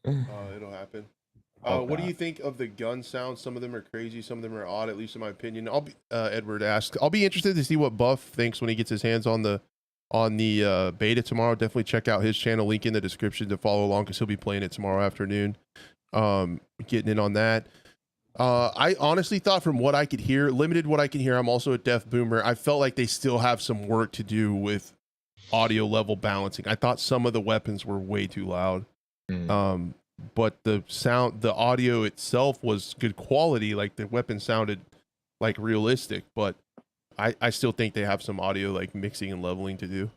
it'll happen. What do you think of the gun sounds? Some of them are crazy, some of them are odd, at least in my opinion. Edward asked. I'll be interested to see what Buff thinks when he gets his hands on the beta tomorrow. Definitely check out his channel, link in the description to follow along because he'll be playing it tomorrow afternoon. Getting in on that. I honestly thought from what I could hear, limited what I can hear, I'm also a deaf boomer. I felt like they still have some work to do with audio level balancing. I thought some of the weapons were way too loud. But the audio itself was good quality. Like the weapon sounded like realistic, but I still think they have some audio like mixing and leveling to do.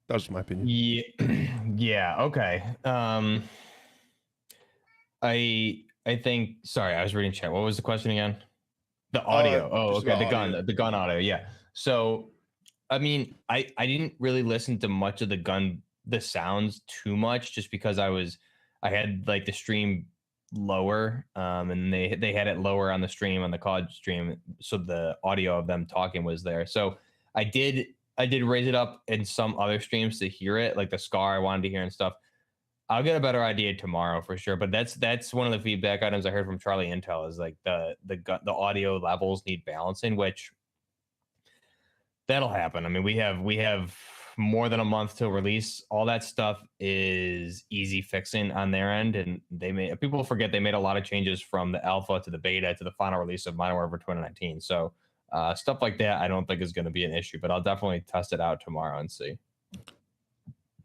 That was my opinion. Yeah. Yeah. Okay. I think. Sorry, I was reading chat. What was the question again? The audio. Oh, okay. The gun audio. Yeah. So, I mean, I didn't really listen to much of the sounds too much, just because I had like the stream lower, and they had it lower on the stream on the COD stream, so the audio of them talking was there. So I did raise it up in some other streams to hear it, like the Scar I wanted to hear and stuff. I'll get a better idea tomorrow for sure. But that's one of the feedback items I heard from Charlie Intel is like the audio levels need balancing, which that'll happen. I mean, we have more than a month to release. All that stuff is easy fixing on their end, and people forget they made a lot of changes from the alpha to the beta to the final release of Modern Warfare 2019. So stuff like that, I don't think is going to be an issue. But I'll definitely test it out tomorrow and see.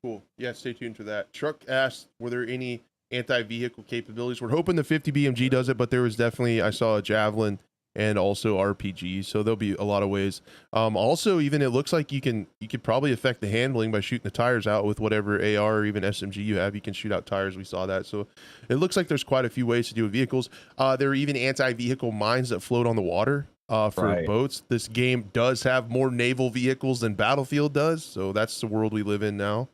Cool. Yeah, stay tuned for that. Truck asked, were there any anti-vehicle capabilities? We're hoping the 50 BMG does it, but there was definitely, I saw a Javelin and also RPG, so there'll be a lot of ways. Also, even it looks like you could probably affect the handling by shooting the tires out with whatever AR or even SMG you have. You can shoot out tires. We saw that, so it looks like there's quite a few ways to do with vehicles. There are even anti-vehicle mines that float on the water for boats. This game does have more naval vehicles than Battlefield does, so that's the world we live in now.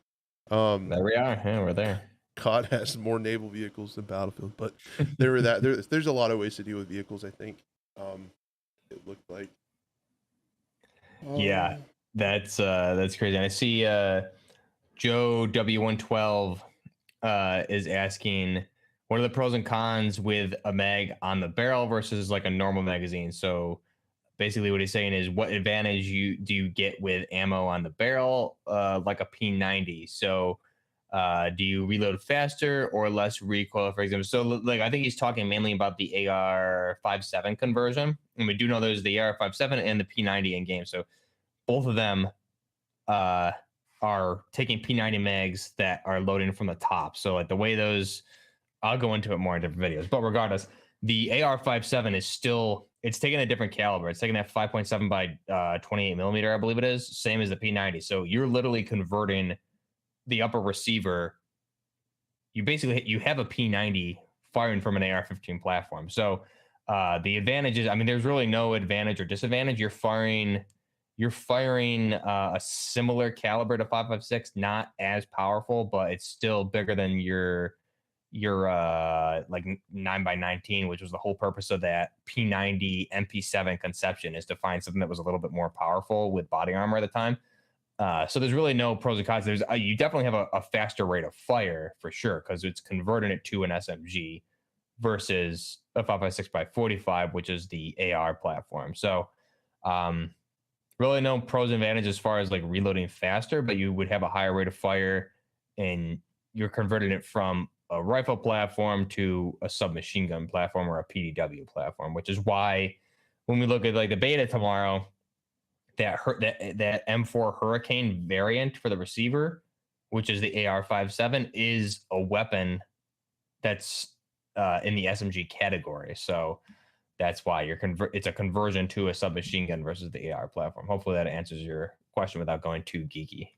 There we are. Yeah, we're there. COD has more naval vehicles than Battlefield, but there's a lot of ways to deal with vehicles, I think. It looked like. Yeah, that's crazy. And I see Joe W112 is asking, what are the pros and cons with a mag on the barrel versus like a normal magazine? So basically what he's saying is, what advantage do you get with ammo on the barrel, like a P90? So do you reload faster or less recoil, for example? So like, I think he's talking mainly about the AR-57 conversion, and we do know there's the AR-57 and the P90 in game. So both of them are taking P90 mags that are loading from the top. So like the way those, I'll go into it more in different videos, but regardless, the AR-57 is still, it's taking a different caliber. It's taking that 5.7 by 28 millimeter, I believe it is, same as the P90. So you're literally converting the upper receiver. You have a P90 firing from an AR-15 platform. So the advantages, I mean, there's really no advantage or disadvantage. You're firing a similar caliber to 5.56, not as powerful, but it's still bigger than your like 9x19, which was the whole purpose of that P90 MP7 conception, is to find something that was a little bit more powerful with body armor at the time. So there's really no pros and cons. There's you definitely have a faster rate of fire for sure, because it's converting it to an SMG versus a 5.56x45, which is the AR platform. So really no pros and advantages as far as like reloading faster, but you would have a higher rate of fire and you're converting it from a rifle platform to a submachine gun platform or a PDW platform, which is why when we look at like the beta tomorrow, that M4 Hurricane variant for the receiver, which is the AR-57, is a weapon that's in the SMG category. So that's why it's a conversion to a submachine gun versus the AR platform. Hopefully that answers your question without going too geeky.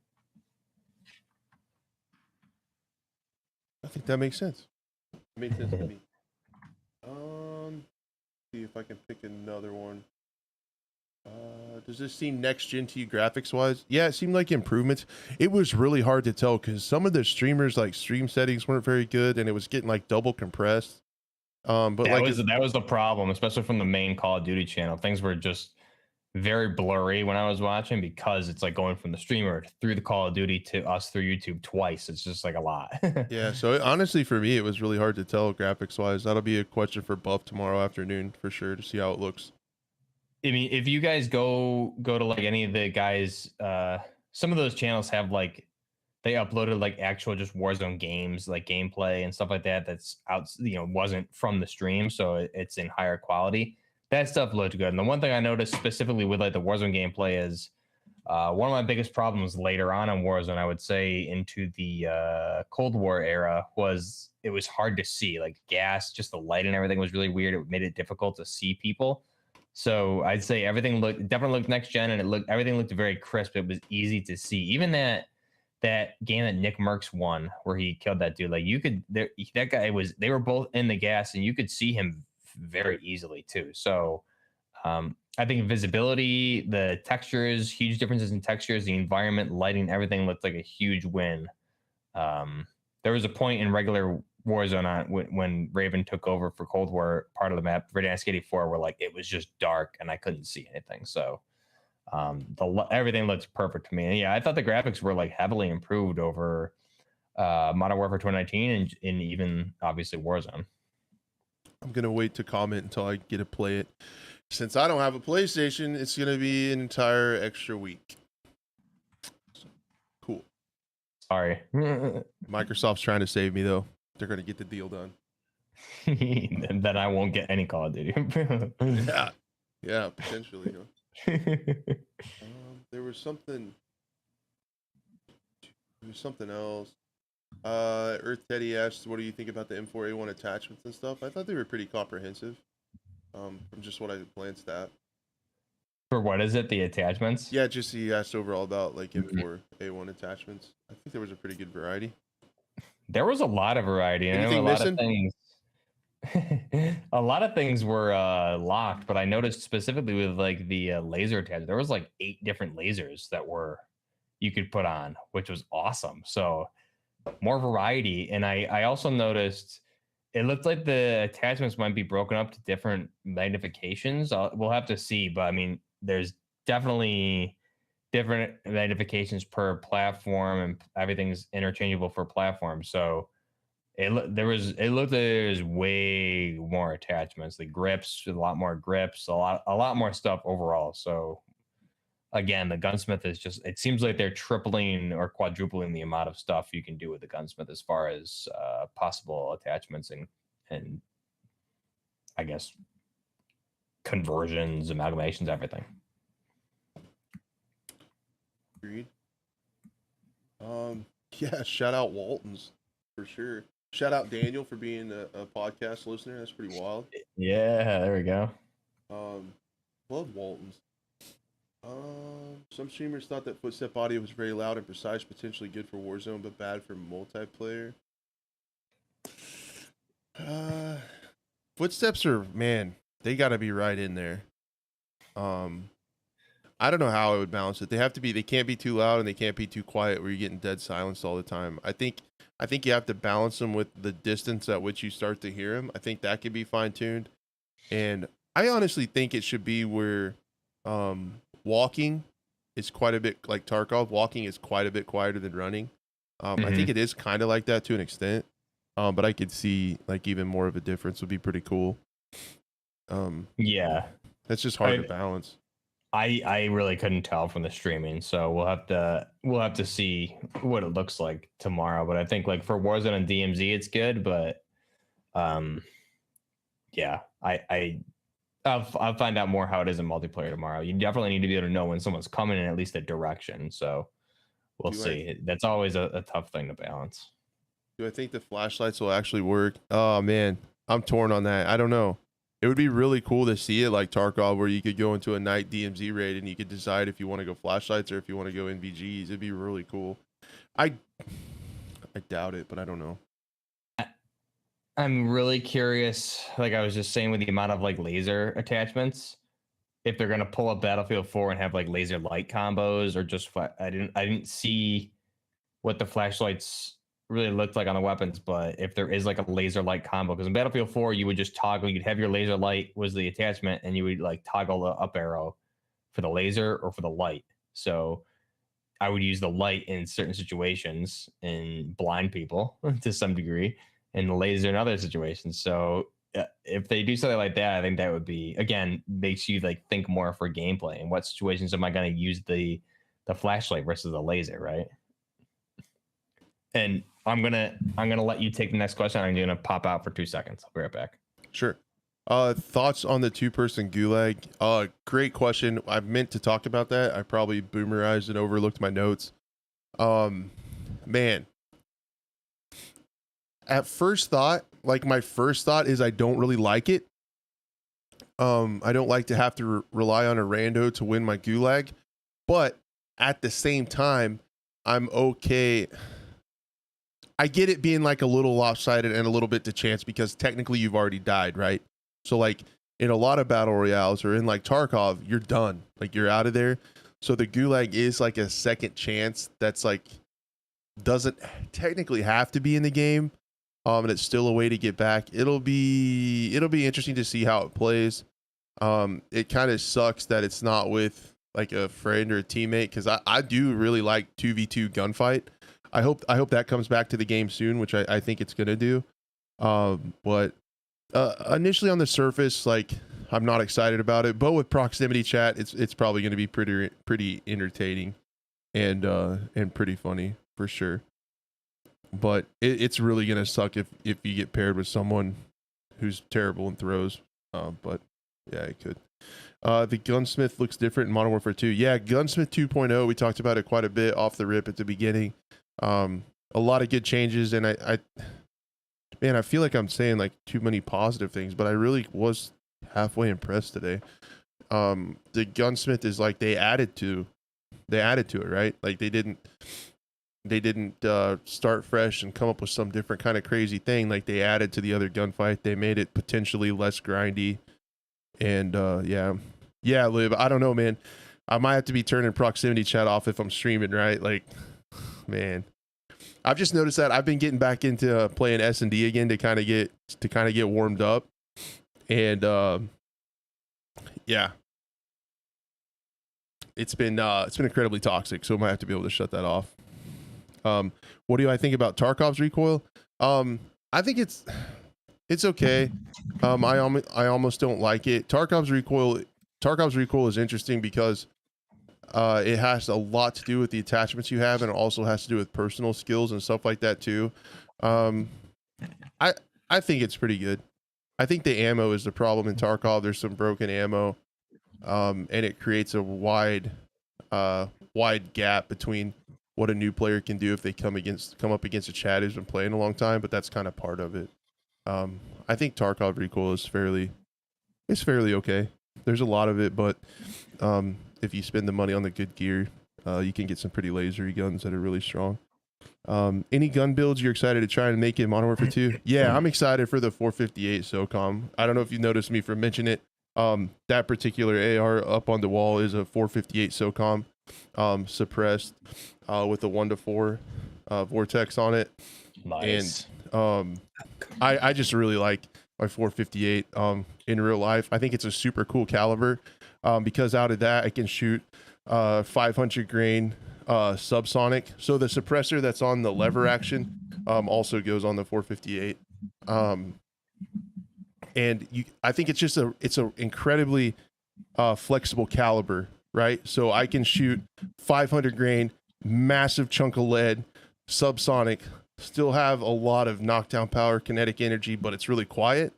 I think that makes sense. It makes sense to me. See if I can pick another one. Does this seem next gen to you graphics wise? Yeah, it seemed like improvements. It was really hard to tell because some of the streamers like stream settings weren't very good, and it was getting like double compressed. But that was the problem, especially from the main Call of Duty channel. Things were just very blurry when I was watching because it's like going from the streamer through the Call of Duty to us through YouTube twice. It's just like a lot. Yeah, so honestly for me it was really hard to tell graphics wise. That'll be a question for Buff tomorrow afternoon for sure to see how it looks. I mean, if you guys go to like any of the guys, some of those channels have like they uploaded like actual just Warzone games, like gameplay and stuff like that. That's out, wasn't from the stream, so it's in higher quality. That stuff looked good. And the one thing I noticed specifically with like the Warzone gameplay is one of my biggest problems later on in Warzone, I would say into the Cold War era, was it was hard to see. Like gas, just the light and everything was really weird. It made it difficult to see people. So I'd say everything definitely looked next gen, and everything looked very crisp. It was easy to see. Even that game that Nick Merckx won, where he killed that dude, like that guy they were both in the gas, and you could see him very easily too. So I think visibility, the textures, huge differences in textures, the environment, lighting, everything looked like a huge win. There was a point in regular Warzone when Raven took over for Cold War part of the map, Verdansk 84, where like it was just dark and I couldn't see anything. So everything looks perfect to me. And yeah, I thought the graphics were like heavily improved over Modern Warfare 2019 and even obviously Warzone. I'm gonna wait to comment until I get to play it. Since I don't have a PlayStation, it's gonna be an entire extra week. So, cool. Sorry. Microsoft's trying to save me though. They're gonna get the deal done. Then I won't get any Call of Duty. yeah, potentially. There was something else. Earth Teddy asked, "What do you think about the M4A1 attachments and stuff?" I thought they were pretty comprehensive. From just what I glanced at. For what is it? The attachments? Yeah, just he asked overall about like M4A1 attachments. I think there was a pretty good variety. There was a lot of variety. Anything missing? A lot of things were locked, but I noticed specifically with like the laser attachment, there was like 8 different lasers that you could put on, which was awesome. So more variety. And I also noticed it looked like the attachments might be broken up to different magnifications. We'll have to see, but I mean, there's definitely different magnifications per platform, and everything's interchangeable for platforms. So it looked like there was way more attachments, like grips, a lot more grips, a lot more stuff overall. So again, the gunsmith is just, it seems like they're tripling or quadrupling the amount of stuff you can do with the gunsmith as far as possible attachments and I guess conversions, amalgamations, everything. Agreed. Yeah, shout out Waltons for sure. Shout out Daniel for being a podcast listener. That's pretty wild. Yeah, there we go. Love Waltons. Some streamers thought that footstep audio was very loud and precise, potentially good for Warzone, but bad for multiplayer. Footsteps are, man, they gotta be right in there. I don't know how I would balance it. They can't be too loud and they can't be too quiet where you're getting dead silence all the time. I think you have to balance them with the distance at which you start to hear them. I think that could be fine tuned. And I honestly think it should be where, walking is quite a bit like Tarkov. Walking is quite a bit quieter than running. I think it is kind of like that to an extent. But I could see like even more of a difference would be pretty cool. Yeah, that's just hard to balance. I really couldn't tell from the streaming, so we'll have to see what it looks like tomorrow. But I think like for Warzone and DMZ, it's good. But um, yeah, I'll find out more how it is in multiplayer tomorrow. You definitely need to be able to know when someone's coming in at least a direction. So we'll Do I see. That's always a tough thing to balance. do I think the flashlights will actually work? Oh man, I'm torn on that. I don't know. It would be really cool to see it like Tarkov, where you could go into a night DMZ raid and you could decide if you want to go flashlights or if you want to go NVGs. It'd be really cool. I I doubt it, but I don't know. I'm really curious, like I was just saying, with the amount of like laser attachments, if they're gonna pull up Battlefield 4 and have like laser light combos, or just I didn't see what the flashlights really looked like on the weapons, but if there is like a laser light combo, because in Battlefield 4 you would just toggle, you'd have your laser light was the attachment, and you would like toggle the up arrow for the laser or for the light. So I would use the light in certain situations and blind people to some degree, and the laser in other situations. So if they do something like that, I think that would be, again, makes you like think more for gameplay. And what situations am I going to use the flashlight versus the laser, right? And I'm gonna let you take the next question. I'm gonna pop out for 2 seconds. I'll be right back. Sure. Thoughts on the two-person Gulag? Great question. I meant to talk about that. I probably boomerized and overlooked my notes. Man, at first thought, like my first thought is I don't really like it. I don't like to have to rely on a rando to win my Gulag, but at the same time, I'm okay. I get it being like a little lopsided and a little bit to chance because technically you've already died, right? So like in a lot of battle royales or in like Tarkov, you're done. Like you're out of there. So the Gulag is like a second chance that's like doesn't technically have to be in the game. And it's still a way to get back. It'll be interesting to see how it plays. It kind of sucks that it's not with like a friend or a teammate, because I do really like 2v2 gunfight. I hope that comes back to the game soon, which I think it's gonna do. But initially on the surface, like I'm not excited about it. But with proximity chat, it's probably gonna be pretty entertaining and pretty funny for sure. But it's really gonna suck if you get paired with someone who's terrible in throws. But yeah, it could. The gunsmith looks different in Modern Warfare 2. Yeah, Gunsmith 2.0. We talked about it quite a bit off the rip at the beginning. A lot of good changes, and I feel like I'm saying like too many positive things, but I really was halfway impressed today. The gunsmith is like they added to it, right? Like they didn't start fresh and come up with some different kind of crazy thing. Like they added to the other gunfight. They made it potentially less grindy. And yeah, Lib, I don't know, man. I might have to be turning proximity chat off if I'm streaming, right? Like, man, I've just noticed that I've been getting back into playing S&D again to kind of get warmed up. And yeah, it's been incredibly toxic, so I might have to be able to shut that off. What do I think about Tarkov's recoil? I think it's okay. I almost don't like it. Tarkov's recoil is interesting because it has a lot to do with the attachments you have, and it also has to do with personal skills and stuff like that too. I think it's pretty good. I think the ammo is the problem in Tarkov. There's some broken ammo, and it creates a wide gap between what a new player can do if they come up against a Chad who's been playing a long time. But that's kind of part of it. I think Tarkov recoil is fairly okay. There's a lot of it, but if you spend the money on the good gear, you can get some pretty lasery guns that are really strong. Any gun builds you're excited to try and make in Modern Warfare 2? Yeah, I'm excited for the 458 SOCOM. I don't know if you noticed me for mentioning it. That particular AR up on the wall is a 458 SOCOM, suppressed with a 1-4 vortex on it. Nice. And I just really like my 458 in real life. I think it's a super cool caliber because out of that I can shoot 500 grain subsonic. So the suppressor that's on the lever action also goes on the 458. And I think it's an incredibly flexible caliber right? So I can shoot 500 grain, massive chunk of lead, subsonic, still have a lot of knockdown power, kinetic energy, but it's really quiet.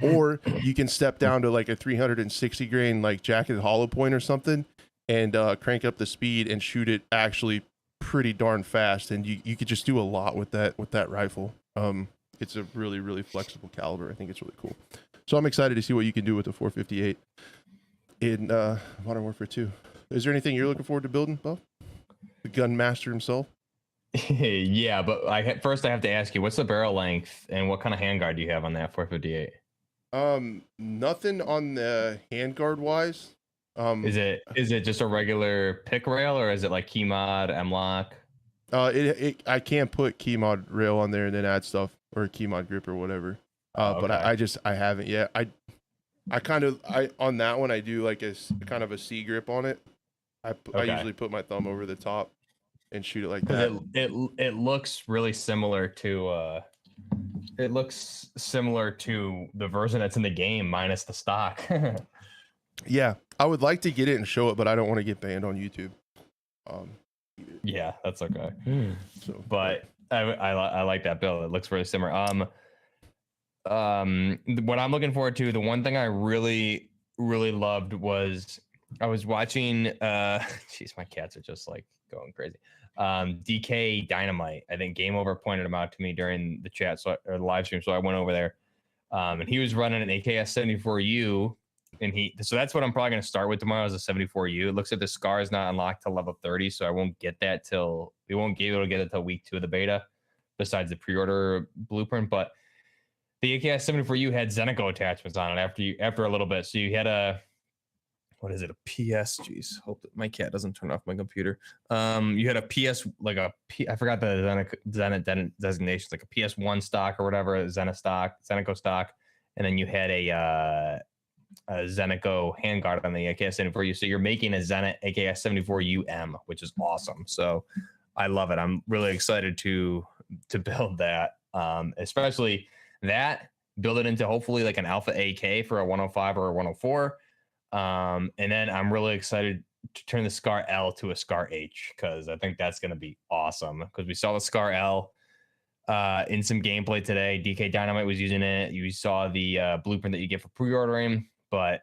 Or you can step down to like a 360 grain, like jacketed hollow point or something, and crank up the speed and shoot it actually pretty darn fast. And you could just do a lot with that rifle. It's a really, really flexible caliber. I think it's really cool. So I'm excited to see what you can do with the 458 in Modern Warfare 2. Is there anything you're looking forward to building, Buff? The gun master himself? Yeah, but first I have to ask you, what's the barrel length and what kind of handguard do you have on that 458? Nothing on the handguard wise. Is it just a regular pick rail or is it like key mod, M-lock? I can't put key mod rail on there and then add stuff or key mod grip or whatever. But I haven't yet. I on that one I do like a kind of a C grip on it. I usually put my thumb over the top and shoot it like that. It looks really similar to the version that's in the game minus the stock. Yeah, I would like to get it and show it, but I don't want to get banned on YouTube. Yeah, that's okay. So, but I like that build. It looks very similar. What I'm looking forward to, the one thing I really loved was I was watching. Jeez, my cats are just like going crazy. DK Dynamite. I think Game Over pointed him out to me during the chat, or the live stream. So I went over there, and he was running an AKS 74U. And so that's what I'm probably going to start with tomorrow is a 74U. It looks like the SCAR is not unlocked till level 30, so I won't get that we won't be able to get it till week 2 of the beta, besides the pre-order blueprint. But the AKS 74U had Zenico attachments on it after a little bit. So you had a PS? Jeez, hope that my cat doesn't turn off my computer. You had a PS, I forgot the Zenit designations, like a PS1 stock or whatever, Zenico stock, and then you had a Zenico handguard on the AKS 74U. So you're making a Zenit AKS 74UM, which is awesome. So I love it. I'm really excited to build that, especially that, build it into hopefully like an Alpha AK for a 105 or a 104. And then I'm really excited to turn the SCAR L to a SCAR H, because I think that's going to be awesome, because we saw the SCAR L in some gameplay today. DK Dynamite was using it. You saw the blueprint that you get for pre-ordering, but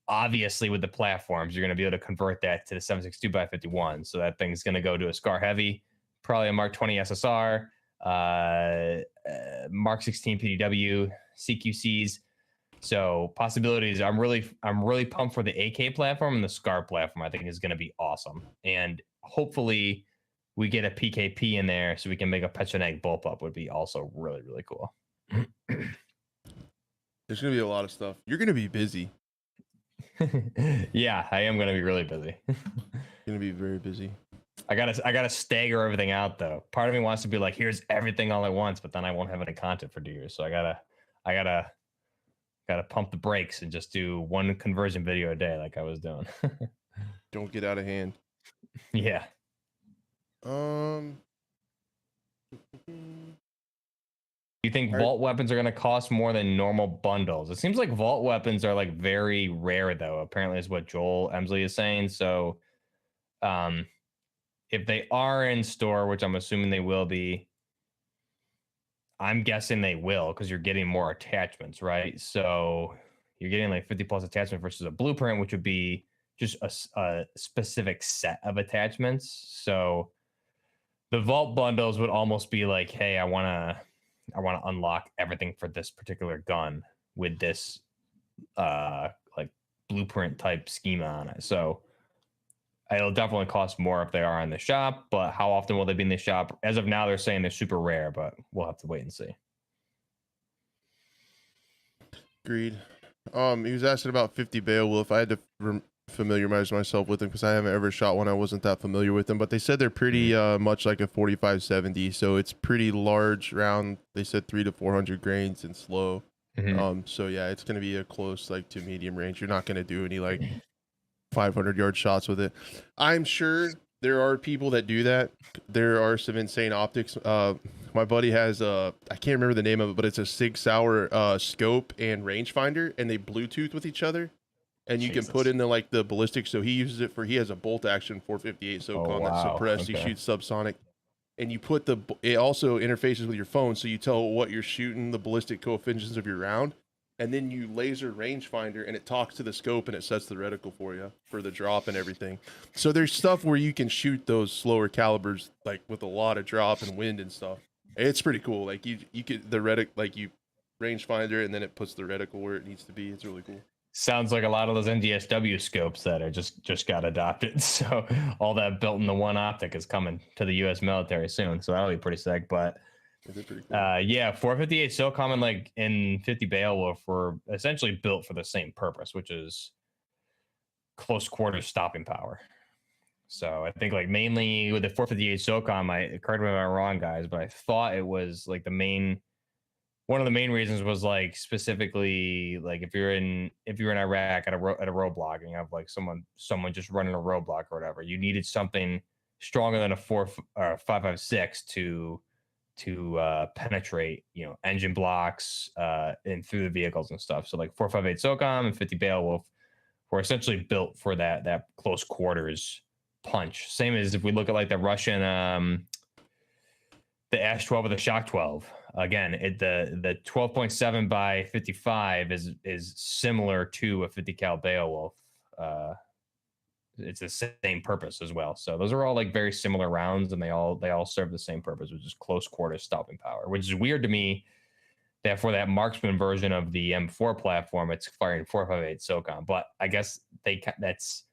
obviously with the platforms, you're going to be able to convert that to the 7.62x51. So that thing's going to go to a SCAR Heavy, probably a Mark 20 SSR, Mark 16 PDW, CQCs. So possibilities. I'm really pumped for the AK platform, and the SCAR platform I think is going to be awesome. And hopefully we get a PKP in there so we can make a Pecheneg bullpup, would be also really, really cool. There's going to be a lot of stuff. You're going to be busy. Yeah, I am going to be really busy. Going to be very busy. I gotta stagger everything out though. Part of me wants to be like, here's everything all at once, but then I won't have any content for 2 years. So I gotta pump the brakes and just do one conversion video a day like I was doing. Don't get out of hand. Yeah. You think vault weapons are going to cost more than normal bundles? It seems like vault weapons are like very rare though, apparently is what Joel Emsley is saying. So if they are in store, which I'm assuming they will be, I'm guessing they will, because you're getting more attachments, right? So you're getting like 50 plus attachment versus a blueprint, which would be just a specific set of attachments. So the vault bundles would almost be like, hey, I want to unlock everything for this particular gun with this like blueprint type schema on it. So it'll definitely cost more if they are in the shop, but how often will they be in the shop? As of now, they're saying they're super rare, but we'll have to wait and see. Agreed. He was asking about 50 Beowulf. I had to familiarize myself with them because I haven't ever shot one. I wasn't that familiar with them, but they said they're pretty much like a 4570, so it's pretty large round. They said 300 to 400 grains and slow. So yeah, it's going to be a close like to medium range. You're not going to do any like 500-yard shots with it. I'm sure there are people that do that. There are some insane optics. My buddy has I can't remember the name of it, but it's a Sig Sauer scope and rangefinder, and they Bluetooth with each other. and you can put in the like the ballistics. So he uses it for, he has a bolt action 458 SOCOM that's suppressed. He shoots subsonic, and you put it also interfaces with your phone, so you tell what you're shooting, the ballistic coefficients of your round, and then you laser rangefinder, and it talks to the scope and it sets the reticle for you for the drop and everything. So there's stuff where you can shoot those slower calibers like with a lot of drop and wind and stuff. It's pretty cool. Like you could the retic like you rangefinder, and then it puts the reticle where it needs to be. It's really cool. Sounds like a lot of those NDSW scopes that are just got adopted. So all that built in the one optic is coming to the U.S. military soon. So that'll be pretty sick. But pretty cool. yeah, 458 SOCOM and like in 50 Beowulf were essentially built for the same purpose, which is close quarters stopping power. So I think like mainly with the 458 SOCOM, correct me if I'm wrong, guys, but I thought it was like one of the main reasons was like specifically like if you're in Iraq at a roadblock and you have like someone just running a roadblock or whatever, you needed something stronger than a 5.56 to penetrate, you know, engine blocks and through the vehicles and stuff. So like 458 SOCOM and 50 Beowulf were essentially built for that close quarters punch. Same as if we look at like the Russian the Ash 12 or the Shock 12. Again, the 12.7 by 55 is similar to a 50 cal Beowulf. It's the same purpose as well. So those are all like very similar rounds, and they all serve the same purpose, which is close quarters stopping power. Which is weird to me that for that marksman version of the M4 platform, it's firing 458 SOCOM. But I guess that's,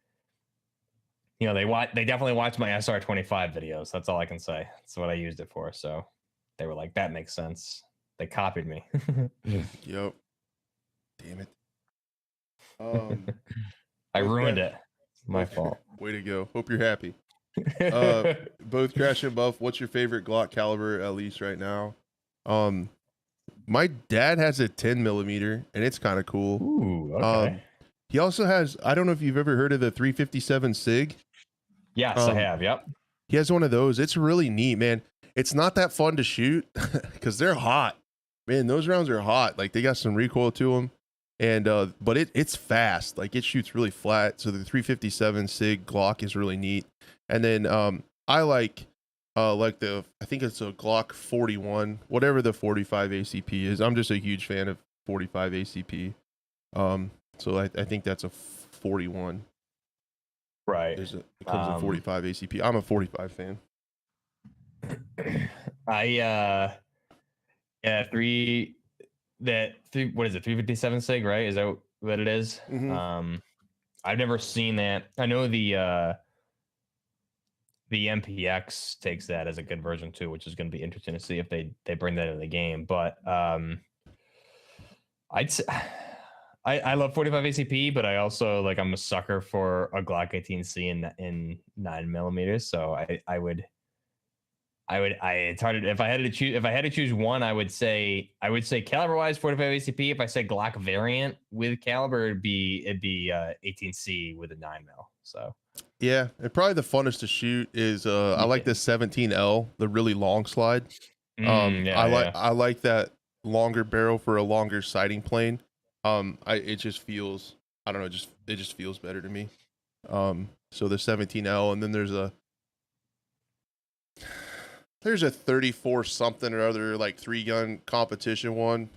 you know, they definitely watch my SR25 videos. That's all I can say. That's what I used it for. So they were like, that makes sense. They copied me. Yep. Damn it. I ruined it. My fault. Way to go. Hope you're happy. Both Crash and Buff, what's your favorite Glock caliber, at least right now? My dad has a 10 millimeter, and it's kind of cool. Ooh, okay. He also has, I don't know if you've ever heard of the 357 SIG. Yes, I have. Yep. He has one of those. It's really neat, man. It's not that fun to shoot because they're hot. Man, those rounds are hot. Like they got some recoil to them. And but it's fast. Like it shoots really flat. So the 357 SIG Glock is really neat. And then I like the, I think it's a Glock 41, whatever the 45 ACP is. I'm just a huge fan of 45 ACP. So I think that's a 41. Right. It comes in 45 ACP. I'm a 45 fan. Yeah, what is it, 357 SIG, right? Is that what it is? Mm-hmm. I've never seen that. I know the MPX takes that as a good version too, which is going to be interesting to see if they bring that into the game. But I'd say I love 45 ACP, but I also like, I'm a sucker for a Glock 18C in 9mm. So it's hard if I had to choose one, I would say caliber wise 45 ACP. If I say Glock variant with caliber, it'd be 18C with a 9mm. So yeah, and probably the funnest to shoot is I like the 17L, the really long slide. I like that longer barrel for a longer sighting plane. It just feels, I don't know, it just feels better to me. So the 17L, and then there's a 34 something or other, like 3-gun competition one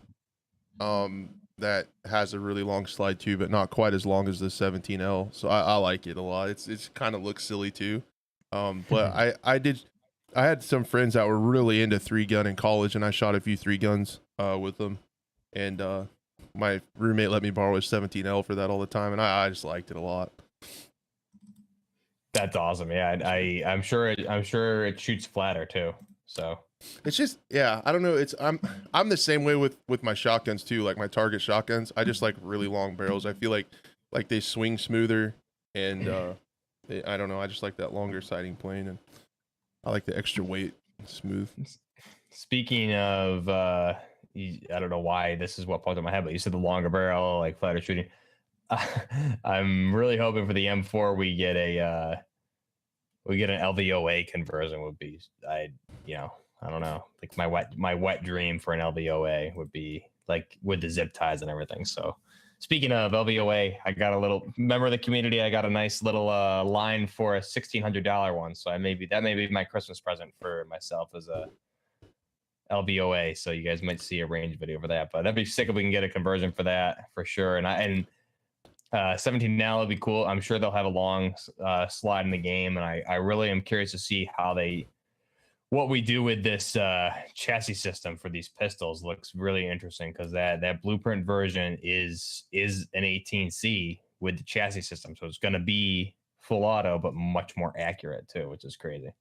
that has a really long slide too, but not quite as long as the 17L. So I like it a lot. It's kind of looks silly too. But I had some friends that were really into 3-gun in college, and I shot a few 3-guns with them, and my roommate let me borrow his 17L for that all the time, and I just liked it a lot. That's awesome. Yeah, I'm sure it shoots flatter too. So it's just, yeah, I don't know. I'm the same way with my shotguns too. Like my target shotguns, I just like really long barrels. I feel like they swing smoother, and I don't know. I just like that longer sighting plane, and I like the extra weight, smooth. Speaking of, I don't know why this is what popped in my head, but you said the longer barrel, like flatter shooting. I'm really hoping for the M4 we get an LVOA conversion. Would be, I don't know, like my wet dream for an LVOA would be like with the zip ties and everything. So Speaking of LVOA, I got a little member of the community. I got a nice little line for a $1,600 one. So that may be my Christmas present for myself as a LVOA. So you guys might see a range video for that. But that'd be sick if we can get a conversion for that for sure. And 17 now would be cool. I'm sure they'll have a long slide in the game, and I really am curious to see what we do with this chassis system for these pistols. Looks really interesting because that blueprint version is an 18C with the chassis system, so it's going to be full auto but much more accurate too, which is crazy.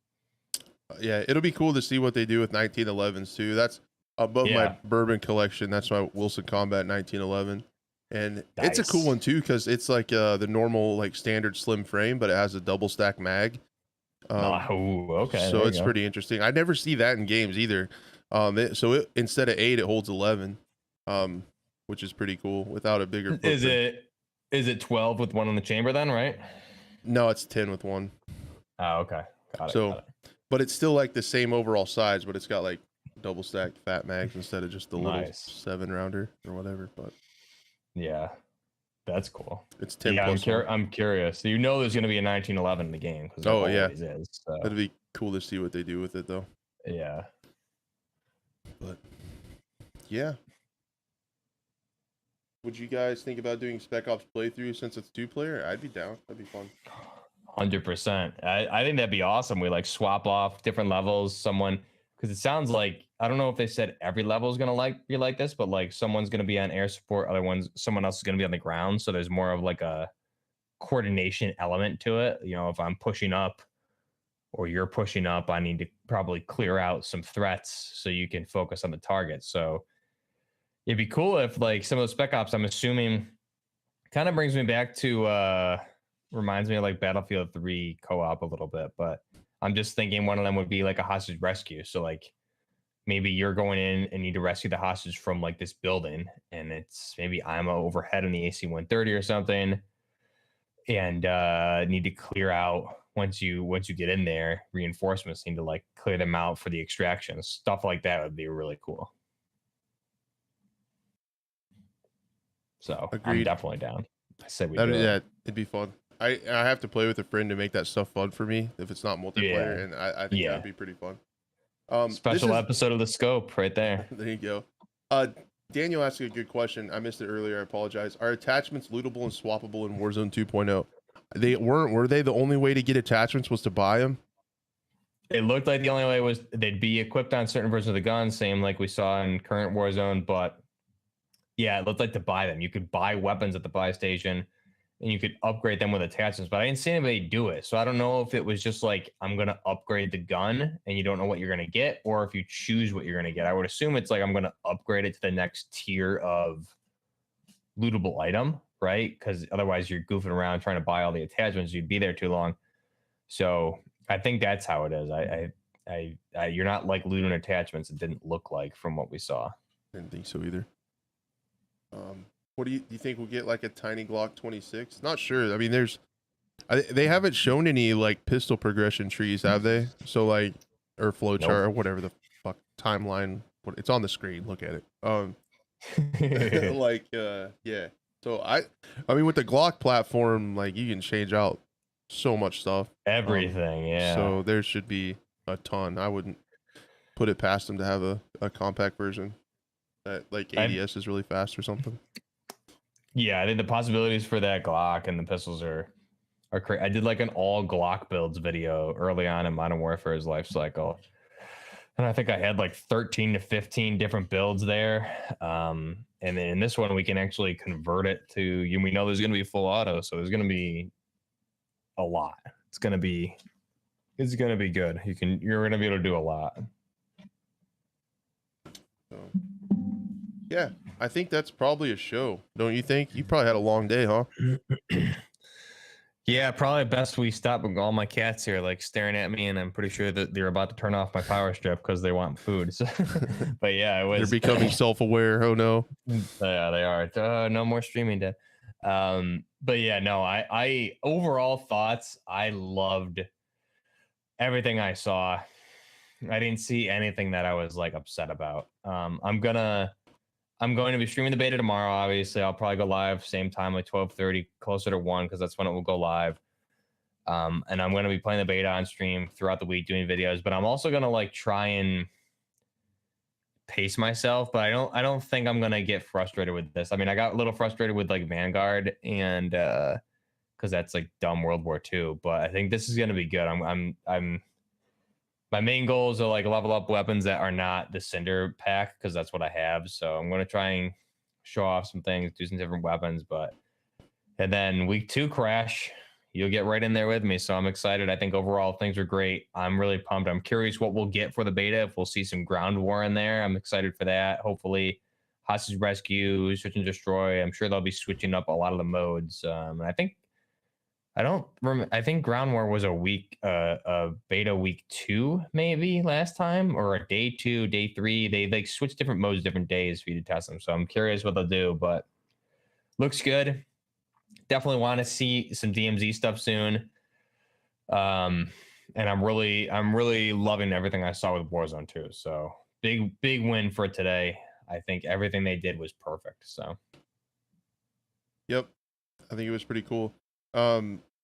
Yeah, it'll be cool to see what they do with 1911s too. That's above my bourbon collection. That's my Wilson Combat 1911. And nice. It's a cool one too because it's like the normal like standard slim frame, but it has a double stack mag. Okay. So it's pretty interesting. I never see that in games either. Instead of 8, it holds 11, which is pretty cool without a bigger footprint. Is it 12 with one in the chamber then, right? No, it's 10 with one. Oh, okay. Got it. But it's still like the same overall size, but it's got like double stacked fat mags instead of just the little 7-rounder or whatever. But yeah, that's cool. It's 10. Yeah, I'm curious. So there's going to be a 1911 in the game. Oh yeah, is, so. That'd be cool to see what they do with it though. Yeah. But yeah, would you guys think about doing Spec Ops playthrough since it's 2-player? I'd be down. That'd be fun. 100%. I think that'd be awesome. We like swap off different levels. Because it sounds like, I don't know if they said every level is gonna be like this, but like someone's gonna be on air support, someone else is gonna be on the ground. So there's more of like a coordination element to it. You know, if I'm pushing up or you're pushing up, I need to probably clear out some threats so you can focus on the target. So it'd be cool if like some of those Spec Ops, I'm assuming, kind of brings me back to reminds me of like Battlefield 3 co-op a little bit, but I'm just thinking one of them would be like a hostage rescue. So like maybe you're going in and need to rescue the hostage from like this building, and it's maybe I'm overhead in the AC-130 or something, and need to clear out once you get in there. Reinforcements need to like clear them out for the extraction. Stuff like that would be really cool. So agreed. I'm definitely down. I said we do it. Yeah, it'd be fun. I have to play with a friend to make that stuff fun for me if it's not multiplayer, and I think that'd be pretty fun. Special episode of the Scope right there. There you go. Daniel asked a good question. I missed it earlier. I apologize. Are attachments lootable and swappable in Warzone 2.0? They weren't. Were they? The only way to get attachments was to buy them? It looked like the only way was they'd be equipped on certain versions of the gun, same like we saw in current Warzone. But yeah, it looked like to buy them. You could buy weapons at the buy station, and you could upgrade them with attachments, but I didn't see anybody do it. So I don't know if it was just like, I'm going to upgrade the gun and you don't know what you're going to get, or if you choose what you're going to get. I would assume it's like, I'm going to upgrade it to the next tier of lootable item, right? Because otherwise you're goofing around trying to buy all the attachments. You'd be there too long. So I think that's how it is. You're not like looting attachments. It didn't look like from what we saw. Didn't think so either. What do you think we'll get, like a tiny Glock 26? Not sure. I mean, they haven't shown any like pistol progression trees, have they? So like, or flowchart or whatever the fuck timeline. It's on the screen. Look at it. Yeah. So I mean, with the Glock platform, like you can change out so much stuff. Everything, yeah. So there should be a ton. I wouldn't put it past them to have a compact version that like ADS is really fast or something. Yeah, I think the possibilities for that Glock and the pistols are crazy. I did like an all Glock builds video early on in Modern Warfare's life cycle, and I think I had like 13 to 15 different builds there. And then in this one, we can actually convert it to. We know there's going to be full auto, so there's going to be a lot. It's going to be good. You're going to be able to do a lot. So. Yeah, I think that's probably a show. Don't you think? You probably had a long day, huh? Yeah, probably best we stop. All my cats here like staring at me, and I'm pretty sure that they're about to turn off my power strip because they want food. So, but yeah, it was. They're becoming self-aware. Oh no. Yeah, they are. No more streaming, Dad. But yeah, no. I overall thoughts. I loved everything I saw. I didn't see anything that I was like upset about. I'm going to be streaming the beta tomorrow. Obviously, I'll probably go live same time, like 12:30, closer to 1, because that's when it will go live. And I'm going to be playing the beta on stream throughout the week, doing videos. But I'm also going to like try and pace myself. But I don't think I'm going to get frustrated with this. I mean, I got a little frustrated with like Vanguard and because that's like dumb World War II. But I think this is going to be good. I'm my main goals are like level up weapons that are not the Cinder pack, because that's what I have. So I'm going to try and show off some things, do some different weapons. But and then week 2 crash, you'll get right in there with me. So I'm excited. I think overall things are great. I'm really pumped. I'm curious what we'll get for the beta. If we'll see some ground war in there, I'm excited for that. Hopefully, hostage rescue, search and destroy. I'm sure they'll be switching up a lot of the modes. And I don't remember. I think Ground War was a beta week 2, maybe last time, or a day 2, day 3. They like switch different modes, different days for you to test them. So I'm curious what they'll do, but looks good. Definitely want to see some DMZ stuff soon. And I'm really loving everything I saw with Warzone 2. So big win for today. I think everything they did was perfect. So Yep, I think it was pretty cool.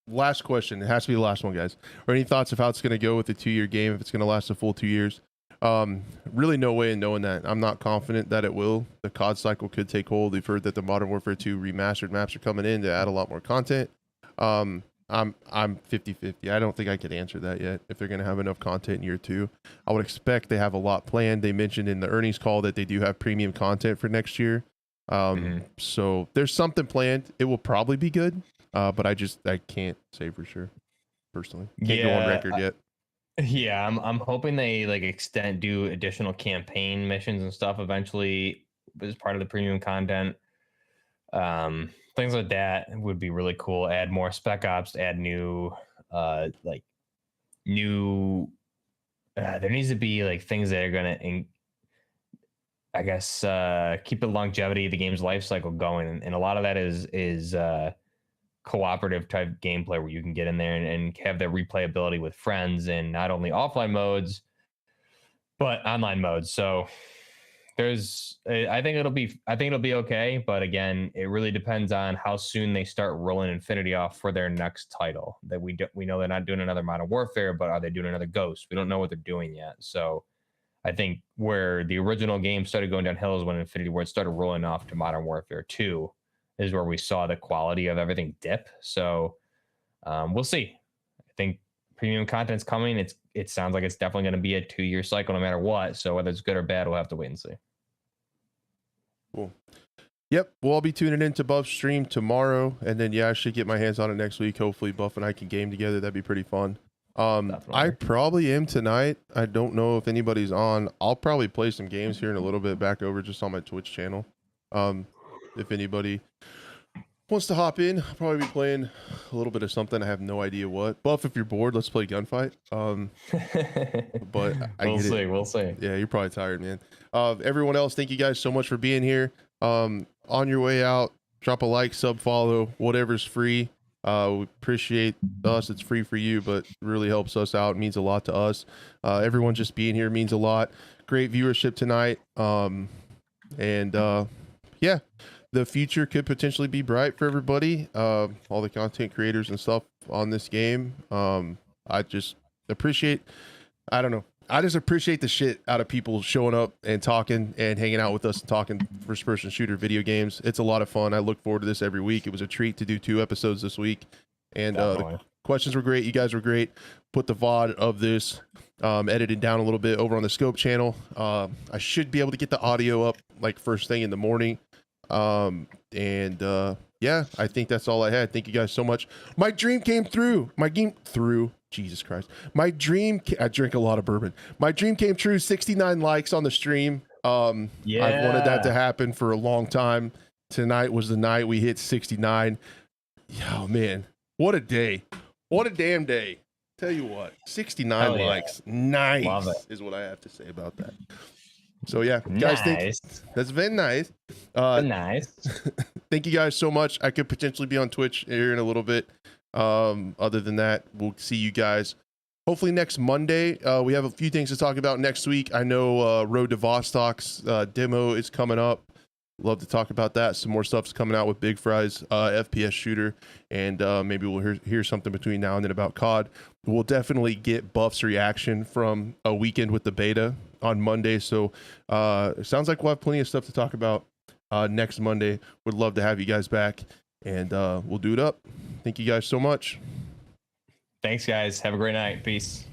Last question. It has to be the last one, guys. Or any thoughts of how it's going to go with the 2-year game, if it's going to last a full 2 years? Really no way in knowing that. I'm not confident that it will. The COD cycle could take hold. We've heard that the Modern Warfare 2 remastered maps are coming in to add a lot more content. I'm 50-50. I don't think I could answer that yet, if they're going to have enough content in year 2. I would expect they have a lot planned. They mentioned in the earnings call that they do have premium content for next year. So there's something planned. It will probably be good. But I can't say for sure, personally. Can't go on record yet. Yeah, I'm hoping they like do additional campaign missions and stuff eventually as part of the premium content. Things like that would be really cool. Add more spec ops, add new there needs to be like things that are gonna I guess keep the longevity of the game's life cycle going, and a lot of that is cooperative type gameplay where you can get in there and have that replayability with friends, and not only offline modes but online modes. So I think it'll be okay, but again, it really depends on how soon they start rolling Infinity off for their next title. That we know they're not doing another Modern Warfare, but are they doing another Ghost? We don't know what they're doing yet. So I think where the original game started going downhill is when Infinity Ward started rolling off to Modern Warfare 2, is where we saw the quality of everything dip. So we'll see. I think premium content's coming. It sounds like it's definitely going to be a 2-year cycle no matter what. So whether it's good or bad, we'll have to wait and see. Cool. Yep, we'll all be tuning in to Buff's stream tomorrow, and then I should get my hands on it next week. Hopefully Buff and I can game together. That'd be pretty fun. I probably am tonight. I don't know if anybody's on. I'll probably play some games here in a little bit back over just on my Twitch channel. If anybody wants to hop in, I'll probably be playing a little bit of something. I have no idea what. Buff, if you're bored, let's play Gunfight. But we'll see. Yeah, you're probably tired, man. Everyone else, thank you guys so much for being here. On your way out, drop a like, sub, follow, whatever's free. We appreciate us. It's free for you, but really helps us out. It means a lot to us. Everyone just being here means a lot. Great viewership tonight. Yeah, the future could potentially be bright for everybody. All the content creators and stuff on this game. I just appreciate, I just appreciate the shit out of people showing up and talking and hanging out with us and talking first person shooter video games. It's a lot of fun. I look forward to this every week. It was a treat to do 2 episodes this week, and the questions were great. You guys were great. Put the VOD of this edited down a little bit over on the Scope channel. I should be able to get the audio up like first thing in the morning. Yeah, I think that's all I had. Thank you guys so much. My dream came through. Jesus Christ. I drink a lot of bourbon. My dream came true. 69 likes on the stream. I've wanted that to happen for a long time. Tonight was the night we hit 69. Oh man, what a day. What a damn day. Tell you what, 69 likes. Nice is what I have to say about that. So yeah, guys, that's very nice. Nice. Thank you guys so much. I could potentially be on Twitch here in a little bit. Other than that, we'll see you guys hopefully next Monday. We have a few things to talk about next week. I know Road to Vostok's demo is coming up. love to talk about that. Some more stuff's coming out with Big Fry's FPS shooter, and maybe we'll hear something between now and then about COD. We'll definitely get Buff's reaction from a weekend with the beta on Monday. So it sounds like we'll have plenty of stuff to talk about next Monday. Would love to have you guys back, and we'll do it up. Thank you guys so much. Thanks, guys. Have a great night. Peace.